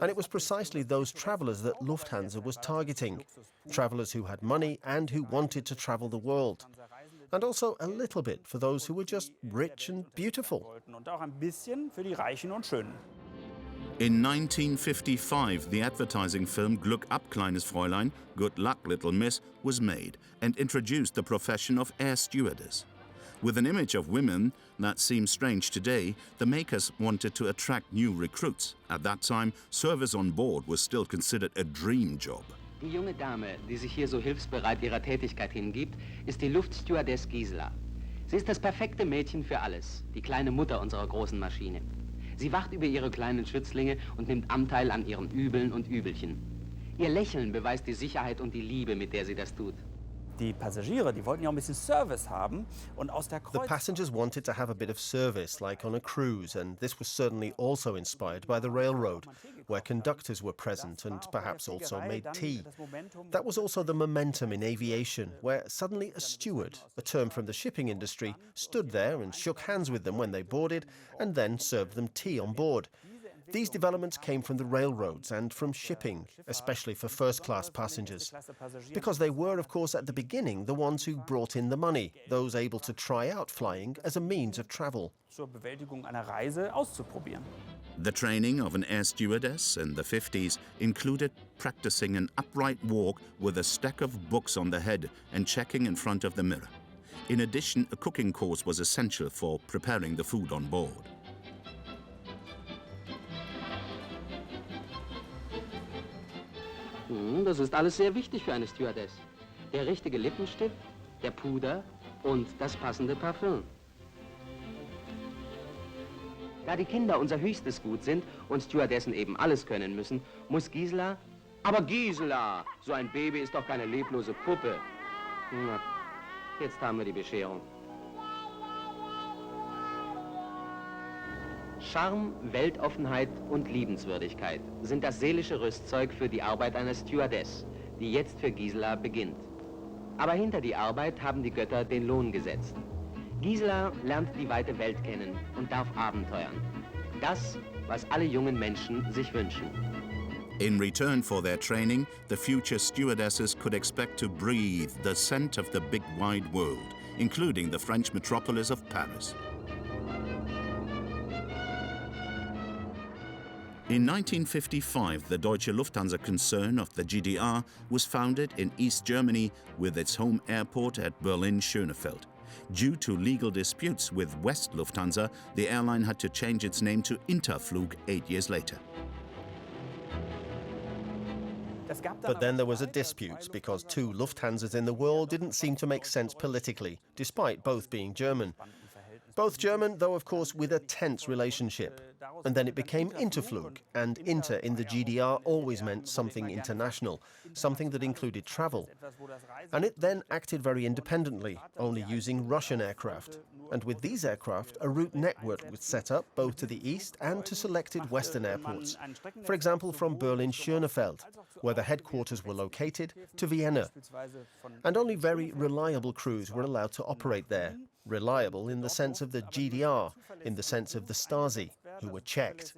And it was precisely those travellers that Lufthansa was targeting, travellers who had money and who wanted to travel the world. And also a little bit for those who were just rich and beautiful. In 1955, the advertising film Glück ab, kleines Fräulein, Good Luck, Little Miss, was made and introduced the profession of air stewardess. With an image of women that seems strange today, the makers wanted to attract new recruits. At that time, service on board was still considered a dream job. Die junge Dame, die sich hier so hilfsbereit ihrer Tätigkeit hingibt, ist die Luftstewardess Gisela. Sie ist das perfekte Mädchen für alles, die kleine Mutter unserer großen Maschine. Sie wacht über ihre kleinen Schützlinge und nimmt Anteil an ihren Übeln und Übelchen. Ihr Lächeln beweist die Sicherheit und die Liebe, mit der sie das tut. Die Passagiere, die wollten ja auch ein bisschen Service haben und aus der The passengers wanted to have a bit of service, like on a cruise, and this was certainly also inspired by the railroad, where conductors were present and perhaps also made tea. That was also the momentum in aviation, where suddenly a steward, a term from the shipping industry, stood there and shook hands with them when they boarded and then served them tea on board. These developments came from the railroads and from shipping, especially for first-class passengers, because they were, of course, at the beginning, the ones who brought in the money, those able to try out flying as a means of travel. The training of an air stewardess in the 50s included practicing an upright walk with a stack of books on the head and checking in front of the mirror. In addition, a cooking course was essential for preparing the food on board. Das ist alles sehr wichtig für eine Stewardess. Der richtige Lippenstift, der Puder, Und das passende Parfüm. Da die Kinder unser höchstes Gut sind und Stewardessen eben alles können müssen, muss Gisela... Aber Gisela, so ein Baby ist doch keine leblose Puppe. Na, jetzt haben wir die Bescherung. Charme, Weltoffenheit und Liebenswürdigkeit sind das seelische Rüstzeug für die Arbeit einer Stewardess, die jetzt für Gisela beginnt. Aber hinter die Arbeit haben die Götter den Lohn gesetzt. Gisela lernt die weite Welt kennen und darf abenteuern. Das, was alle jungen Menschen sich wünschen. In return for their training, the future stewardesses could expect to breathe the scent of the big wide world, including the French metropolis of Paris. In 1955, the Deutsche Lufthansa concern of the GDR was founded in East Germany with its home airport at Berlin-Schönefeld. Due to legal disputes with West Lufthansa, the airline had to change its name to Interflug 8 years later. But then there was a dispute because two Lufthansas in the world didn't seem to make sense politically, despite both being German. Both German, though of course with a tense relationship. And then it became Interflug, and Inter in the GDR always meant something international, something that included travel. And it then acted very independently, only using Russian aircraft. And with these aircraft, a route network was set up both to the east and to selected western airports. For example, from Berlin-Schönefeld, where the headquarters were located, to Vienna. And only very reliable crews were allowed to operate there. Reliable in the sense of the GDR, in the sense of the Stasi, who were checked.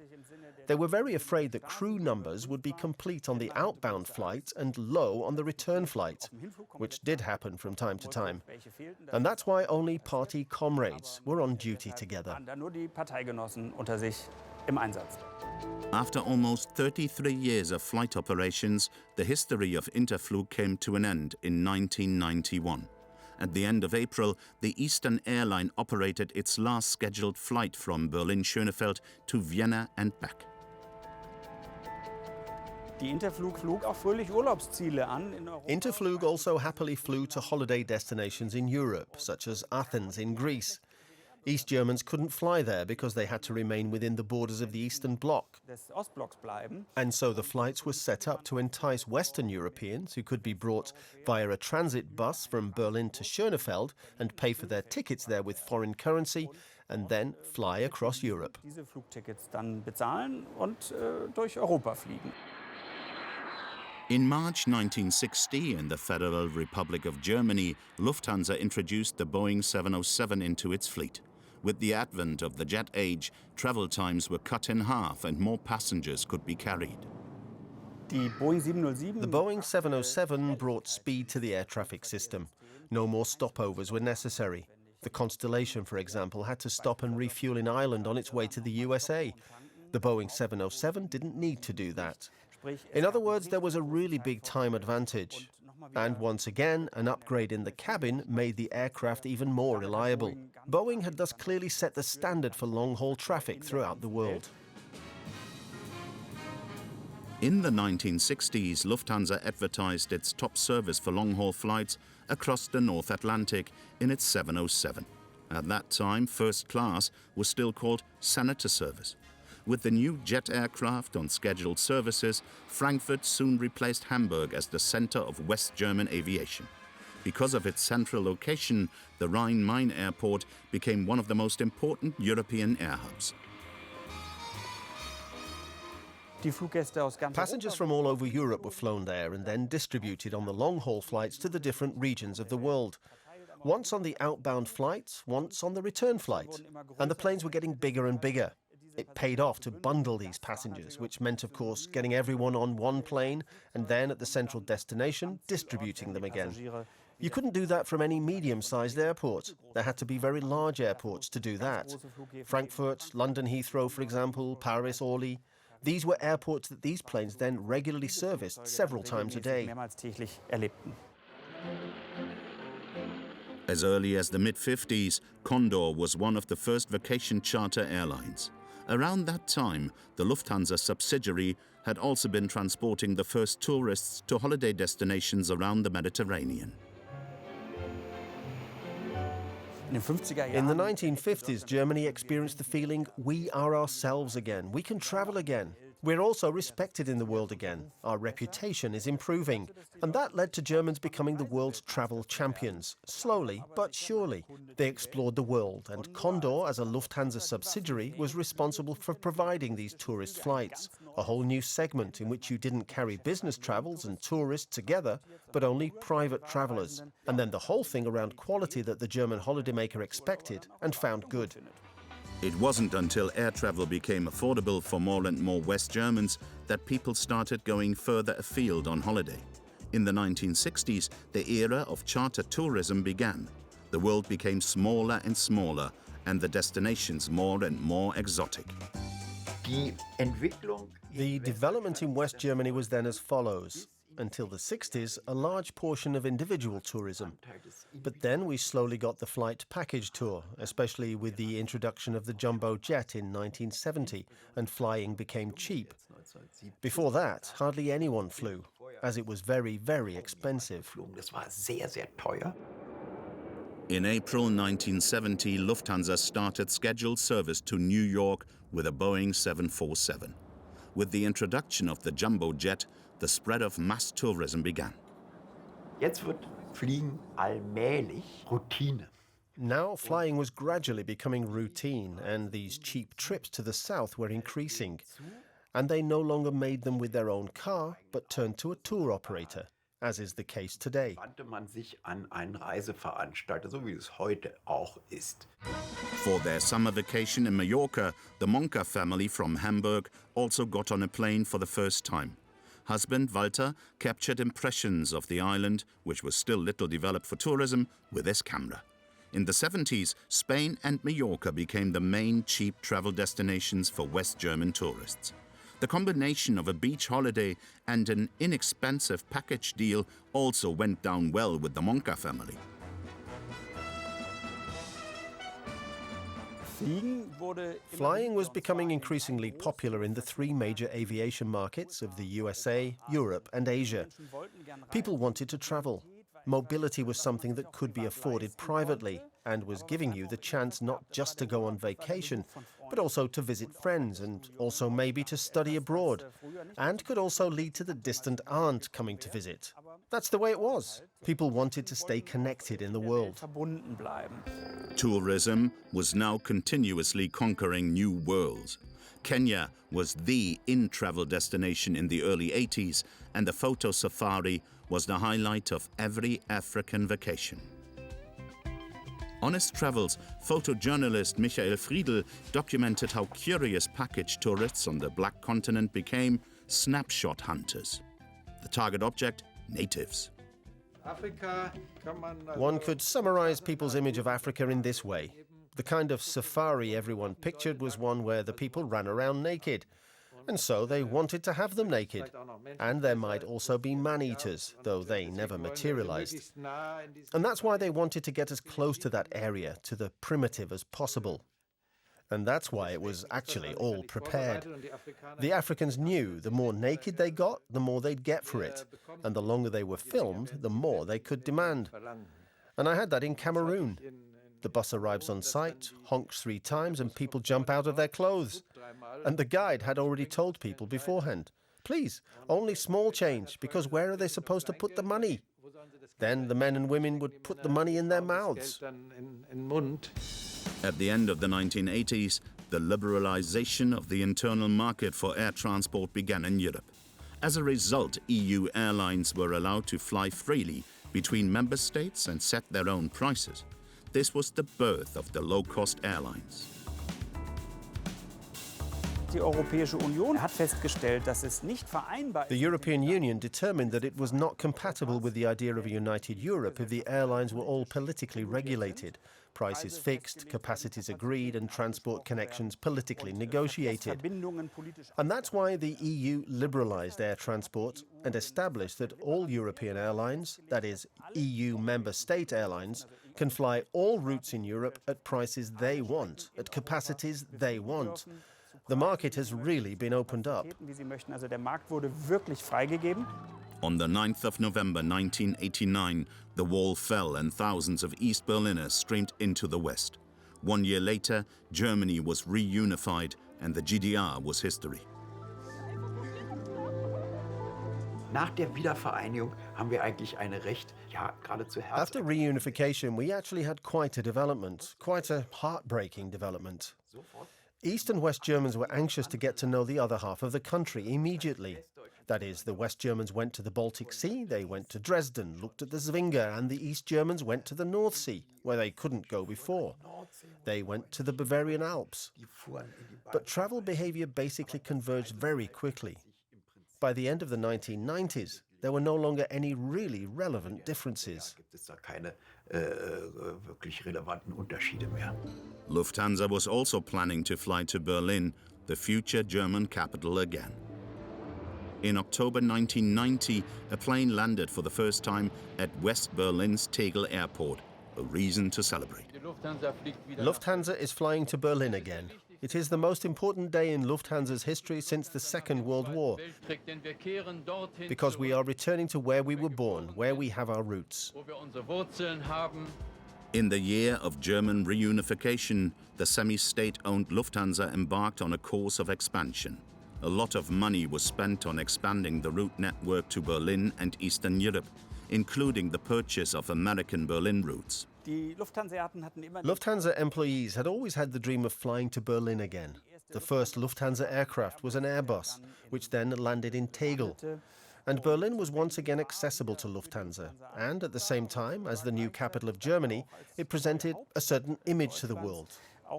They were very afraid that crew numbers would be complete on the outbound flight and low on the return flight, which did happen from time to time. And that's why only party comrades were on duty together. After almost 33 years of flight operations, the history of Interflug came to an end in 1991. At the end of April, the Eastern Airline operated its last scheduled flight from Berlin-Schönefeld to Vienna and back. Interflug also happily flew to holiday destinations in Europe, such as Athens in Greece. East Germans couldn't fly there because they had to remain within the borders of the Eastern Bloc. And so the flights were set up to entice Western Europeans who could be brought via a transit bus from Berlin to Schönefeld and pay for their tickets there with foreign currency and then fly across Europe. In March 1960, in the Federal Republic of Germany, Lufthansa introduced the Boeing 707 into its fleet. With the advent of the jet age, travel times were cut in half and more passengers could be carried. The Boeing 707 brought speed to the air traffic system. No more stopovers were necessary. The Constellation, for example, had to stop and refuel in Ireland on its way to the USA. The Boeing 707 didn't need to do that. In other words, there was a really big time advantage. And once again, an upgrade in the cabin made the aircraft even more reliable. Boeing had thus clearly set the standard for long-haul traffic throughout the world. In the 1960s, Lufthansa advertised its top service for long-haul flights across the North Atlantic in its 707. At that time, first class was still called Senator service. With the new jet aircraft on scheduled services, Frankfurt soon replaced Hamburg as the center of West German aviation. Because of its central location, the Rhine-Main airport became one of the most important European air hubs. Passengers from all over Europe were flown there and then distributed on the long-haul flights to the different regions of the world. Once on the outbound flight, once on the return flight. And the planes were getting bigger and bigger. It paid off to bundle these passengers, which meant, of course, getting everyone on one plane and then at the central destination, distributing them again. You couldn't do that from any medium-sized airport. There had to be very large airports to do that. Frankfurt, London Heathrow, for example, Paris, Orly. These were airports that these planes then regularly serviced several times a day. As early as the mid-50s, Condor was one of the first vacation charter airlines. Around that time, the Lufthansa subsidiary had also been transporting the first tourists to holiday destinations around the Mediterranean. In the 1950s, Germany experienced the feeling, we are ourselves again, we can travel again. We're also respected in the world again. Our reputation is improving. And that led to Germans becoming the world's travel champions. Slowly but surely. They explored the world, and Condor, as a Lufthansa subsidiary, was responsible for providing these tourist flights. A whole new segment in which you didn't carry business travels and tourists together, but only private travelers. And then the whole thing around quality that the German holidaymaker expected and found good. It wasn't until air travel became affordable for more and more West Germans that people started going further afield on holiday. In the 1960s, the era of charter tourism began. The world became smaller and smaller, and the destinations more and more exotic. The development in West Germany was then as follows. Until the 60s, a large portion of individual tourism. But then we slowly got the flight package tour, especially with the introduction of the jumbo jet in 1970, and flying became cheap. Before that, hardly anyone flew, as it was very, very expensive. In April 1970, Lufthansa started scheduled service to New York with a Boeing 747. With the introduction of the jumbo jet, the spread of mass tourism began. Now flying was gradually becoming routine, and these cheap trips to the south were increasing. And they no longer made them with their own car, but turned to a tour operator, as is the case today. For their summer vacation in Mallorca, the Monka family from Hamburg also got on a plane for the first time. Husband Walter captured impressions of the island, which was still little developed for tourism, with his camera. In the 70s, Spain and Mallorca became the main cheap travel destinations for West German tourists. The combination of a beach holiday and an inexpensive package deal also went down well with the Monka family. Flying was becoming increasingly popular in the three major aviation markets of the USA, Europe and Asia. People wanted to travel. Mobility was something that could be afforded privately and was giving you the chance not just to go on vacation, but also to visit friends and also maybe to study abroad, and could also lead to the distant aunt coming to visit. That's the way it was. People wanted to stay connected in the world. Tourism was now continuously conquering new worlds. Kenya was the in-travel destination in the early 80s, and the photo safari was the highlight of every African vacation. Honest Travels photojournalist Michael Friedl documented how curious package tourists on the Black Continent became snapshot hunters. The target object, natives. One could summarize people's image of Africa in this way. The kind of safari everyone pictured was one where the people ran around naked. And so they wanted to have them naked. And there might also be man-eaters, though they never materialized. And that's why they wanted to get as close to that area, to the primitive as possible. And that's why it was actually all prepared. The Africans knew the more naked they got, the more they'd get for it. And the longer they were filmed, the more they could demand. And I had that in Cameroon. The bus arrives on site, honks 3 times, and people jump out of their clothes. And the guide had already told people beforehand, please, only small change, because where are they supposed to put the money? Then the men and women would put the money in their mouths. At the end of the 1980s, the liberalization of the internal market for air transport began in Europe. As a result, EU airlines were allowed to fly freely between member states and set their own prices. This was the birth of the low-cost airlines. The European Union determined that it was not compatible with the idea of a united Europe if the airlines were all politically regulated, prices fixed, capacities agreed, and transport connections politically negotiated. And that's why the EU liberalized air transport and established that all European airlines, that is, EU member state airlines, can fly all routes in Europe at prices they want, at capacities they want. On the 9th of November 1989, the wall fell and thousands of East Berliners streamed into the West. 1 year later, Germany was reunified and the GDR was history. Nach der Wiedervereinigung haben wir eigentlich eine recht, geradezu After reunification, we actually had quite a development, quite a heartbreaking development. East and West Germans were anxious to get to know the other half of the country immediately. That is, the West Germans went to the Baltic Sea, they went to Dresden, looked at the Zwinger, and the East Germans went to the North Sea, where they couldn't go before. They went to the Bavarian Alps. But travel behavior basically converged very quickly. By the end of the 1990s, there were no longer any really relevant differences. Lufthansa was also planning to fly to Berlin, the future German capital again. In October 1990, a plane landed for the first time at West Berlin's Tegel Airport, a reason to celebrate. Lufthansa is flying to Berlin again. It is the most important day in Lufthansa's history since the Second World War, because we are returning to where we were born, where we have our roots. In the year of German reunification, the semi-state-owned Lufthansa embarked on a course of expansion. A lot of money was spent on expanding the route network to Berlin and Eastern Europe, including the purchase of American Berlin routes. Lufthansa employees had always had the dream of flying to Berlin again. The first Lufthansa aircraft was an Airbus, which then landed in Tegel. And Berlin was once again accessible to Lufthansa. And at the same time, as the new capital of Germany, it presented a certain image to the world,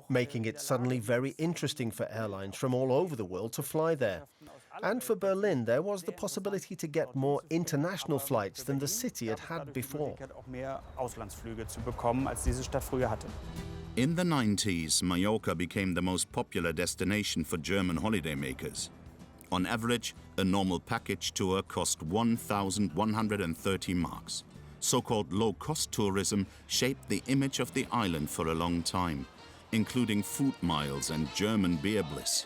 making it suddenly very interesting for airlines from all over the world to fly there. And for Berlin, there was the possibility to get more international flights than the city had had before. In the 90s, Mallorca became the most popular destination for German holidaymakers. On average, a normal package tour cost 1,130 marks. So-called low-cost tourism shaped the image of the island for a long time, including food miles and German beer bliss.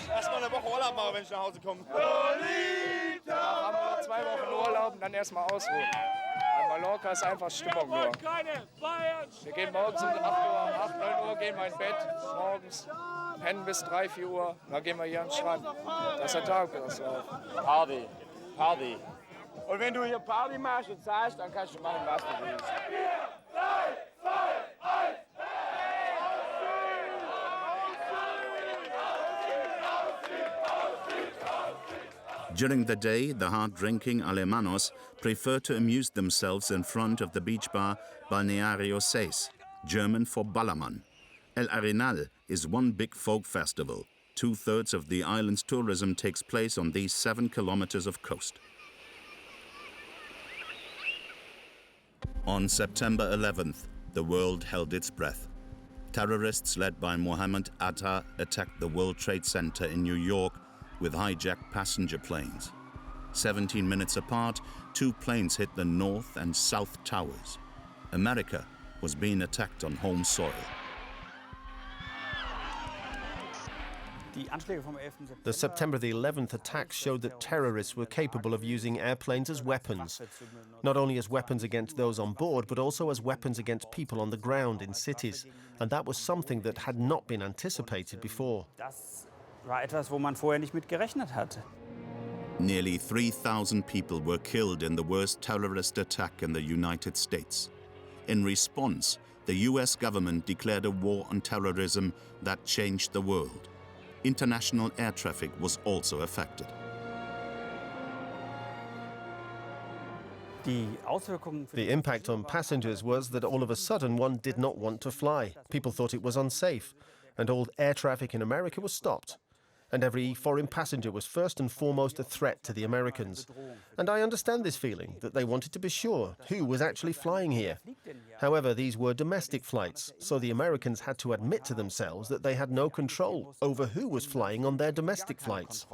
Erstmal eine Woche Urlaub machen, wenn ich nach Hause komme. Danach haben wir 2 Wochen Urlaub und dann erstmal ausruhen. Weil Mallorca ist einfach Stimmung nur. Wir gehen morgens um 8 Uhr, 8, 9 Uhr gehen wir ins Bett, morgens pennen bis 3, 4 Uhr, dann gehen wir hier an den Strand. Das ist der Tag, das drauf. Party, Party. Und wenn du hier Party machst und zahlst, dann kannst du machen, was du willst. 4, 3, 2, 1. During the day, the hard-drinking alemanos prefer to amuse themselves in front of the beach bar Balneario 6, German for Ballermann. El Arenal is one big folk festival. 2/3 of the island's tourism takes place on these 7 kilometers of coast. On September 11th, the world held its breath. Terrorists led by Mohammed Atta attacked the World Trade Center in New York with hijacked passenger planes. 17 minutes apart, 2 planes hit the North and South Towers. America was being attacked on home soil. The September the 11th attacks showed that terrorists were capable of using airplanes as weapons, not only as weapons against those on board, but also as weapons against people on the ground in cities. And that was something that had not been anticipated before. War etwas, wo man vorher nicht mit gerechnet hatte. Nearly 3,000 people were killed in the worst terrorist attack in the United States. In response, the US government declared a war on terrorism that changed the world. International air traffic was also affected. The impact on passengers was that all of a sudden one did not want to fly. People thought it was unsafe, and all air traffic in America was stopped. And every foreign passenger was first and foremost a threat to the Americans. And I understand this feeling, that they wanted to be sure who was actually flying here. However, these were domestic flights, so the Americans had to admit to themselves that they had no control over who was flying on their domestic flights.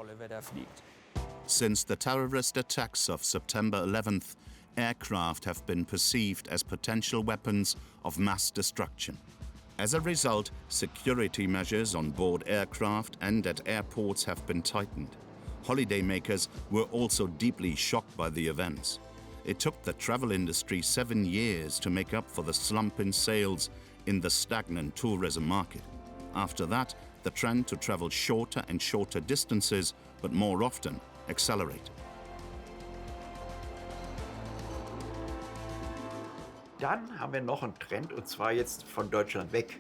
Since the terrorist attacks of September 11th, aircraft have been perceived as potential weapons of mass destruction. As a result, security measures on board aircraft and at airports have been tightened. Holidaymakers were also deeply shocked by the events. It took the travel industry 7 years to make up for the slump in sales in the stagnant tourism market. After that, the trend to travel shorter and shorter distances, but more often, accelerated. Dann haben wir noch einen Trend, und zwar jetzt von Deutschland weg.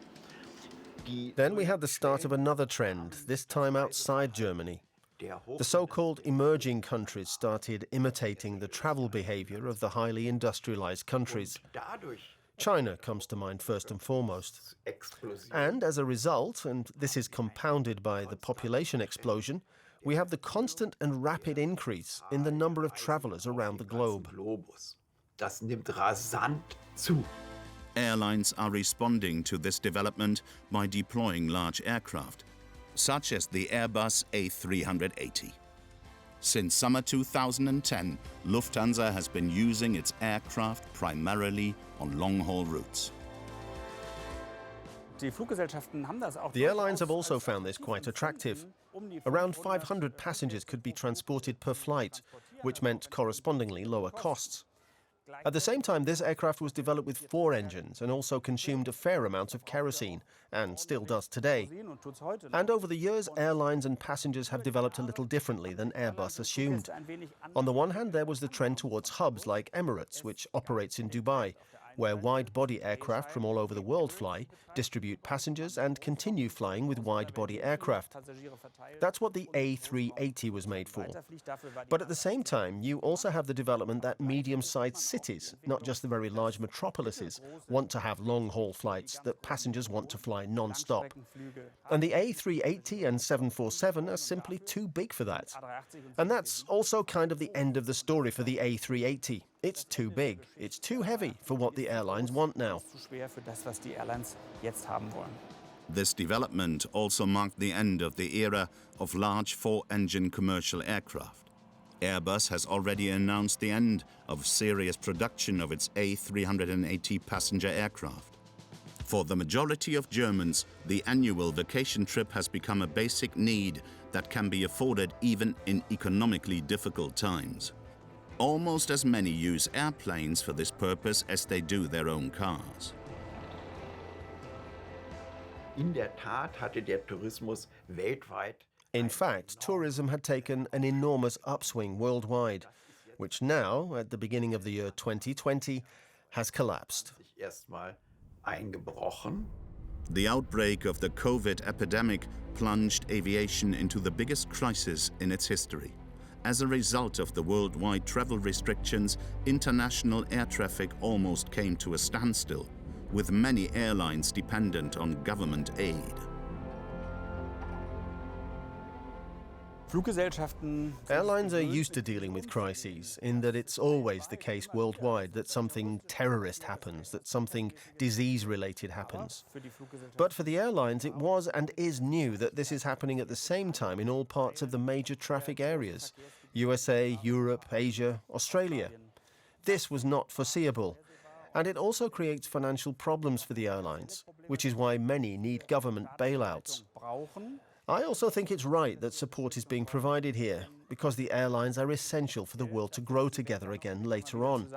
Then we had the start of another trend, this time outside Germany. The so-called emerging countries started imitating the travel behavior of the highly industrialized countries. China comes to mind first and foremost. And as a result, and this is compounded by the population explosion, we have the constant and rapid increase in the number of travelers around the globe. Das nimmt rasant zu. Airlines are responding to this development by deploying large aircraft, such as the Airbus A380. Since summer 2010, Lufthansa has been using its aircraft primarily on long-haul routes. The airlines have also found this quite attractive. Around 500 passengers could be transported per flight, which meant correspondingly lower costs. At the same time, this aircraft was developed with 4 engines and also consumed a fair amount of kerosene, and still does today. And over the years, airlines and passengers have developed a little differently than Airbus assumed. On the one hand, there was the trend towards hubs like Emirates, which operates in Dubai, where wide-body aircraft from all over the world fly, distribute passengers and continue flying with wide-body aircraft. That's what the A380 was made for. But at the same time, you also have the development that medium-sized cities, not just the very large metropolises, want to have long-haul flights that passengers want to fly non-stop. And the A380 and 747 are simply too big for that. And that's also kind of the end of the story for the A380. It's too big, it's too heavy for what the airlines want now. This development also marked the end of the era of large 4-engine commercial aircraft. Airbus has already announced the end of serious production of its A380 passenger aircraft. For the majority of Germans, the annual vacation trip has become a basic need that can be afforded even in economically difficult times. Almost as many use airplanes for this purpose as they do their own cars. In der Tat hatte der Tourismus weltweit. In fact, tourism had taken an enormous upswing worldwide, which now, at the beginning of the year 2020, has collapsed. Erstmal eingebrochen. The outbreak of the COVID epidemic plunged aviation into the biggest crisis in its history. As a result of the worldwide travel restrictions, international air traffic almost came to a standstill, with many airlines dependent on government aid. Airlines are used to dealing with crises, in that it's always the case worldwide that something terrorist happens, that something disease-related happens. But for the airlines, it was and is new that this is happening at the same time in all parts of the major traffic areas: USA, Europe, Asia, Australia. This was not foreseeable. And it also creates financial problems for the airlines, which is why many need government bailouts. I also think it's right that support is being provided here, because the airlines are essential for the world to grow together again later on.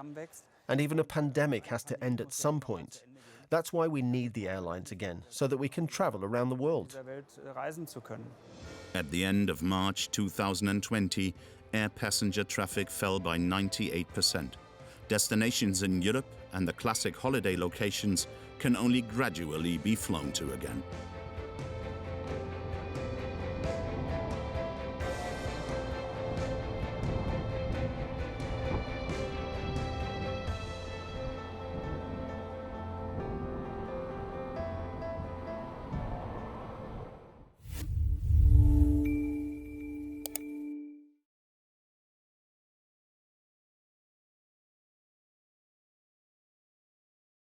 And even a pandemic has to end at some point. That's why we need the airlines again, so that we can travel around the world. At the end of March 2020, air passenger traffic fell by 98%. Destinations in Europe and the classic holiday locations can only gradually be flown to again.